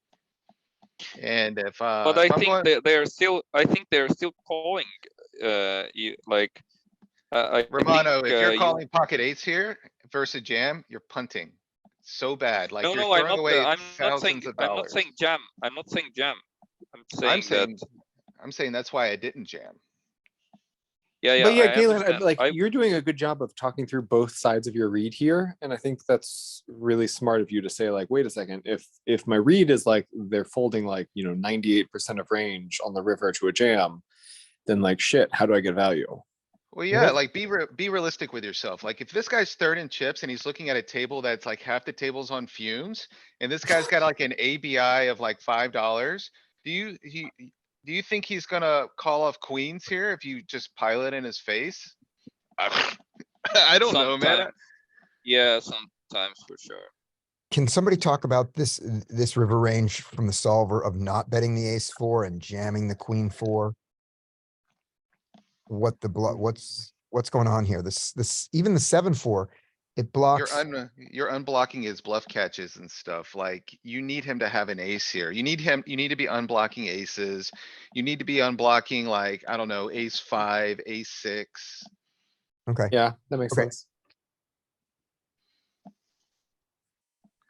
And if But I I'm think going, they're still. I think they're still calling. You like. I Romano, think if you're you. calling pocket eights here versus jam, you're punting. So bad, like you're No, I'm throwing not. away I'm not saying. thousands of I'm not dollars. saying jam. I'm not saying jam. I'm I'm saying that. saying that's why I didn't jam. Yeah, But yeah, I Galen, understand. like you're doing a good job of talking through both sides of your read here, and I think that's really smart of you to say like, wait a second, if my read is like they're folding like 98% of range on the river to a jam, then like shit, how do I get value? Well, yeah, like be realistic with yourself. Like if this guy's third in chips and he's looking at a table that's like half the table's on fumes, and this guy's got like an ABI of like $5, do you think he's gonna call off queens here if you just pile it in his face? I don't know, man. Sometimes. Yeah, sometimes for sure. Can somebody talk about this river range from the solver of not betting the ace four and jamming the queen four? What the what's going on here? Even the 7-4, it blocks. You're unblocking his bluff catches and stuff. Like, you need him to have an ace here. You need to be unblocking aces. You need to be unblocking like, I don't know, ace five, ace six. Okay, Yeah, that makes Okay. sense.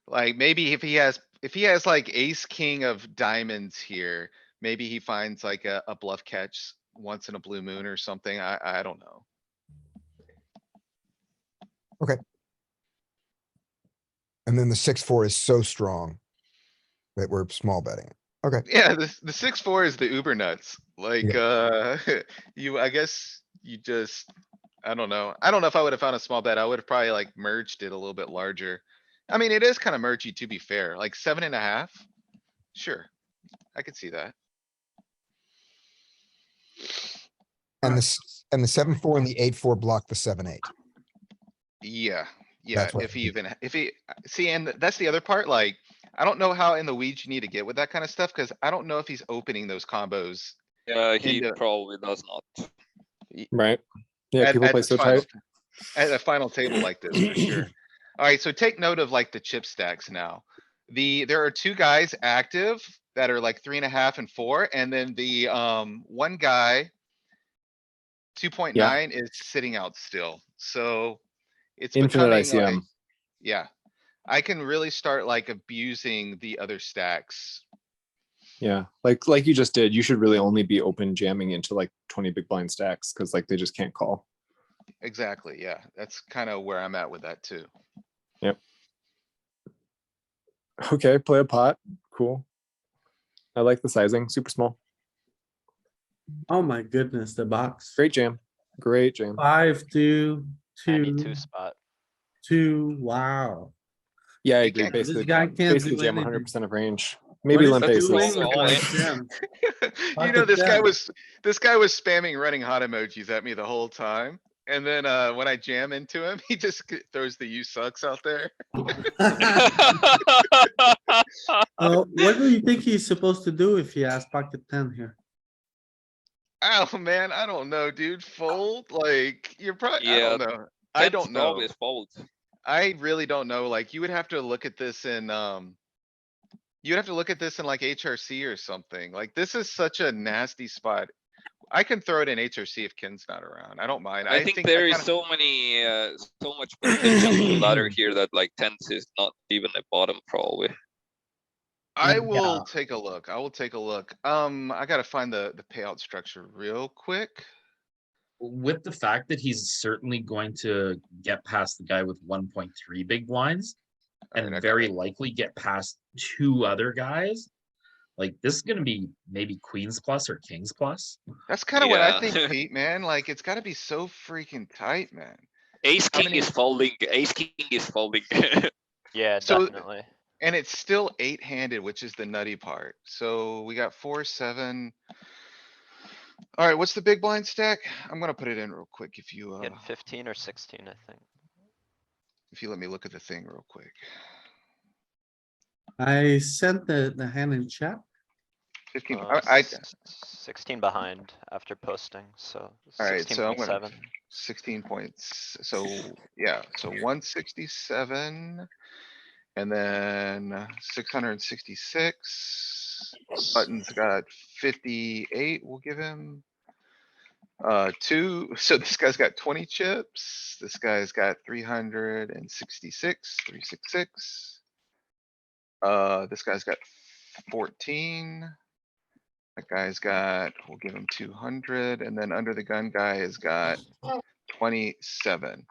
Like, maybe if he has like ace, king of diamonds here, maybe he finds like a bluff catch once in a blue moon or something. I don't know. And then the 6-4 is so strong that we're small betting it. Okay, Yeah, the 6-4 is the uber nuts. Like, I guess you just, I don't know. I don't know if I would have found a small bet. I would have probably like merged it a little bit larger. I mean, it is kind of mergy to be fair, like 7.5. Sure, I could see that. and the 7-4 and the 8-4 block the 7-8. Yeah, yeah, That's what if I he think. even, if he, see, and that's the other part, like, I don't know how in the weeds you need to get with that kind of stuff, cause I don't know if he's opening those combos Yeah, he into, probably does not. Right. Yeah, people at play the so final, tight. at a final table like this, for sure. Alright, so take note of like the chip stacks now. There are two guys active that are like 3.5 and 4, and then the, one guy. 2.9 is sitting out still, so it's Infinite becoming like, ICM. yeah. I can really start like abusing the other stacks. Yeah, like you just did. You should really only be open jamming into like 20 big blind stacks because like they just can't call. Exactly, yeah, that's kinda where I'm at with that too. Yep. Okay, play a pot. Cool. I like the sizing. Super small. Oh my goodness, the box. Great jam. Great jam. 5, 2, Any 2, two spot. 2, wow. Yeah, I You agree. can't- This Basically, guy can't basically do jam anything. 100% of range. What Maybe is limp he aces. doing with All my in. jam? You know, Pocket ten. this guy was spamming running hot emojis at me the whole time. And then, when I jam into him, he just throws the "you sucks" out there. What do you think he's supposed to do if he has pocket 10 here? Oh, man, I don't know, dude. Fold, like, you're probably, I Yeah, don't know. I Ten's don't know. probably his fault. I really don't know. Like, you would have to look at this in, you'd have to look at this in like HRC or something. Like, this is such a nasty spot. I can throw it in HRC if Ken's not around. I don't mind. I think I there is kinda, so many, so much potential ladder here that like tens is not even a bottom probably. I will take a look. I will take a look. I gotta find the payout structure real quick. With the fact that he's certainly going to get past the guy with 1.3 big blinds Alright, and I got very it. likely get past two other guys, like this is gonna be maybe queens plus or kings plus. That's kinda what I Yeah. think, Pete, man. Like, it's gotta be so freaking tight, man. Ace How king many- is folding, ace king is folding. Yeah, So- definitely. And it's still 8-handed, which is the nutty part. So we got 4, 7. Alright, what's the big blind stack? I'm gonna put it in real quick if you, Get 15 or 16, I think. if you let me look at the thing real quick. I sent the hand in chat. 15, Uh, I, s- 16 behind after posting, so alright, so I'm gonna 16.7. 16 points. So, yeah, so 167. And then 666. Button's got 58, we'll give him. 2, so this guy's got 20 chips. This guy's got 366, 366. This guy's got 14. That guy's got, we'll give him 200, and then under the gun guy has got 27.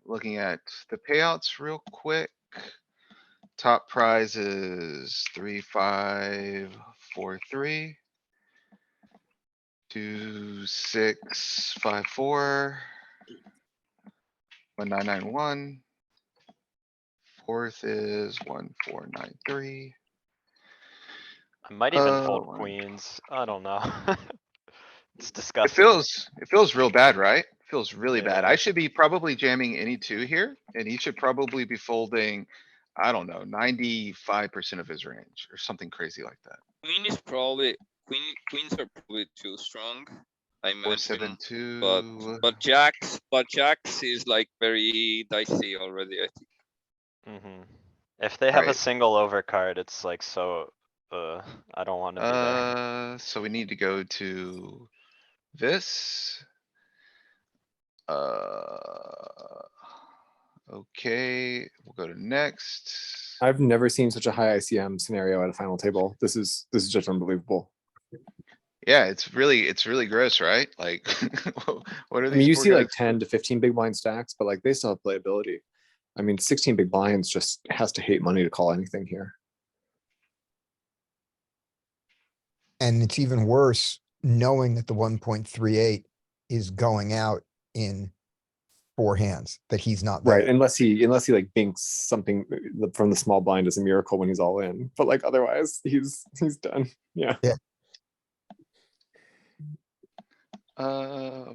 Looking at the payouts real quick. Top prize is 3543. 2654. 1991. Fourth is 1493. I might even fold one- queens. I don't know. It's It disgusting. feels real bad, right? Feels really bad. Yeah. I should be probably jamming any two here, and he should probably be folding, I don't know, 95% of his range or something crazy like that. Queen is probably, queens are probably too strong. I imagine, 472. but jacks is like very dicey already, I think. If they have a Alright. single overcard, it's like so, I don't wanna be there. So we need to go to this. Okay, we'll go to next. I've never seen such a high ICM scenario at a final table. This is just unbelievable. Yeah, it's really gross, right? Like, what are I these mean, you poor see guys? like 10 to 15 big blind stacks, but like they still have playability. I mean, 16 big blinds just has to hate money to call anything here. And it's even worse knowing that the 1.38 is going out in 4 hands, that he's not Right, there. unless he like binks something from the small blind as a miracle when he's all in. But like otherwise, he's done. Yeah. Uh.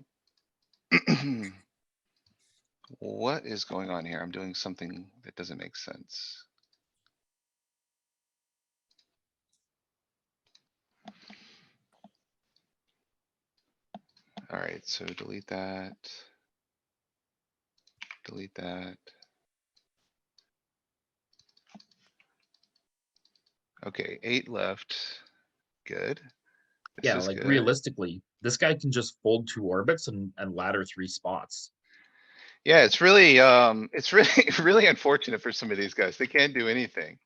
What is going on here? I'm doing something that doesn't make sense. Alright, so delete that. Delete that. Okay, 8 left. Good. This Yeah, is like good. realistically, this guy can just fold 2 orbits and ladder 3 spots. Yeah, it's really, really unfortunate for some of these guys. They can't do anything.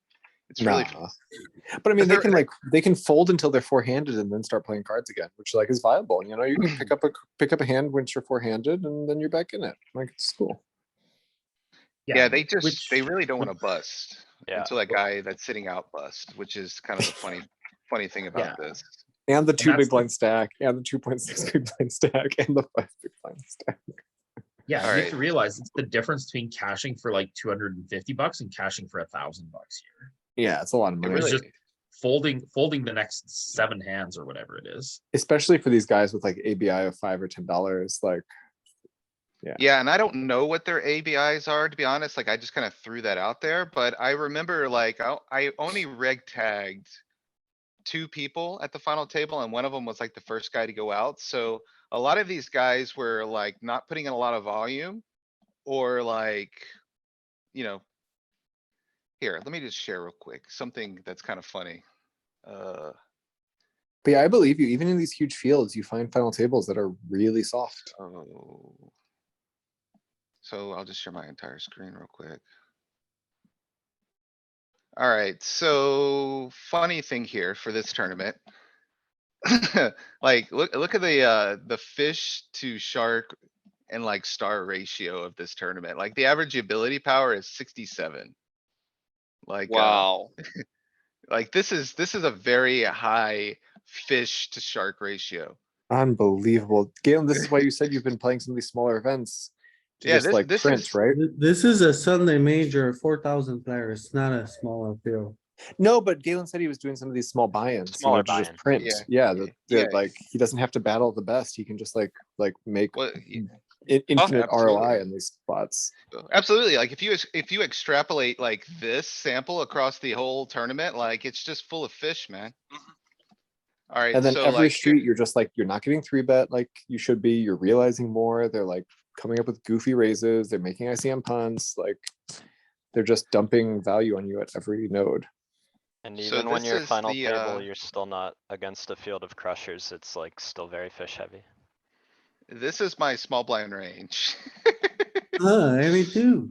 It's really, Nah. But I mean, they can fold until they're four-handed and then start playing cards again, which like is viable. You know, you can pick up a hand once you're four-handed and then you're back in it. Like it's cool. yeah, they which- really don't wanna bust. Yeah. Until that guy that's sitting out bust, which is kind of the funny thing about Yeah. this. And the 2 that's big the- blind stack, and the 2.6 big blind stack, and the 5 big blind stack. Yeah, you have Alright. to realize it's the difference between cashing for like $250 and cashing for $1,000 here. Yeah, it's a lot of It money. It's really, just folding the next 7 hands or whatever it is. Especially for these guys with like ABI of $5 or $10. Like, yeah, and I don't know what their ABIs are, to be honest. Like, I just kinda threw that out there, but I remember like, I only reg tagged 2 people at the final table, and one of them was like the first guy to go out. So a lot of these guys were like not putting in a lot of volume or like, you know. Here, let me just share real quick, something that's kind of funny. but yeah, I believe you. Even in these huge fields, you find final tables that are really soft. Oh. So I'll just share my entire screen real quick. Alright, so funny thing here for this tournament. Like, look at the fish to shark and like star ratio of this tournament. Like the average ability power is 67. Like, Wow. like this is a very high fish to shark ratio. Unbelievable. Galen, this is why you said you've been playing some of these smaller events to Yeah, just like this print, is, right? This is a Sunday major, 4,000 players, not a smaller field. No, but Galen said he was doing some of these small buy-ins. Smaller to just buy-in. print. Yeah. Yeah, Yeah. like he doesn't have to battle the best. He can just like make what, infinite absolutely. ROI in these spots. absolutely. Like if you extrapolate like this sample across the whole tournament, like it's just full of fish, man. Alright, And then so every like, street, you're just like, you're not getting 3-bet like you should be. You're realizing more. They're like coming up with goofy raises. They're making ICM punts. Like they're just dumping value on you at every node. And So even when this you're is final the, table, you're still not against a field of crushers. It's like still very fish heavy. this is my small blind range. Me too.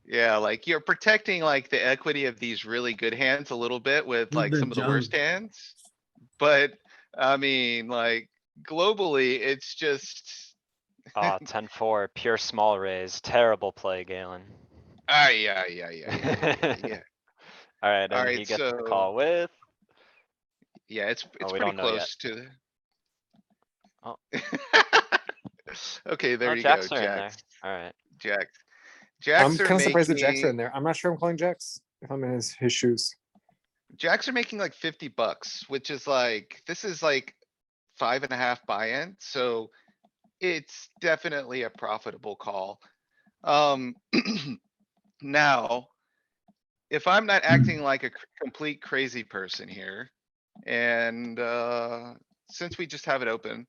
Yeah, like you're protecting like the equity of these really good hands a little bit with With like the some of the worst junk. hands. But I mean, like globally, it's just, Ah, 10-4, pure small raise. Terrible play, Galen. yeah. Alright, and Alright, he gets the so, call with, yeah, it's we pretty don't know yet. close to. Oh. Okay, there oh, you go, jacks are in there. jacks, Alright. jacks. I'm Jacks are kind of surprised that Jacks are in making, there. I'm not sure I'm calling Jacks if I'm in his shoes. jacks are making like $50, which is like, this is like 5.5 buy-in, so it's definitely a profitable call. Now, if I'm not acting like a complete crazy person here, and, since we just have it open,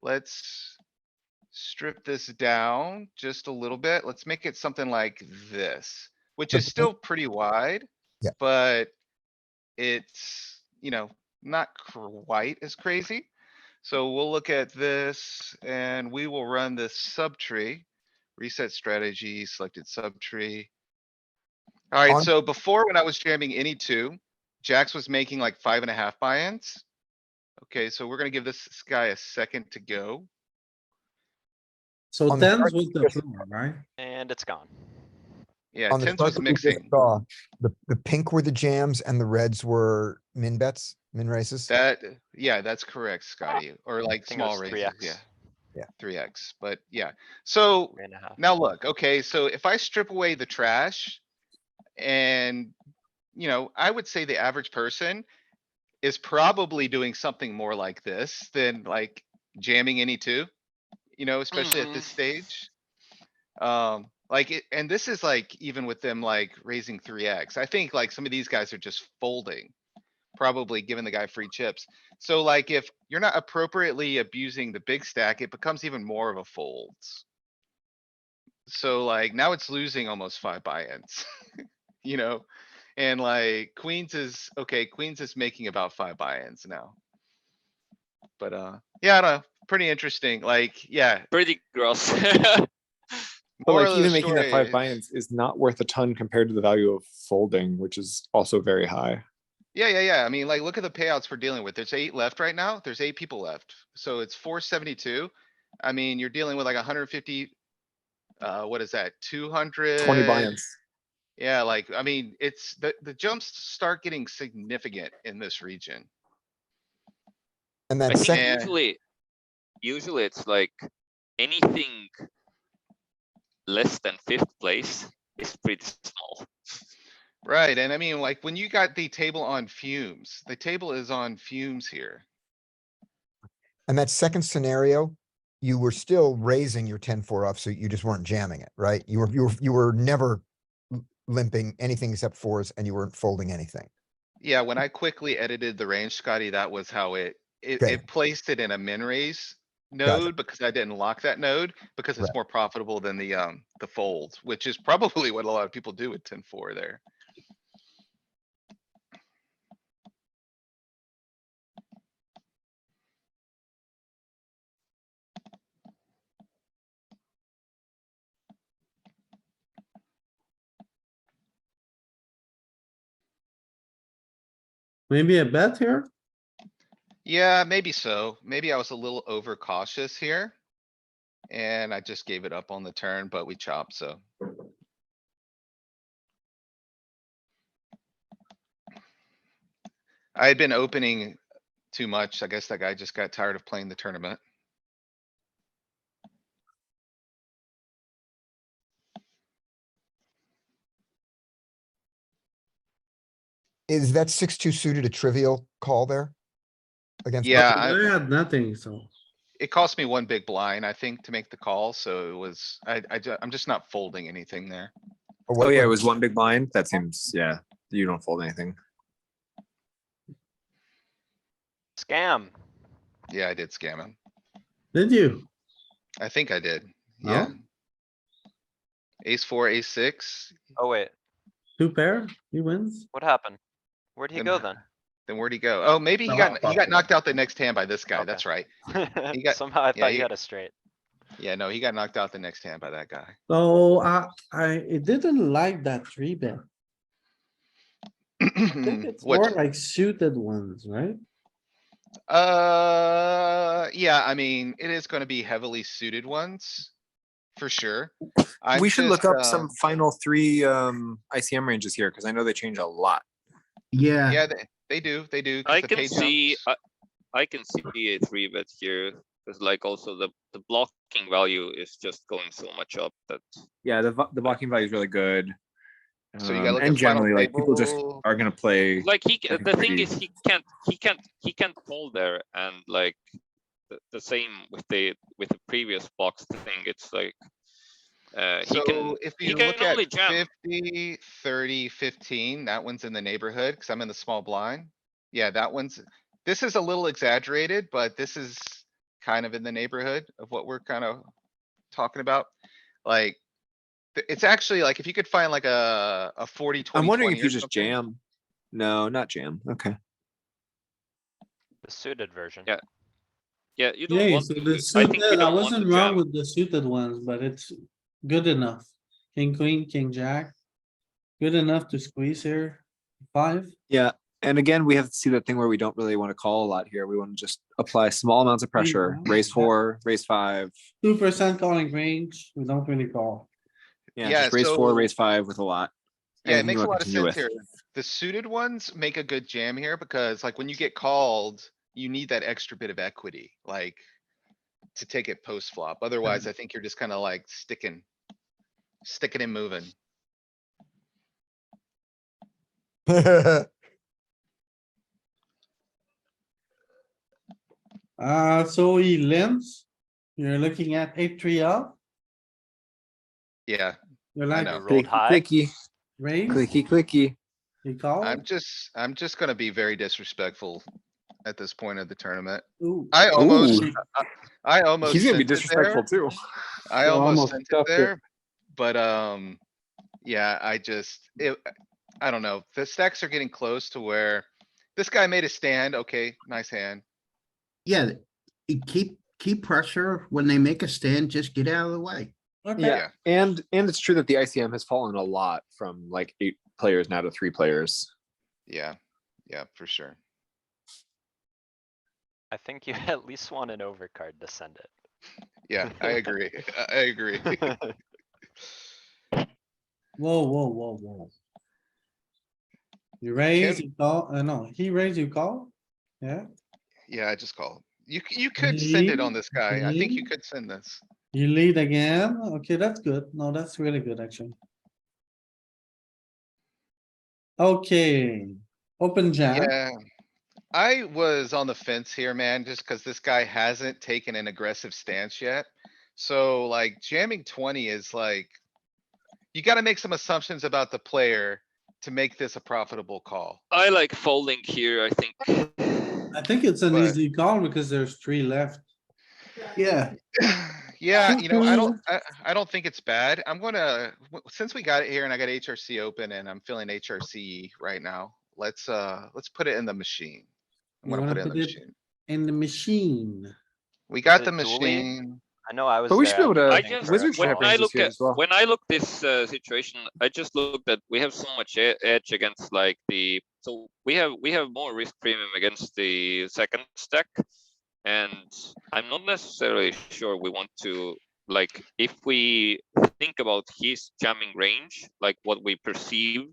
let's strip this down just a little bit. Let's make it something like this, which is still pretty wide. Yeah. But it's, not quite as crazy. So we'll look at this and we will run this subtree, Reset strategy, selected subtree. Alright, On- so before when I was jamming any two, Jax was making like 5.5 buy-ins. Okay, so we're gonna give this guy a second to go. So On the tens chart was you the just- floor, right? And it's gone. Yeah, On the tens chart was that we just mixing. saw, the pink were the jams and the reds were min bets, min raises. That, yeah, that's correct, Scotty, or like I think it small was raises, 3x. yeah. Yeah. 3x, but yeah, so 3.5. now look, okay, so if I strip away the trash. And, you know, I would say the average person is probably doing something more like this than like jamming any two. You know, especially at this stage. Like it, and this is like even with them like raising 3x. I think like some of these guys are just folding. Probably giving the guy free chips. So like if you're not appropriately abusing the big stack, it becomes even more of a folds. So like now it's losing almost 5 buy-ins. You know, and like queens is, okay, queens is making about 5 buy-ins now. But, yeah, I don't know, pretty interesting, like, yeah, Pretty gross. But moral like of the even making that story 5 buy-ins is not worth a ton compared to the value of folding, which is also very high. yeah, I mean, like, look at the payouts we're dealing with, there's 8 left right now, there's 8 people left, so it's 472. I mean, you're dealing with like 150, what is that, 200? 20 buy-ins. Yeah, like, I mean, it's, the jumps start getting significant in this region. And I that think second, Yeah. usually it's like anything less than fifth place is pretty small. Right, and I mean, like, when you got the table on fumes, the table is on fumes here. and that second scenario, you were still raising your 10-4 off, so you just weren't jamming it, right? You were never limping anything except fours and you weren't folding anything. Yeah, when I quickly edited the range, Scotty, that was how Okay. it placed it in a min raise Gotcha. node because I didn't lock that node because it's Right. more profitable than the folds, which is probably what a lot of people do with 10-4 there. Maybe a bet here? Yeah, maybe so. Maybe I was a little overcautious here. And I just gave it up on the turn, but we chopped, so. I had been opening too much. I guess that guy just got tired of playing the tournament. Is that 6-2 suited a trivial call there? Against. Yeah, I had nothing, so. it cost me one big blind, I think, to make the call, so it was, I'm just not folding anything there. Or what- Oh yeah, it what- was one big blind. That seems, yeah, you don't fold anything. Scam. Yeah, I did scam him. Did you? I think I did, No? yeah. Ace four, ace six, Oh wait, Two pair, he wins? what happened? Where'd he Then- go then? then where'd he go? Oh, maybe he got knocked out the next hand by this guy, Okay. that's right. He got- Somehow I yeah, thought he- you had a straight. Yeah, no, he got knocked out the next hand by that guy. So it didn't like that 3-bet. I think it's more What, like suited ones, right? yeah, I mean, it is gonna be heavily suited ones. For sure. I'm We should look just, up some final 3 ICM ranges here, because I know they change a lot. Yeah, Yeah, they do, 'cause I the can pay see, jumps- I can see a 3-bet here. Cause like also the blocking value is just going so much up that. Yeah, the blocking value is really good. So you gotta look And at final generally, like, people just table. are gonna play. Like Like a the thing pretty- is he can't fold there and like the same with the previous box thing. It's like he can So if he you can look at only jam. 50, 30, 15, that one's in the neighborhood, cuz I'm in the small blind. Yeah, that one's, this is a little exaggerated, but this is kind of in the neighborhood of what we're kind of talking about. Like, it's actually like, if you could find like a 40, 20, I'm wondering 20 if you or just something. jam. No, not jam. Okay. The suited version. Yeah. Yeah, you don't Yeah, want so to. the I think you suited, I don't want to wasn't wrong jam. with the suited ones, but it's Good enough. King, queen, king, jack. Good enough to squeeze here. 5. Yeah, and again, we have to see that thing where we don't really want to call a lot here. We want to just apply small amounts of pressure, raise 4, raise 5. 2% calling range. We don't really call. Yeah, Yeah, just raise 4, so- raise 5 with a lot. Yeah, it Anything makes you a wanna lot of continue sense with. here. The suited ones make a good jam here because like when you get called, you need that extra bit of equity, like. To take it post flop. Otherwise, I think you're just kinda like sticking and moving. So he limps. You're looking at 8-3 up. Yeah, You're I like know. Rolled high. Clicky, raise, clicky. you call. I'm just gonna be very disrespectful at this point of the tournament. Ooh. I almost, Ooh. I almost. He's gonna be sent it disrespectful there. too. I You almost almost sent it stuffed it. there, but, yeah, I don't know. The stacks are getting close to where this guy made a stand. Okay, nice hand. Yeah, keep pressure. When they make a stand, just get out of the way. Okay, Yeah, and it's true that the ICM has fallen a lot from like 8 players now to 3 players. Yeah, yeah, for sure. I think you at least want an overcard to send it. Yeah, I agree. I agree. whoa. You raise, you call, no, he raised, you call? Yeah, Yeah, I just called. You could send it on this guy. I think you Lead. could send this. you lead again. Okay, that's good. No, that's really good, actually. Okay, open jam. Yeah. I was on the fence here, man, just cuz this guy hasn't taken an aggressive stance yet. So like jamming 20 is like. You gotta make some assumptions about the player to make this a profitable call. I like folding here, I think. I think it's an But- easy call because there's 3 left. Yeah. Yeah, I don't think it's bad. I'm gonna, since we got it here and I got HRC open and I'm feeling HRC right now, let's put it in the machine. I'm You gonna wanna put it in the put it machine. in the machine. We got Is the it dueling? machine. I know I was But we there. should be able to- I think, just, for a Wizards should when have call. I ranges look here at, as well. when I look this situation, I just look that we have so much edge against like so we have more risk premium against the second stack. And I'm not necessarily sure we want to, like, if we think about his jamming range, like what we perceive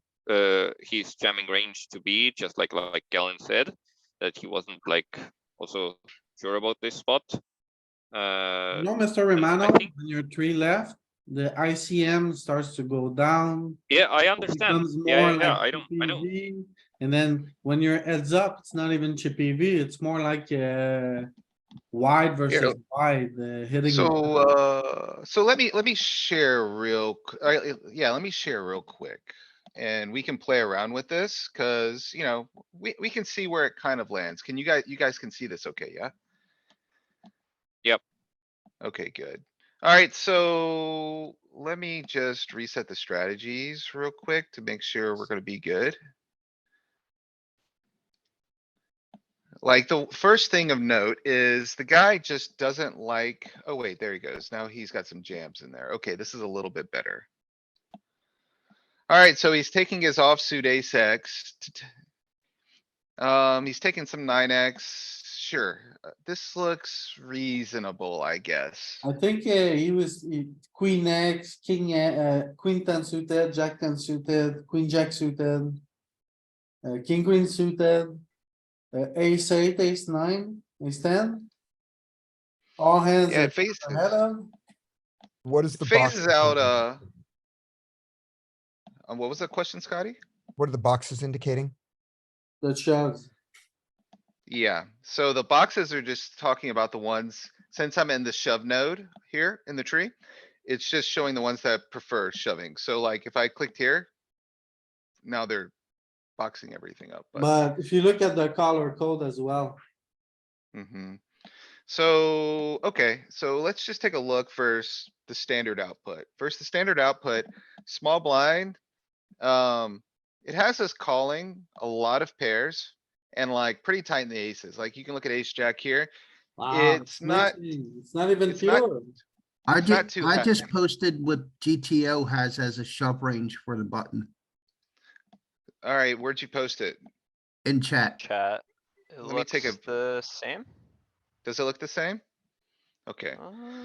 his jamming range to be, just like Galen said, that he wasn't like also sure about this spot. No, Mr. I Romano, think- when you're 3 left, the ICM starts to go down. Yeah, I It understand. becomes Yeah, more yeah, like I know. chippy V. And then when you're heads up, it's not even chippy V, it's more like wide versus wide, hitting. So let me share yeah, let me share real quick. And we can play around with this, cuz we can see where it kind of lands. Can you guys can see this okay, yeah? Yep. Okay, good. Alright, so let me just reset the strategies real quick to make sure we're gonna be good. Like the first thing of note is the guy just doesn't like, oh wait, there he goes. Now he's got some jams in there. Okay, this is a little bit better. Alright, so he's taking his offsuit ace X. He's taking some 9X. Sure, this looks reasonable, I guess. I think he was queen X, king, queen 10 suited, jack 10 suited, queen jack suited. King queen suited, ace 8, ace 9, ace 10. All hands Yeah, are it faces, ahead of. What is the box? phases out, what was the question, Scotty? What are the boxes indicating? The shoves. Yeah, so the boxes are just talking about the ones, since I'm in the shove node here in the tree. It's just showing the ones that prefer shoving. So like if I clicked here. Now they're boxing everything up, but. But if you look at the color code as well, So, okay, so let's just take a look first, the standard output. First, the standard output, small blind. It has us calling a lot of pairs and like pretty tight in the aces. Like you can look at ace jack here. wow, It's not- mixing. It's not even it's not- pure. I It's not did, too I ha- just posted what GTO has as a shove range for the button Alright, where'd you post it? in chat. Chat. It Let me take a- looks the same? Does it look the same? Okay.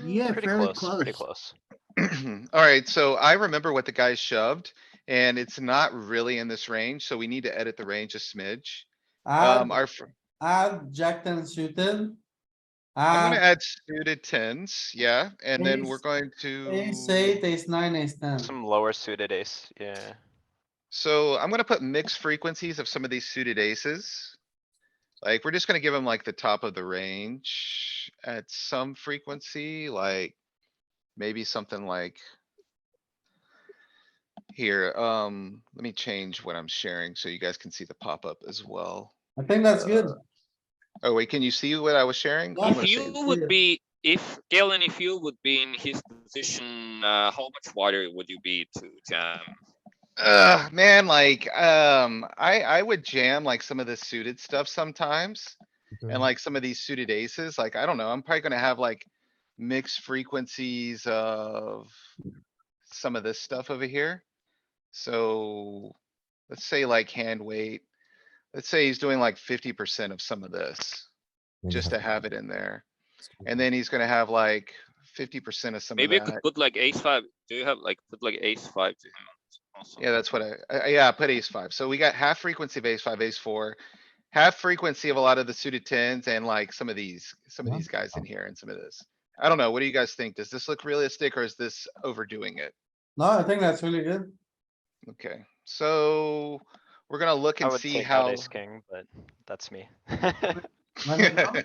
Yeah, Pretty fairly close, pretty close. close. Alright, so I remember what the guy shoved, and it's not really in this range, so we need to edit the range a smidge. Add, Our, add jack ten suited. I'm gonna Add add suited tens, yeah, and then we're ace, going ace to. eight, ace nine, ace ten. Some lower suited ace, yeah. So I'm gonna put mixed frequencies of some of these suited aces. Like, we're just gonna give him like the top of the range at some frequency, like. Maybe something like. Here, let me change what I'm sharing so you guys can see the pop-up as well. I think that's good. Oh, wait, can you see what I was sharing? Yeah. I'm If gonna you say, would be, if Galen, if you would be in his position, how much wider would you be to jam? man, like, I would jam like some of the suited stuff sometimes. And like some of these suited aces, like, I don't know, I'm probably gonna have like mixed frequencies of some of this stuff over here. So let's say like hand weight. Let's say he's doing like 50% of some of this, just to have it in there. And then he's gonna have like 50% of some of Maybe you could that. put like ace five. Do you have like put like ace five to him also? Yeah, that's what yeah, I put ace five. So we got half frequency of ace five, ace four. Half frequency of a lot of the suited tens and like some of these guys in here and some of this. I don't know. What do you guys think? Does this look realistic or is this overdoing it? No, I think that's really good. Okay, so we're gonna look I and would see take out how. ace king, but that's me. Run it down.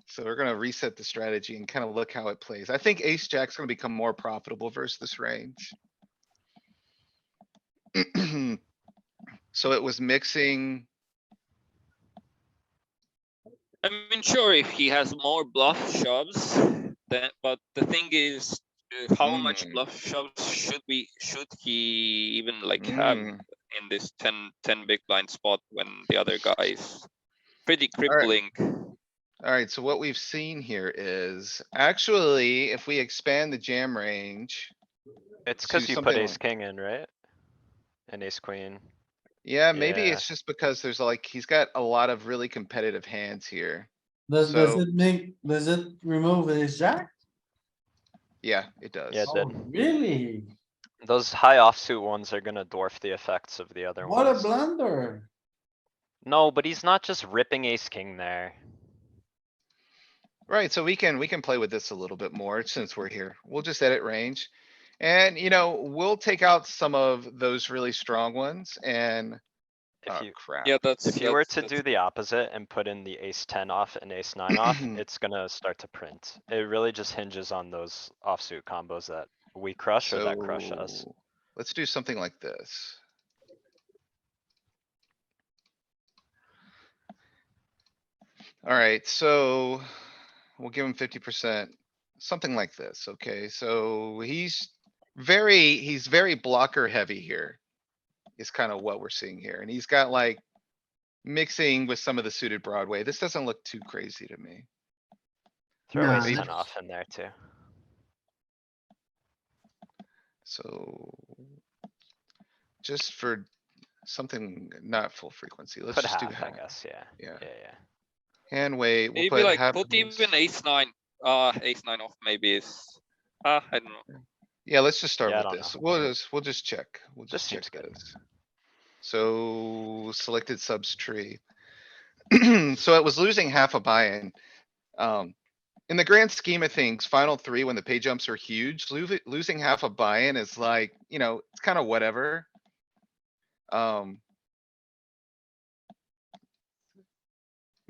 So we're gonna reset the strategy and kind of look how it plays. I think ace jack's gonna become more profitable versus this range. So it was mixing. I mean, sure, if he has more bluff shoves, then, but the thing is, how much Mm. bluff shoves should he even like have Mm. in this 10 big blind spot when the other guy is pretty Alright. crippling? Alright, so what we've seen here is actually, if we expand the jam range. It's to cuz you put something ace like- king in, right? And ace queen. Yeah, maybe Yeah. it's just because there's like, he's got a lot of really competitive hands here. Does So- does it remove ace jack? Yeah, it does. Yeah, it Oh, did. really? Those high offsuit ones are gonna dwarf the effects of the other What a ones. blunder. No, but he's not just ripping ace king there. Right, so we can play with this a little bit more since we're here. We'll just edit range. And you know, we'll take out some of those really strong ones and. If Oh you, crap. Yeah, that's if you were to that's- do the opposite and put in the ace ten off and ace nine off, it's gonna start to print. It really just hinges on those offsuit combos that we crush or that crush us. So, let's do something like this. Alright, so we'll give him 50%, something like this, okay? So he's very blocker heavy here. Is kind of what we're seeing here, and he's got like mixing with some of the suited Broadway. This doesn't look too crazy to me. Throw Nah, ace ten that's- off in there too. So. Just for something not full frequency, let's Put just do half, I half. guess, yeah. Yeah. Yeah, yeah. Hand weight, we'll maybe put like half. put of this. even ace nine. Ace nine off maybe is. I don't know. Yeah, let's just start Yeah, I with don't this. know. We'll just check. We'll This just check seems good. this. So selected subs tree. So it was losing half a buy-in. In the grand scheme of things, final three, when the pay jumps are huge, losing half a buy-in is like, you know, it's kind of whatever.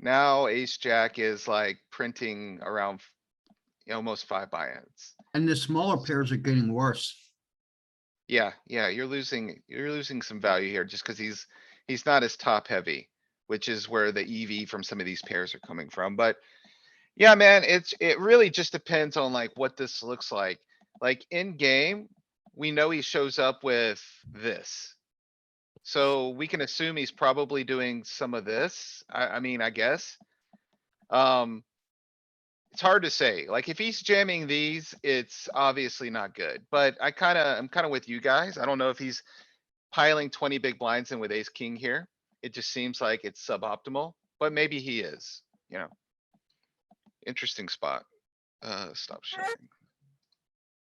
Now ace jack is like printing around almost 5 buy-ins. And the smaller pairs are getting worse. Yeah, you're losing some value here just cuz he's not as top heavy, which is where the EV from some of these pairs are coming from, but. Yeah, man, it really just depends on like what this looks like. Like in game, we know he shows up with this. So we can assume he's probably doing some of this. I mean, I guess. It's hard to say. Like, if he's jamming these, it's obviously not good, but I'm kinda with you guys. I don't know if he's piling 20 big blinds in with ace king here. It just seems like it's suboptimal, but maybe he is, you know. Interesting spot. Stop sharing.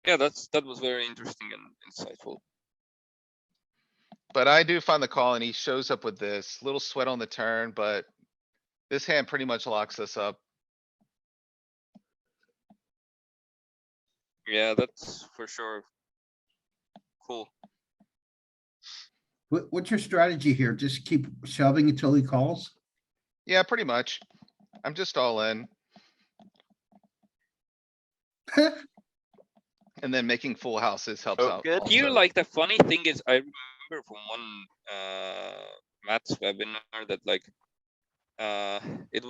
Yeah, that was very interesting and insightful. But I do find the call and he shows up with this little sweat on the turn, but this hand pretty much locks us up. Yeah, that's for sure. Cool. What's your strategy here? Just keep shoving until he calls? Yeah, pretty much. I'm just all in. And then making full houses helps Oh, out. good. Here, also. like the funny thing is, I remember from one Matt's webinar that like it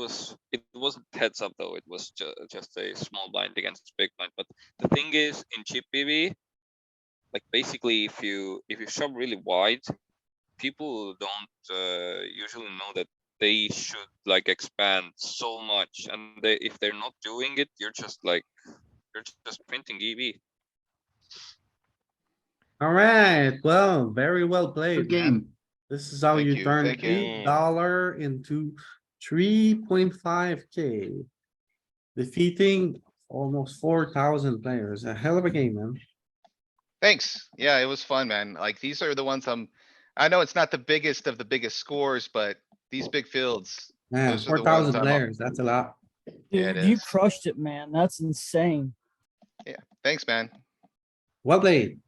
wasn't heads up though. It was just a small blind against big blind. But the thing is, in chip BB, like basically, if you shove really wide, people don't usually know that they should like expand so much, and if they're not doing it, you're just printing EV. Alright, well, very well played, Good man. game. This is how Thank you you, turn thank you. $8 into 3.5K. Defeating almost 4,000 players. A hell of a game, man. Thanks. Yeah, it was fun, man. Like, these are the ones I know it's not the biggest of the biggest scores, but these big fields, Man, those are the ones 4,000 players, that's a lot. Yeah, it Dude, you is. crushed it, man. That's insane. Thanks, man. Well played.